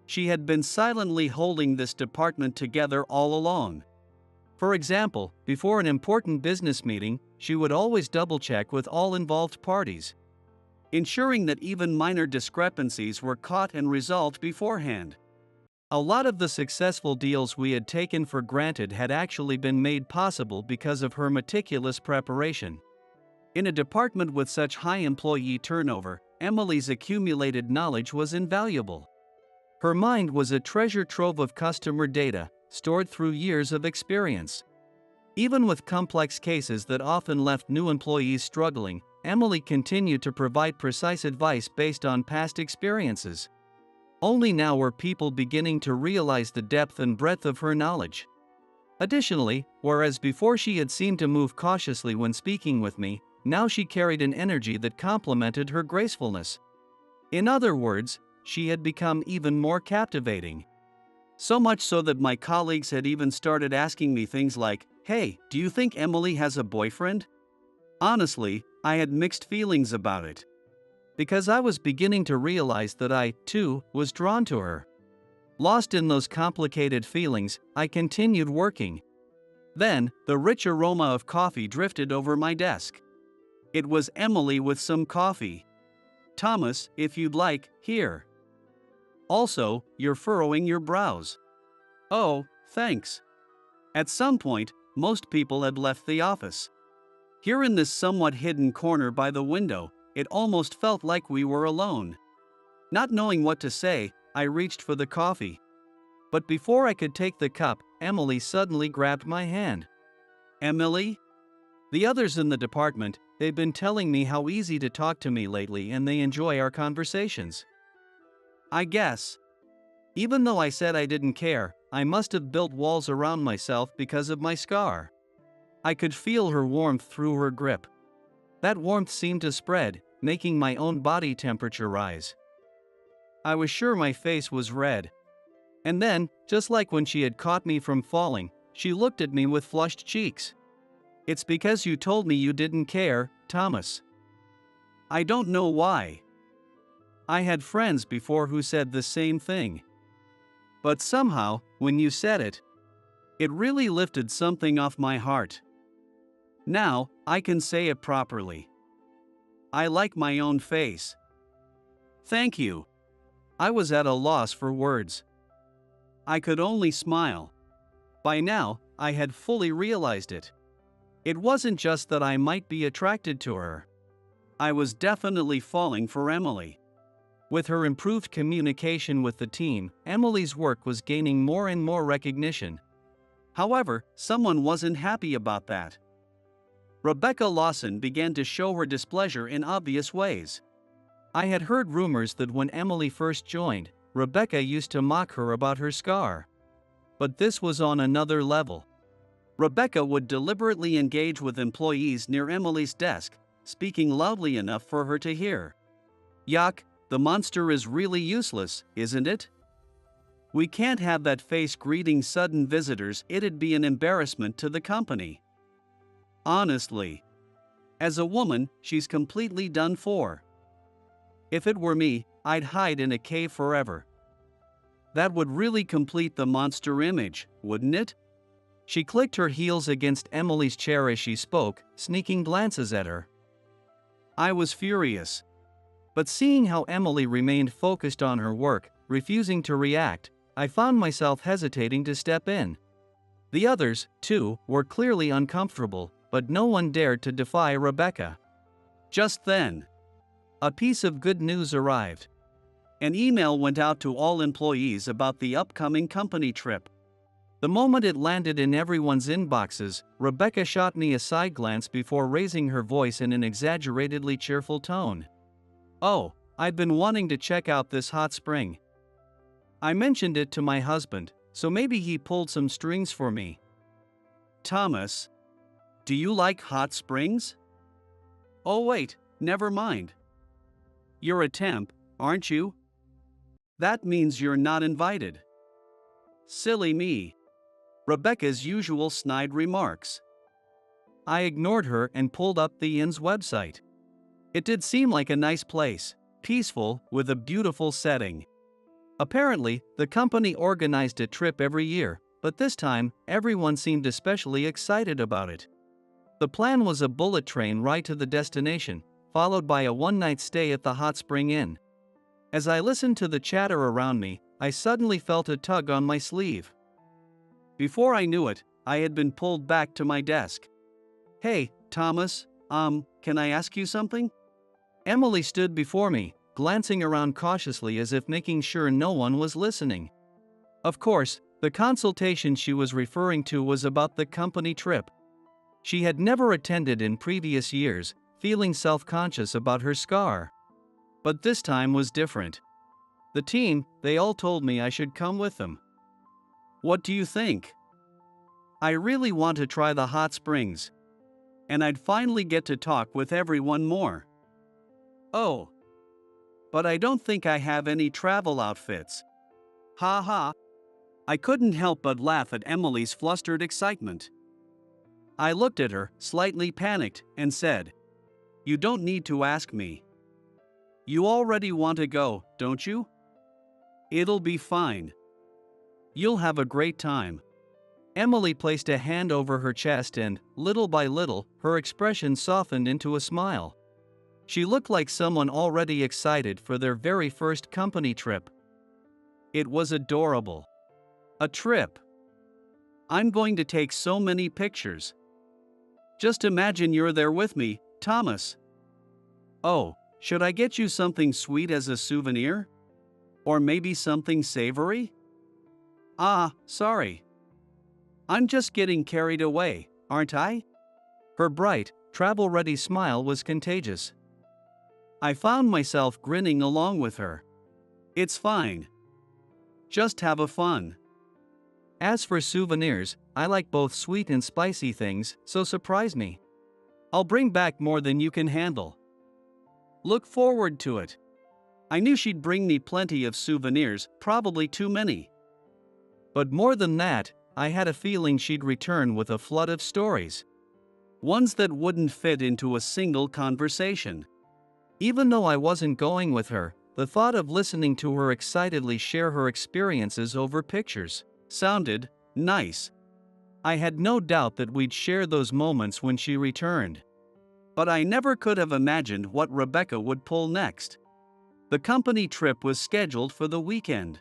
She had been silently holding this department together all along. For example, before an important business meeting, she would always double-check with all involved parties, ensuring that even minor discrepancies were caught and resolved beforehand. A lot of the successful deals we had taken for granted had actually been made possible because of her meticulous preparation. In a department with such high employee turnover, Emily's accumulated knowledge was invaluable. Her mind was a treasure trove of customer data, stored through years of experience. Even with complex cases that often left new employees struggling, Emily continued to provide precise advice based on past experiences. Only now were people beginning to realize the depth and breadth of her knowledge. Additionally, whereas before she had seemed to move cautiously when speaking with me, now she carried an energy that complemented her gracefulness. In other words, she had become even more captivating. So much so that my colleagues had even started asking me things like, "Hey, do you think Emily has a boyfriend?" Honestly, I had mixed feelings about it, because I was beginning to realize that I, too, was drawn to her. Lost in those complicated feelings, I continued working. Then, the rich aroma of coffee drifted over my desk. It was Emily with some coffee. "Thomas, if you'd like, here. Also, you're furrowing your brows." "Oh, thanks." At some point, most people had left the office. Here in this somewhat hidden corner by the window, it almost felt like we were alone. Not knowing what to say, I reached for the coffee. But before I could take the cup, Emily suddenly grabbed my hand. "Emily?" The others in the department, they've been telling me how easy to talk to me lately and they enjoy our conversations. I guess. Even though I said I didn't care, I must have built walls around myself because of my scar. I could feel her warmth through her grip. That warmth seemed to spread, making my own body temperature rise. I was sure my face was red. And then, just like when she had caught me from falling, she looked at me with flushed cheeks. "It's because you told me you didn't care, Thomas." I don't know why. I had friends before who said the same thing. But somehow, when you said it, it really lifted something off my heart. Now, I can say it properly. I like my own face. Thank you. I was at a loss for words. I could only smile. By now, I had fully realized it. It wasn't just that I might be attracted to her. I was definitely falling for Emily. With her improved communication with the team, Emily's work was gaining more and more recognition. However, someone wasn't happy about that. Rebecca Lawson began to show her displeasure in obvious ways. I had heard rumors that when Emily first joined, Rebecca used to mock her about her scar. But this was on another level. Rebecca would deliberately engage with employees near Emily's desk, speaking loudly enough for her to hear. "Yuck, the monster is really useless, isn't it? We can't have that face greeting sudden visitors, it'd be an embarrassment to the company. Honestly. As a woman, she's completely done for. If it were me, I'd hide in a cave forever." That would really complete the monster image, wouldn't it? She clicked her heels against Emily's chair as she spoke, sneaking glances at her. I was furious. But seeing how Emily remained focused on her work, refusing to react, I found myself hesitating to step in. The others, too, were clearly uncomfortable, but no one dared to defy Rebecca. Just then, a piece of good news arrived. An email went out to all employees about the upcoming company trip. The moment it landed in everyone's inboxes, Rebecca shot me a side glance before raising her voice in an exaggeratedly cheerful tone. "Oh, I'd been wanting to check out this hot spring. I mentioned it to my husband, so maybe he pulled some strings for me." "Thomas, do you like hot springs?" "Oh wait, never mind. You're a temp, aren't you?" That means you're not invited. Silly me. Rebecca's usual snide remarks. I ignored her and pulled up the inn's website. It did seem like a nice place, peaceful, with a beautiful setting. Apparently, the company organized a trip every year, but this time, everyone seemed especially excited about it. The plan was a bullet train ride to the destination, followed by a one-night stay at the Hot Spring Inn. As I listened to the chatter around me, I suddenly felt a tug on my sleeve. Before I knew it, I had been pulled back to my desk. "Hey, Thomas, can I ask you something?" Emily stood before me, glancing around cautiously as if making sure no one was listening. Of course, the consultation she was referring to was about the company trip. She had never attended in previous years, feeling self-conscious about her scar. But this time was different. The team, they all told me I should come with them. What do you think? I really want to try the hot springs. And I'd finally get to talk with everyone more. Oh. But I don't think I have any travel outfits. Ha ha. I couldn't help but laugh at Emily's flustered excitement. I looked at her, slightly panicked, and said, "You don't need to ask me. You already want to go, don't you? It'll be fine. You'll have a great time." Emily placed a hand over her chest and, little by little, her expression softened into a smile. She looked like someone already excited for their very first company trip. It was adorable. A trip. I'm going to take so many pictures. Just imagine you're there with me, Thomas. Oh, should I get you something sweet as a souvenir? Or maybe something savory? Ah, sorry. I'm just getting carried away, aren't I? Her bright, travel-ready smile was contagious. I found myself grinning along with her. It's fine. Just have a fun. As for souvenirs, I like both sweet and spicy things, so surprise me. I'll bring back more than you can handle. Look forward to it. I knew she'd bring me plenty of souvenirs, probably too many. But more than that, I had a feeling she'd return with a flood of stories. Ones that wouldn't fit into a single conversation. Even though I wasn't going with her, the thought of listening to her excitedly share her experiences over pictures sounded nice. I had no doubt that we'd share those moments when she returned. But I never could have imagined what Rebecca would pull next. The company trip was scheduled for the weekend.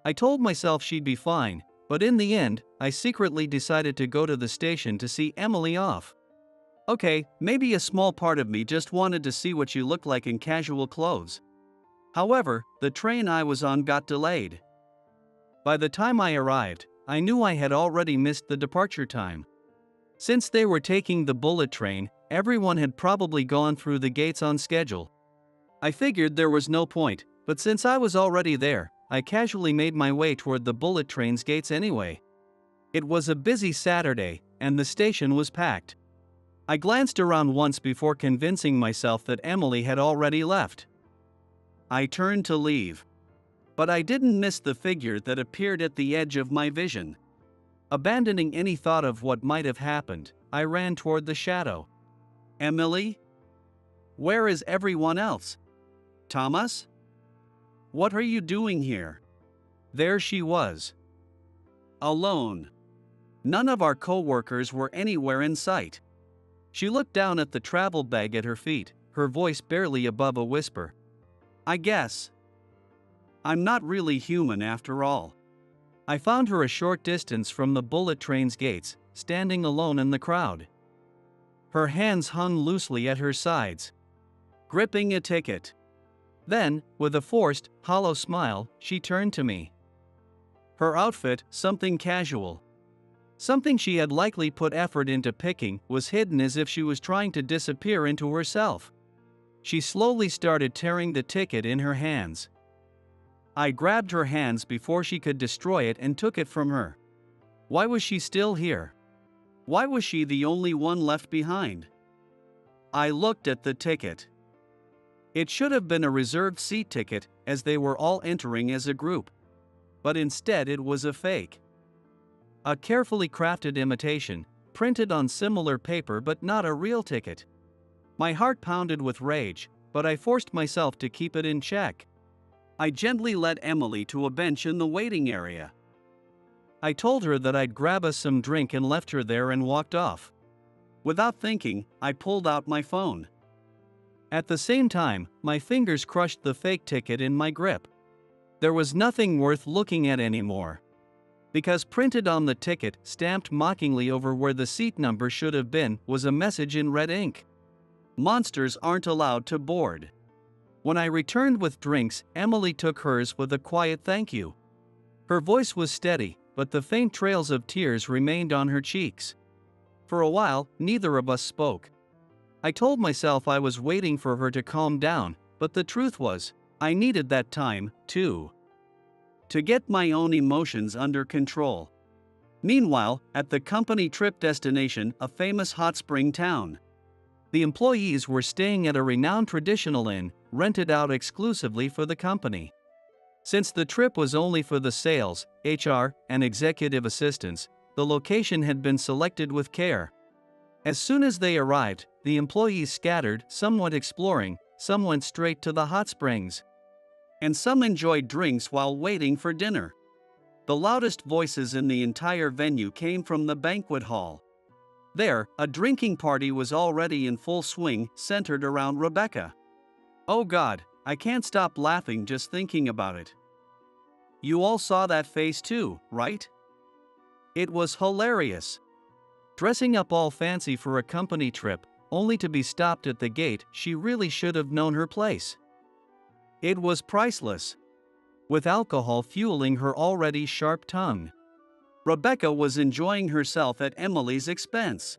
I told myself she'd be fine, but in the end, I secretly decided to go to the station to see Emily off. Okay, maybe a small part of me just wanted to see what she looked like in casual clothes. However, the train I was on got delayed. By the time I arrived, I knew I had already missed the departure time. Since they were taking the bullet train, everyone had probably gone through the gates on schedule. I figured there was no point, but since I was already there, I casually made my way toward the bullet train's gates anyway. It was a busy Saturday, and the station was packed. I glanced around once before convincing myself that Emily had already left. I turned to leave. But I didn't miss the figure that appeared at the edge of my vision. Abandoning any thought of what might have happened, I ran toward the shadow. Emily? Where is everyone else? Thomas? What are you doing here? There she was. Alone. None of our co-workers were anywhere in sight. She looked down at the travel bag at her feet, her voice barely above a whisper. I guess I'm not really human after all. I found her a short distance from the bullet train's gates, standing alone in the crowd. Her hands hung loosely at her sides, gripping a ticket. Then, with a forced, hollow smile, she turned to me. Her outfit, something casual, something she had likely put effort into picking, was hidden as if she was trying to disappear into herself. She slowly started tearing the ticket in her hands. I grabbed her hands before she could destroy it and took it from her. Why was she still here? Why was she the only one left behind? I looked at the ticket. It should have been a reserved seat ticket, as they were all entering as a group. But instead it was a fake. A carefully crafted imitation, printed on similar paper but not a real ticket. My heart pounded with rage, but I forced myself to keep it in check. I gently led Emily to a bench in the waiting area. I told her that I'd grab us some drink and left her there and walked off. Without thinking, I pulled out my phone. At the same time, my fingers crushed the fake ticket in my grip. There was nothing worth looking at anymore. Because printed on the ticket, stamped mockingly over where the seat number should have been, was a message in red ink. Monsters aren't allowed to board. When I returned with drinks, Emily took hers with a quiet thank you. Her voice was steady, but the faint trails of tears remained on her cheeks. For a while, neither of us spoke. I told myself I was waiting for her to calm down, but the truth was, I needed that time, too. To get my own emotions under control. Meanwhile, at the company trip destination, a famous hot spring town. The employees were staying at a renowned traditional inn, rented out exclusively for the company. Since the trip was only for the sales, HR, and executive assistants, the location had been selected with care. As soon as they arrived, the employees scattered, some went exploring, some went straight to the hot springs. And some enjoyed drinks while waiting for dinner. The loudest voices in the entire venue came from the banquet hall. There, a drinking party was already in full swing, centered around Rebecca. Oh God, I can't stop laughing just thinking about it. You all saw that face too, right? It was hilarious. Dressing up all fancy for a company trip, only to be stopped at the gate. She really should have known her place. It was priceless. With alcohol fueling her already sharp tongue. Rebecca was enjoying herself at Emily's expense.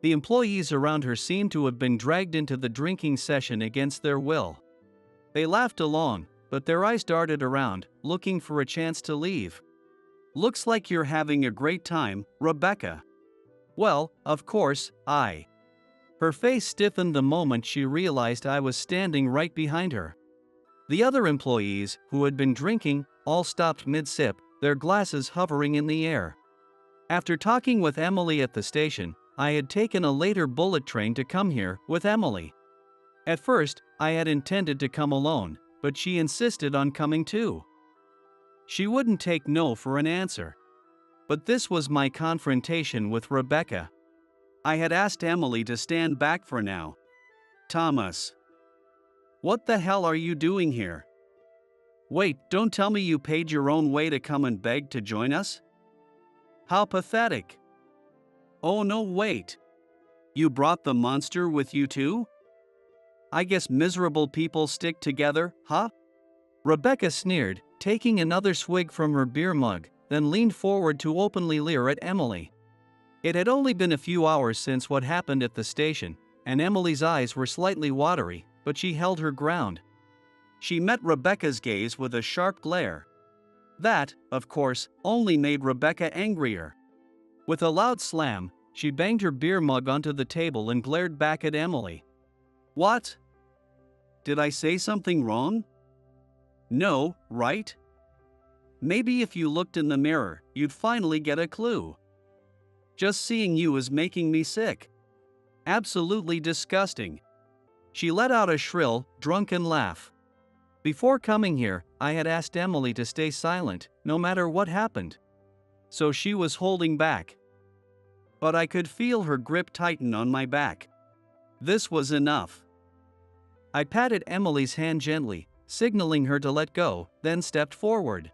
The employees around her seemed to have been dragged into the drinking session against their will. They laughed along, but their eyes darted around, looking for a chance to leave. Looks like you're having a great time, Rebecca. Well, of course, I. Her face stiffened the moment she realized I was standing right behind her. The other employees, who had been drinking, all stopped mid-sip, their glasses hovering in the air. After talking with Emily at the station, I had taken a later bullet train to come here with Emily. At first, I had intended to come alone, but she insisted on coming too. She wouldn't take no for an answer. But this was my confrontation with Rebecca. I had asked Emily to stand back for now. Thomas. What the hell are you doing here? Wait, don't tell me you paid your own way to come and beg to join us? How pathetic. Oh no, wait. You brought the monster with you too? I guess miserable people stick together, huh? Rebecca sneered, taking another swig from her beer mug, then leaned forward to openly leer at Emily. It had only been a few hours since what happened at the station, and Emily's eyes were slightly watery, but she held her ground. She met Rebecca's gaze with a sharp glare. That, of course, only made Rebecca angrier. With a loud slam, she banged her beer mug onto the table and glared back at Emily. What? Did I say something wrong? No, right? Maybe if you looked in the mirror, you'd finally get a clue. Just seeing you is making me sick. Absolutely disgusting. She let out a shrill, drunken laugh. Before coming here, I had asked Emily to stay silent, no matter what happened. So she was holding back. But I could feel her grip tighten on my back. This was enough. I patted Emily's hand gently, signaling her to let go, then stepped forward.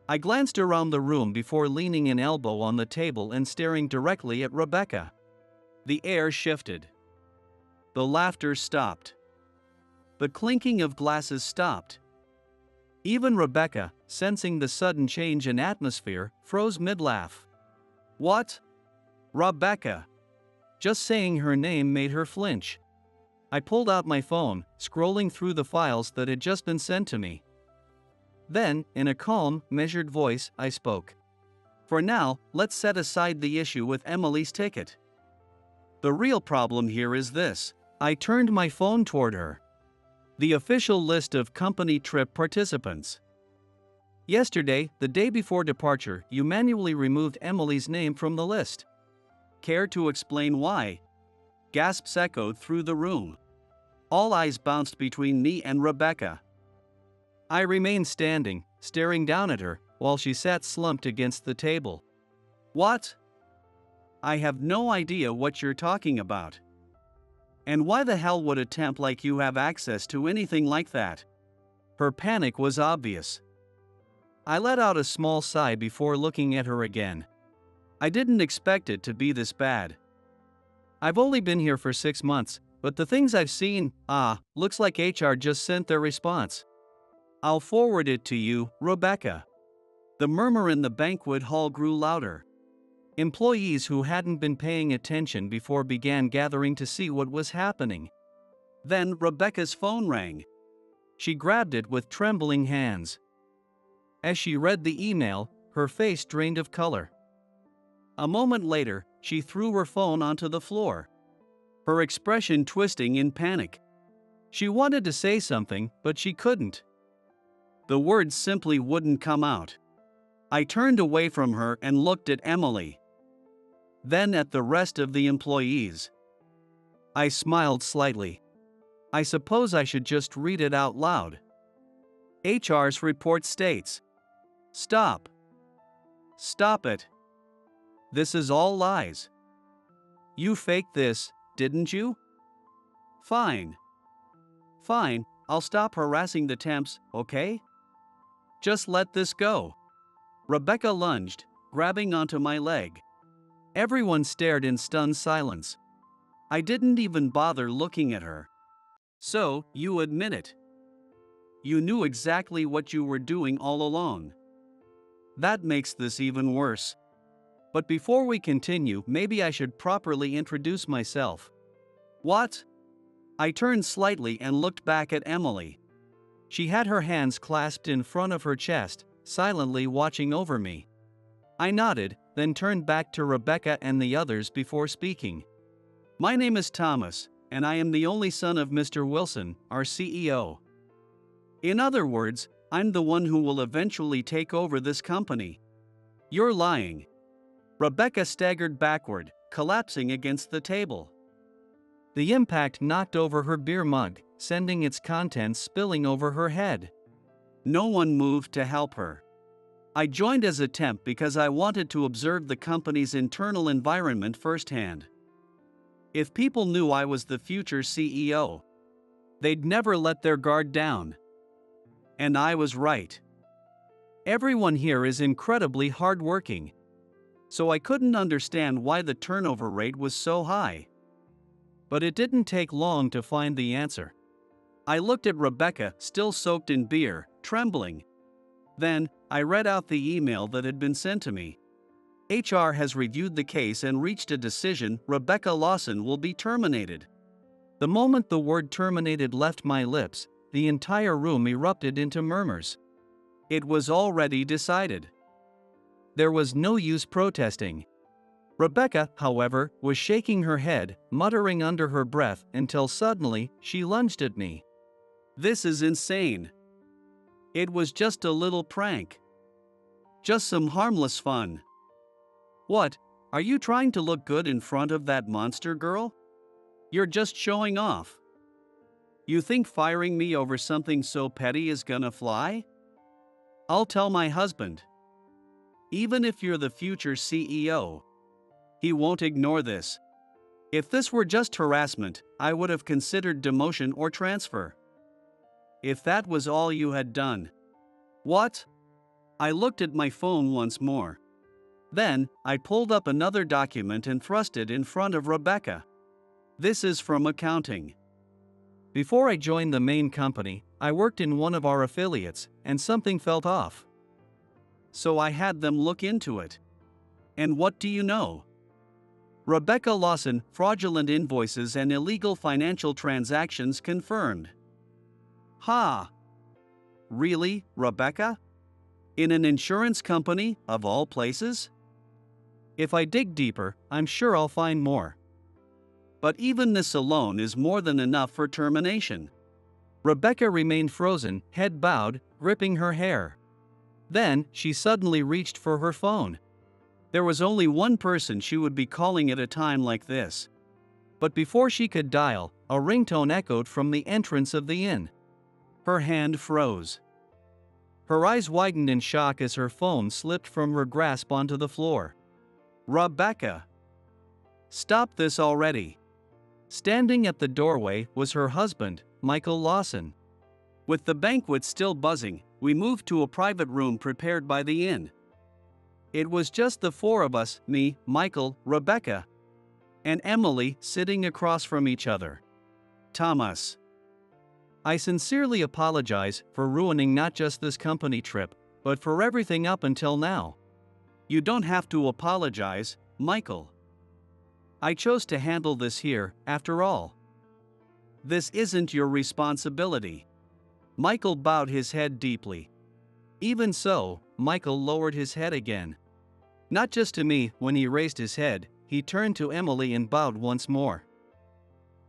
I glanced around the room before leaning an elbow on the table and staring directly at Rebecca. The air shifted. The laughter stopped. The clinking of glasses stopped. Even Rebecca, sensing the sudden change in atmosphere, froze mid-laugh. What? Rebecca. Just saying her name made her flinch. I pulled out my phone, scrolling through the files that had just been sent to me. Then, in a calm, measured voice, I spoke. For now, let's set aside the issue with Emily's ticket. The real problem here is this. I turned my phone toward her. The official list of company trip participants. Yesterday, the day before departure, you manually removed Emily's name from the list. Care to explain why? Gasps echoed through the room. All eyes bounced between me and Rebecca. I remained standing, staring down at her, while she sat slumped against the table. What? I have no idea what you're talking about. And why the hell would a temp like you have access to anything like that? Her panic was obvious. I let out a small sigh before looking at her again. I didn't expect it to be this bad. I've only been here for 6 months, but the things I've seen, looks like HR just sent their response. I'll forward it to you, Rebecca. The murmur in the banquet hall grew louder. Employees who hadn't been paying attention before began gathering to see what was happening. Then Rebecca's phone rang. She grabbed it with trembling hands. As she read the email, her face drained of color. A moment later, she threw her phone onto the floor, her expression twisting in panic. She wanted to say something, but she couldn't. The words simply wouldn't come out. I turned away from her and looked at Emily. Then at the rest of the employees. I smiled slightly. I suppose I should just read it out loud. HR's report states, "Stop. Stop it. This is all lies. You faked this, didn't you? Fine. Fine, I'll stop harassing the temps, okay? Just let this go." Rebecca lunged, grabbing onto my leg. Everyone stared in stunned silence. I didn't even bother looking at her. So, you admit it. You knew exactly what you were doing all along. That makes this even worse. But before we continue, maybe I should properly introduce myself. What? I turned slightly and looked back at Emily. She had her hands clasped in front of her chest, silently watching over me. I nodded, then turned back to Rebecca and the others before speaking. My name is Thomas, and I am the only son of Mr. Wilson, our CEO. In other words, I'm the one who will eventually take over this company. You're lying. Rebecca staggered backward, collapsing against the table. The impact knocked over her beer mug, sending its contents spilling over her head. No one moved to help her. I joined as a temp because I wanted to observe the company's internal environment firsthand. If people knew I was the future CEO, they'd never let their guard down. And I was right. Everyone here is incredibly hardworking. So I couldn't understand why the turnover rate was so high. But it didn't take long to find the answer. I looked at Rebecca, still soaked in beer, trembling. Then, I read out the email that had been sent to me. HR has reviewed the case and reached a decision. Rebecca Lawson will be terminated. The moment the word terminated left my lips, the entire room erupted into murmurs. It was already decided. There was no use protesting. Rebecca, however, was shaking her head, muttering under her breath until suddenly she lunged at me. This is insane. It was just a little prank. Just some harmless fun. What, are you trying to look good in front of that monster girl? You're just showing off. You think firing me over something so petty is gonna fly? I'll tell my husband. Even if you're the future CEO, he won't ignore this. If this were just harassment, I would have considered demotion or transfer. If that was all you had done. What? I looked at my phone once more. Then, I pulled up another document and thrust it in front of Rebecca. This is from accounting. Before I joined the main company, I worked in one of our affiliates, and something felt off. So I had them look into it. And what do you know? Rebecca Lawson, fraudulent invoices and illegal financial transactions confirmed. Ha! Really, Rebecca? In an insurance company, of all places? If I dig deeper, I'm sure I'll find more. But even this alone is more than enough for termination. Rebecca remained frozen, head bowed, gripping her hair. Then, she suddenly reached for her phone. There was only one person she would be calling at a time like this. But before she could dial, a ringtone echoed from the entrance of the inn. Her hand froze. Her eyes widened in shock as her phone slipped from her grasp onto the floor. Rebecca! Stop this already! Standing at the doorway was her husband, Michael Lawson. With the banquet still buzzing, we moved to a private room prepared by the inn. It was just the four of us, me, Michael, Rebecca, and Emily, sitting across from each other. Thomas. I sincerely apologize for ruining not just this company trip, but for everything up until now. You don't have to apologize, Michael. I chose to handle this here, after all. This isn't your responsibility. Michael bowed his head deeply. Even so, Michael lowered his head again. Not just to me. When he raised his head, he turned to Emily and bowed once more.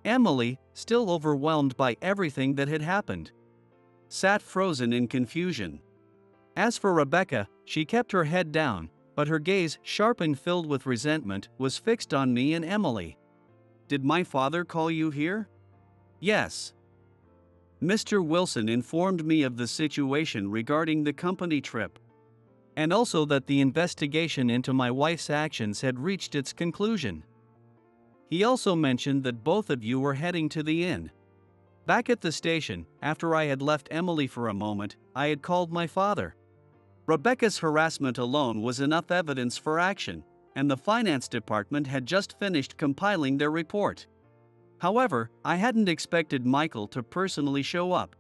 Emily, still overwhelmed by everything that had happened, sat frozen in confusion. As for Rebecca, she kept her head down, but her gaze, sharp and filled with resentment, was fixed on me and Emily. Did my father call you here? Yes. Mr. Wilson informed me of the situation regarding the company trip, and also that the investigation into my wife's actions had reached its conclusion. He also mentioned that both of you were heading to the inn. Back at the station, after I had left Emily for a moment, I had called my father. Rebecca's harassment alone was enough evidence for action, and the finance department had just finished compiling their report. However, I hadn't expected Michael to personally show up.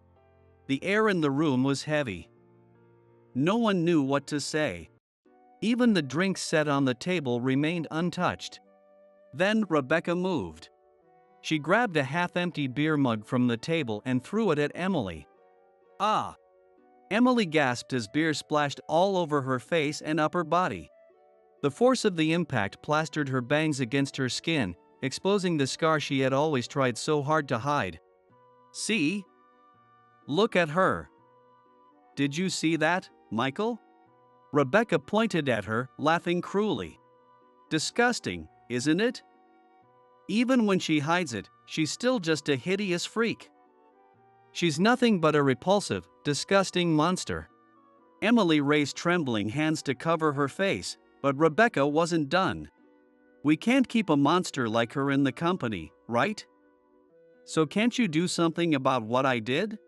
The air in the room was heavy. No one knew what to say. Even the drinks set on the table remained untouched. Then Rebecca moved. She grabbed a half-empty beer mug from the table and threw it at Emily. Ah! Emily gasped as beer splashed all over her face and upper body. The force of the impact plastered her bangs against her skin, exposing the scar she had always tried so hard to hide. See? Look at her. Did you see that, Michael? Rebecca pointed at her, laughing cruelly. Disgusting, isn't it? Even when she hides it, she's still just a hideous freak. She's nothing but a repulsive, disgusting monster. Emily raised trembling hands to cover her face, but Rebecca wasn't done. We can't keep a monster like her in the company, right? So can't you do something about what I did?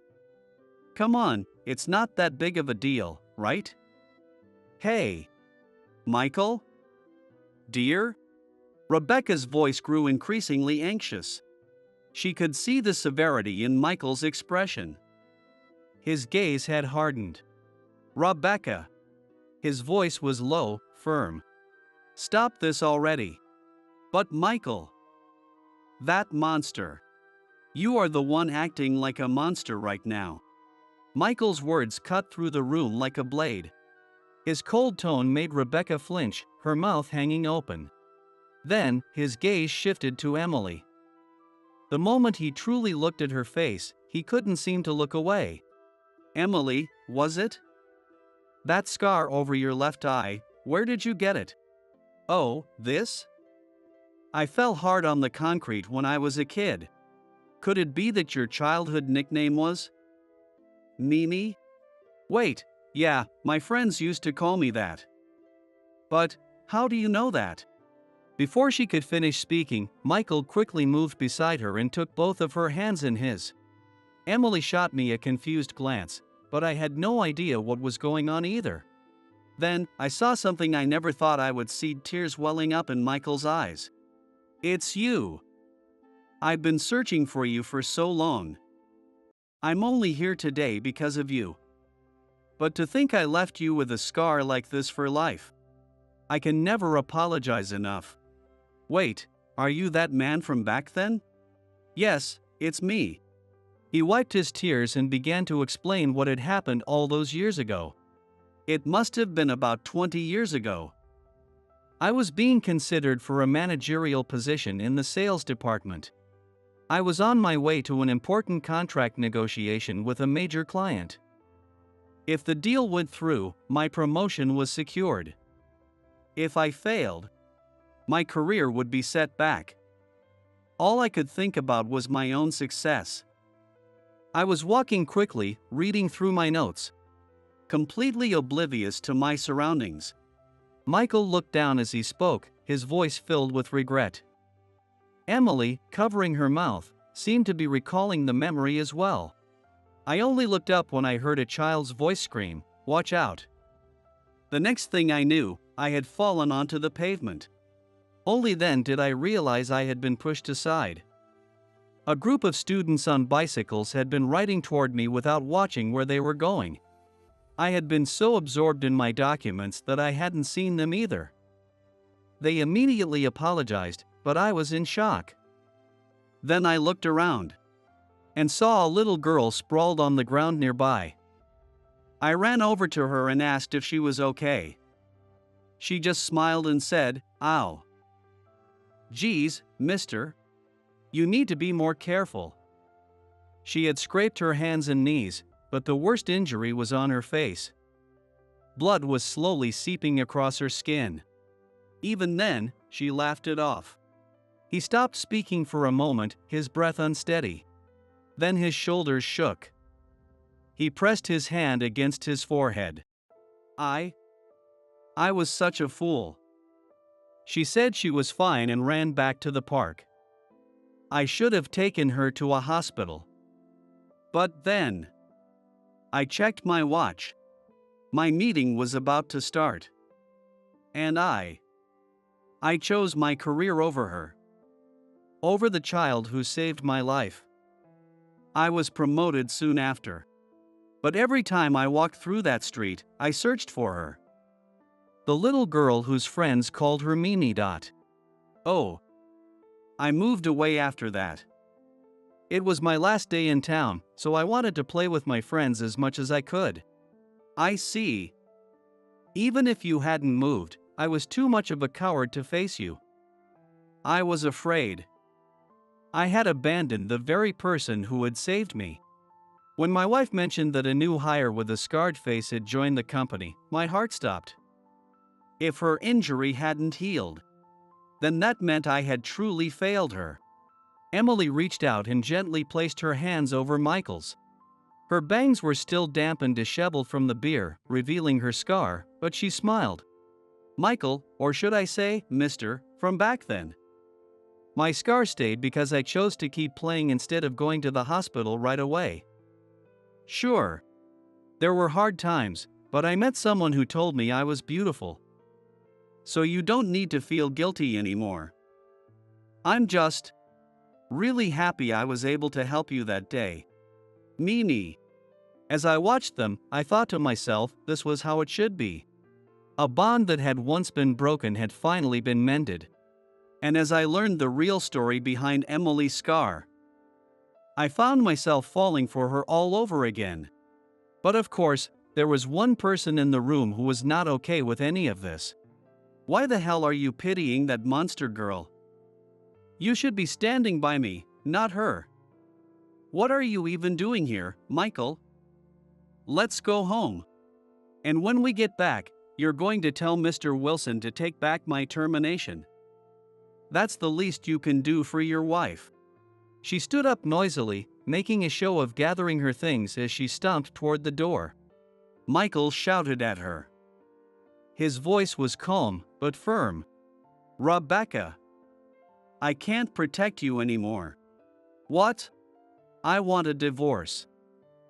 Come on, it's not that big of a deal, right? Hey! Michael? Dear? Rebecca's voice grew increasingly anxious. She could see the severity in Michael's expression. His gaze had hardened. Rebecca. His voice was low, firm. Stop this already. But Michael. That monster. You are the one acting like a monster right now. Michael's words cut through the room like a blade. His cold tone made Rebecca flinch, her mouth hanging open. Then, his gaze shifted to Emily. The moment he truly looked at her face, he couldn't seem to look away. Emily, was it? That scar over your left eye, where did you get it? Oh, this? I fell hard on the concrete when I was a kid. Could it be that your childhood nickname was Mimi? Wait, yeah, my friends used to call me that. But, how do you know that? Before she could finish speaking, Michael quickly moved beside her and took both of her hands in his. Emily shot me a confused glance, but I had no idea what was going on either. Then, I saw something I never thought I would see, tears welling up in Michael's eyes. It's you. I've been searching for you for so long. I'm only here today because of you. But to think I left you with a scar like this for life. I can never apologize enough. Wait, are you that man from back then? Yes, it's me. He wiped his tears and began to explain what had happened all those years ago. It must have been about 20 years ago. I was being considered for a managerial position in the sales department. I was on my way to an important contract negotiation with a major client. If the deal went through, my promotion was secured. If I failed, my career would be set back. All I could think about was my own success. I was walking quickly, reading through my notes, completely oblivious to my surroundings. Michael looked down as he spoke, his voice filled with regret. Emily, covering her mouth, seemed to be recalling the memory as well. I only looked up when I heard a child's voice scream, "Watch out." The next thing I knew, I had fallen onto the pavement. Only then did I realize I had been pushed aside. A group of students on bicycles had been riding toward me without watching where they were going. I had been so absorbed in my documents that I hadn't seen them either. They immediately apologized, but I was in shock. Then I looked around and saw a little girl sprawled on the ground nearby. I ran over to her and asked if she was okay. She just smiled and said, "Ow. Geez, mister. You need to be more careful." She had scraped her hands and knees, but the worst injury was on her face. Blood was slowly seeping across her skin. Even then, she laughed it off. He stopped speaking for a moment, his breath unsteady. Then his shoulders shook. He pressed his hand against his forehead. I was such a fool. She said she was fine and ran back to the park. I should have taken her to a hospital. But then, I checked my watch. My meeting was about to start. And I chose my career over her. Over the child who saved my life. I was promoted soon after. But every time I walked through that street, I searched for her. The little girl whose friends called her Mimi. Oh. I moved away after that. It was my last day in town, so I wanted to play with my friends as much as I could. I see. Even if you hadn't moved, I was too much of a coward to face you. I was afraid. I had abandoned the very person who had saved me. When my wife mentioned that a new hire with a scarred face had joined the company, my heart stopped. If her injury hadn't healed, then that meant I had truly failed her. Emily reached out and gently placed her hands over Michael's. Her bangs were still damp and disheveled from the beer, revealing her scar, but she smiled. Michael, or should I say, Mr., from back then. My scar stayed because I chose to keep playing instead of going to the hospital right away. Sure. There were hard times, but I met someone who told me I was beautiful. So you don't need to feel guilty anymore. I'm just really happy I was able to help you that day. Mimi. As I watched them, I thought to myself, this was how it should be. A bond that had once been broken had finally been mended. And as I learned the real story behind Emily's scar, I found myself falling for her all over again. But of course, there was one person in the room who was not okay with any of this. Why the hell are you pitying that monster girl? You should be standing by me, not her. What are you even doing here, Michael? Let's go home. And when we get back, you're going to tell Mr. Wilson to take back my termination. That's the least you can do for your wife. She stood up noisily, making a show of gathering her things as she stomped toward the door. Michael shouted at her. His voice was calm, but firm. Rebecca. I can't protect you anymore. What? I want a divorce.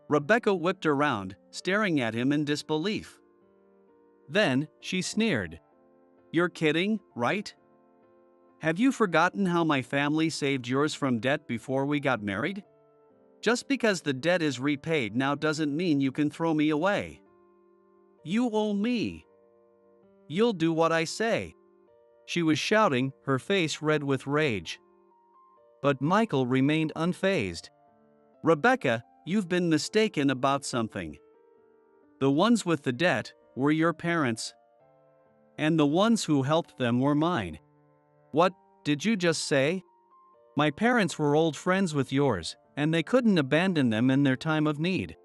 Rebecca whipped around, staring at him in disbelief. Then, she sneered. You're kidding, right? Have you forgotten how my family saved yours from debt before we got married? Just because the debt is repaid now doesn't mean you can throw me away. You owe me. You'll do what I say. She was shouting, her face red with rage. But Michael remained unfazed. Rebecca, you've been mistaken about something. The ones with the debt were your parents. And the ones who helped them were mine. What did you just say? My parents were old friends with yours, and they couldn't abandon them in their time of need.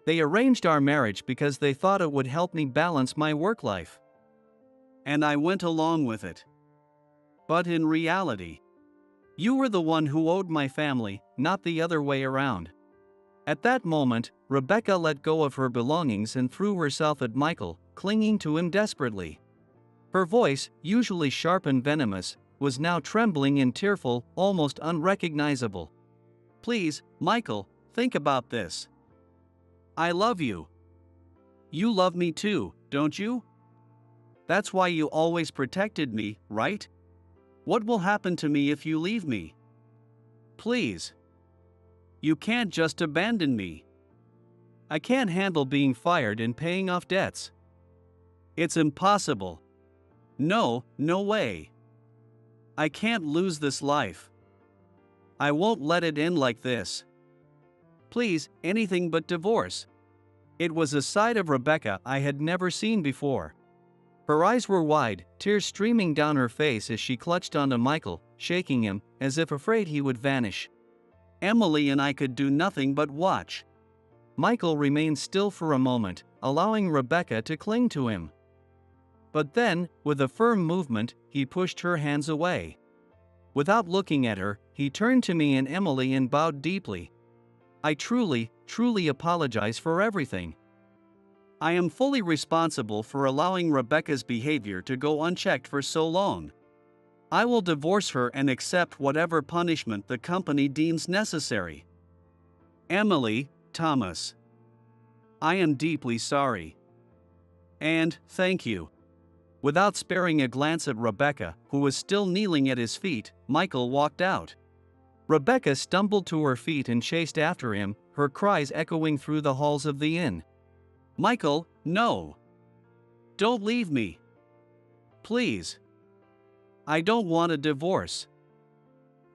They arranged our marriage because they thought it would help me balance my work life. And I went along with it. But in reality, you were the one who owed my family, not the other way around. At that moment, Rebecca let go of her belongings and threw herself at Michael, clinging to him desperately. Her voice, usually sharp and venomous, was now trembling and tearful, almost unrecognizable. Please, Michael, think about this. I love you. You love me too, don't you? That's why you always protected me, right? What will happen to me if you leave me? Please. You can't just abandon me. I can't handle being fired and paying off debts. It's impossible. No, no way. I can't lose this life. I won't let it end like this. Please, anything but divorce. It was a side of Rebecca I had never seen before. Her eyes were wide, tears streaming down her face as she clutched onto Michael, shaking him, as if afraid he would vanish. Emily and I could do nothing but watch. Michael remained still for a moment, allowing Rebecca to cling to him. But then, with a firm movement, he pushed her hands away. Without looking at her, he turned to me and Emily and bowed deeply. I truly apologize for everything. I am fully responsible for allowing Rebecca's behavior to go unchecked for so long. I will divorce her and accept whatever punishment the company deems necessary. Emily, Thomas. I am deeply sorry. And thank you. Without sparing a glance at Rebecca, who was still kneeling at his feet, Michael walked out. Rebecca stumbled to her feet and chased after him, her cries echoing through the halls of the inn. Michael, no. Don't leave me. Please. I don't want a divorce.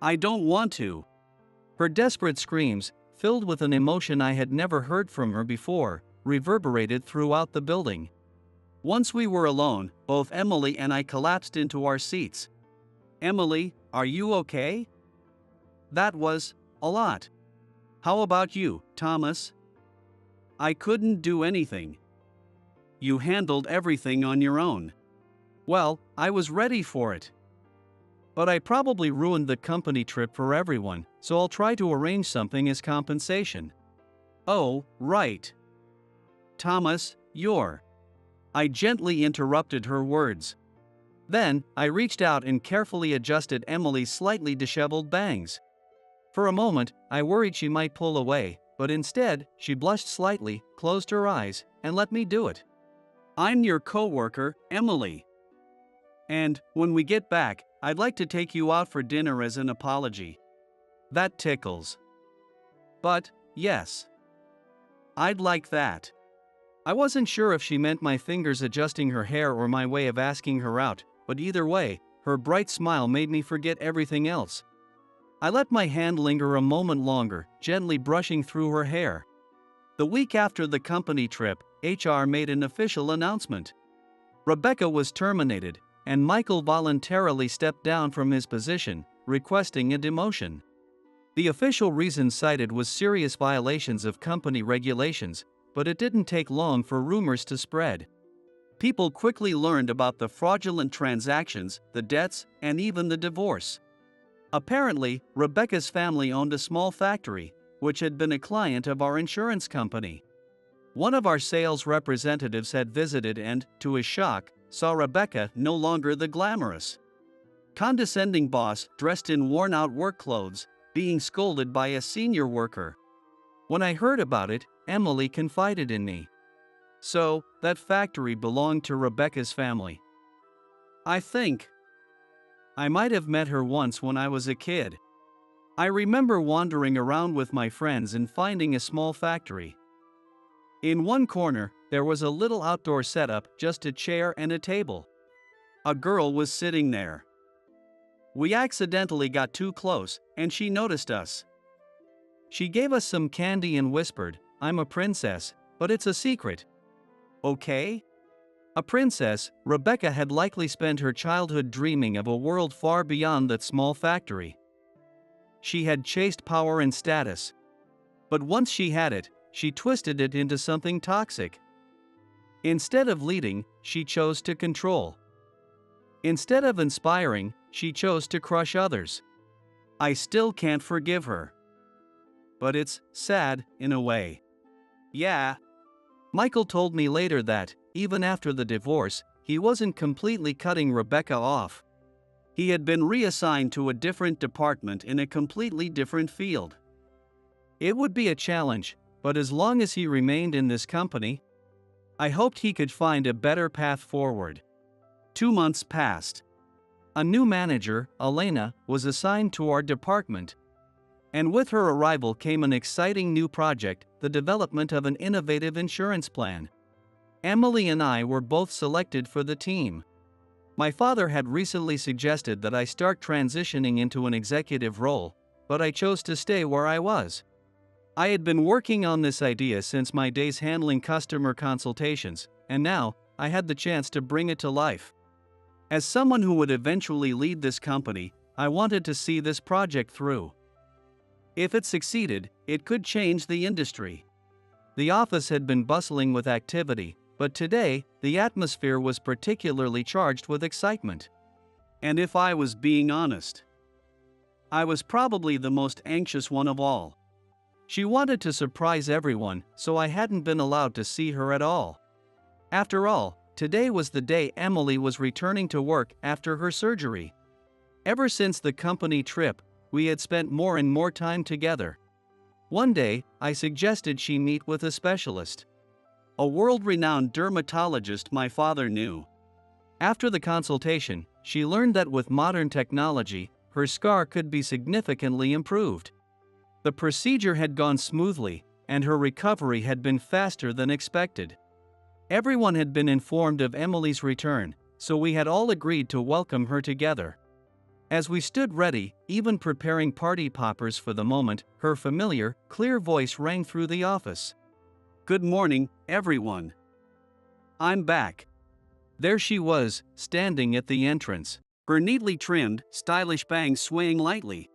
I don't want to. Her desperate screams, filled with an emotion I had never heard from her before, reverberated throughout the building. Once we were alone, both Emily and I collapsed into our seats. Emily, are you okay? That was a lot. How about you, Thomas? I couldn't do anything. You handled everything on your own. Well, I was ready for it. But I probably ruined the company trip for everyone, so I'll try to arrange something as compensation. Oh, right. Thomas, you're... I gently interrupted her words. Then, I reached out and carefully adjusted Emily's slightly disheveled bangs. For a moment, I worried she might pull away, but instead, she blushed slightly, closed her eyes, and let me do it. I'm your coworker, Emily. And, when we get back, I'd like to take you out for dinner as an apology. That tickles. But, yes. I'd like that. I wasn't sure if she meant my fingers adjusting her hair or my way of asking her out, but either way, her bright smile made me forget everything else. I let my hand linger a moment longer, gently brushing through her hair. The week after the company trip, HR made an official announcement. Rebecca was terminated, and Michael voluntarily stepped down from his position, requesting a demotion. The official reason cited was serious violations of company regulations, but it didn't take long for rumors to spread. People quickly learned about the fraudulent transactions, the debts, and even the divorce. Apparently, Rebecca's family owned a small factory, which had been a client of our insurance company. One of our sales representatives had visited and, to his shock, saw Rebecca no longer the glamorous, condescending boss dressed in worn-out work clothes, being scolded by a senior worker. When I heard about it, Emily confided in me. So, that factory belonged to Rebecca's family. I think I might have met her once when I was a kid. I remember wandering around with my friends and finding a small factory. In one corner, there was a little outdoor setup, just a chair and a table. A girl was sitting there. We accidentally got too close, and she noticed us. She gave us some candy and whispered, "I'm a princess, but it's a secret. Okay?" A princess, Rebecca had likely spent her childhood dreaming of a world far beyond that small factory. she had chased power and status. But once she had it, she twisted it into something toxic. Instead of leading, she chose to control. Instead of inspiring, she chose to crush others. I still can't forgive her. But it's sad, in a way. Yeah. Michael told me later that, even after the divorce, he wasn't completely cutting Rebecca off. He had been reassigned to a different department in a completely different field. It would be a challenge, but as long as he remained in this company, I hoped he could find a better path forward. 2 months passed. A new manager, Elena, was assigned to our department. And with her arrival came an exciting new project, the development of an innovative insurance plan. Emily and I were both selected for the team. My father had recently suggested that I start transitioning into an executive role, but I chose to stay where I was. I had been working on this idea since my days handling customer consultations, and now I had the chance to bring it to life. As someone who would eventually lead this company, I wanted to see this project through. If it succeeded, it could change the industry. The office had been bustling with activity, but today, the atmosphere was particularly charged with excitement. And if I was being honest, I was probably the most anxious one of all. She wanted to surprise everyone, so I hadn't been allowed to see her at all. After all, today was the day Emily was returning to work after her surgery. Ever since the company trip, we had spent more and more time together. One day, I suggested she meet with a specialist. A world-renowned dermatologist my father knew. After the consultation, she learned that with modern technology, her scar could be significantly improved. The procedure had gone smoothly, and her recovery had been faster than expected. Everyone had been informed of Emily's return, so we had all agreed to welcome her together. As we stood ready, even preparing party poppers for the moment, her familiar, clear voice rang through the office. "Good morning, everyone. I'm back." There she was, standing at the entrance, her neatly trimmed, stylish bangs swaying lightly,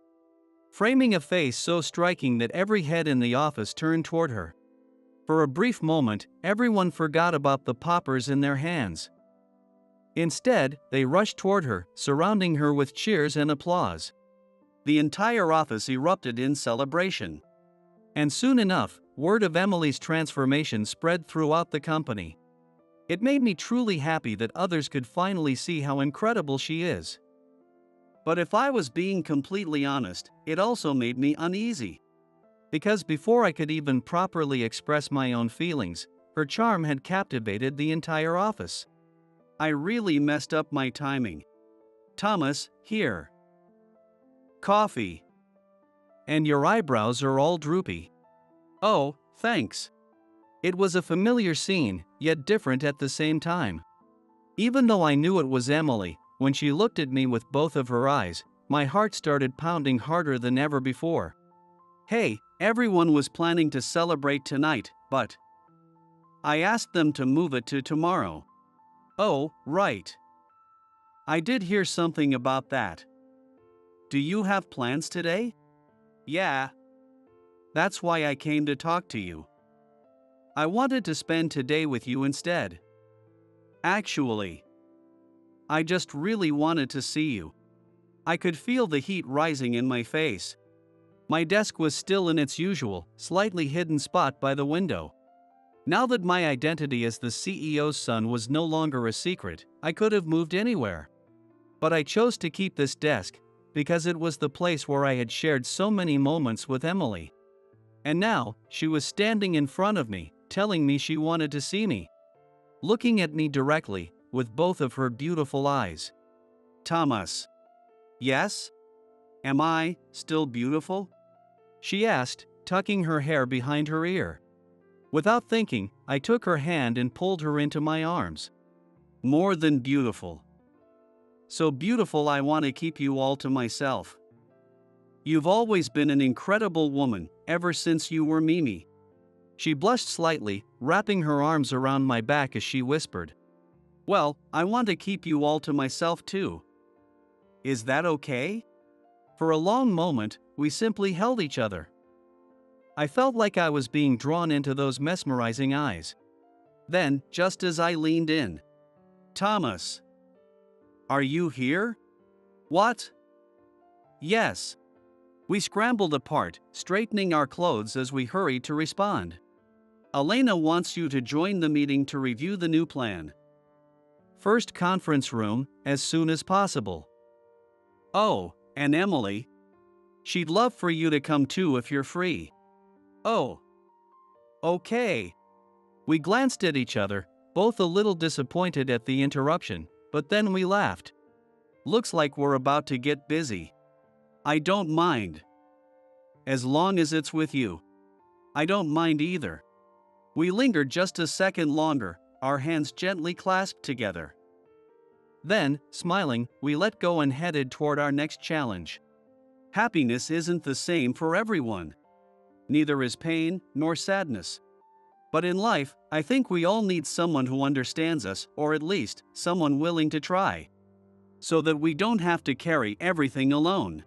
framing a face so striking that every head in the office turned toward her. For a brief moment, everyone forgot about the poppers in their hands. Instead, they rushed toward her, surrounding her with cheers and applause. The entire office erupted in celebration. And soon enough, word of Emily's transformation spread throughout the company. It made me truly happy that others could finally see how incredible she is. But if I was being completely honest, it also made me uneasy. Because before I could even properly express my own feelings, her charm had captivated the entire office. I really messed up my timing. "Thomas, here. Coffee. And your eyebrows are all droopy." "Oh, thanks." It was a familiar scene, yet different at the same time. Even though I knew it was Emily, when she looked at me with both of her eyes, my heart started pounding harder than ever before. "Hey, everyone was planning to celebrate tonight, but I asked them to move it to tomorrow." "Oh, right. I did hear something about that. Do you have plans today?" "Yeah. That's why I came to talk to you. I wanted to spend today with you instead. Actually, I just really wanted to see you." I could feel the heat rising in my face. My desk was still in its usual, slightly hidden spot by the window. Now that my identity as the CEO's son was no longer a secret, I could have moved anywhere. But I chose to keep this desk, because it was the place where I had shared so many moments with Emily. And now, she was standing in front of me, telling me she wanted to see me. Looking at me directly, with both of her beautiful eyes. "Thomas." "Yes? Am I still beautiful?" she asked, tucking her hair behind her ear. Without thinking, I took her hand and pulled her into my arms. "More than beautiful. So beautiful I want to keep you all to myself. You've always been an incredible woman, ever since you were Mimi." She blushed slightly, wrapping her arms around my back as she whispered, "Well, I want to keep you all to myself too. Is that okay?" For a long moment, we simply held each other. I felt like I was being drawn into those mesmerizing eyes. Then, just as I leaned in, "Thomas, are you here?" "What?" "Yes." We scrambled apart, straightening our clothes as we hurried to respond. "Elena wants you to join the meeting to review the new plan. First conference room, as soon as possible." "Oh, and Emily? She'd love for you to come too if you're free." "Oh. Okay." We glanced at each other, both a little disappointed at the interruption, but then we laughed. "Looks like we're about to get busy." "I don't mind. As long as it's with you." "I don't mind either." We lingered just a second longer, our hands gently clasped together. Then, smiling, we let go and headed toward our next challenge. Happiness isn't the same for everyone. Neither is pain nor sadness. But in life, I think we all need someone who understands us, or at least, someone willing to try. So that we don't have to carry everything alone.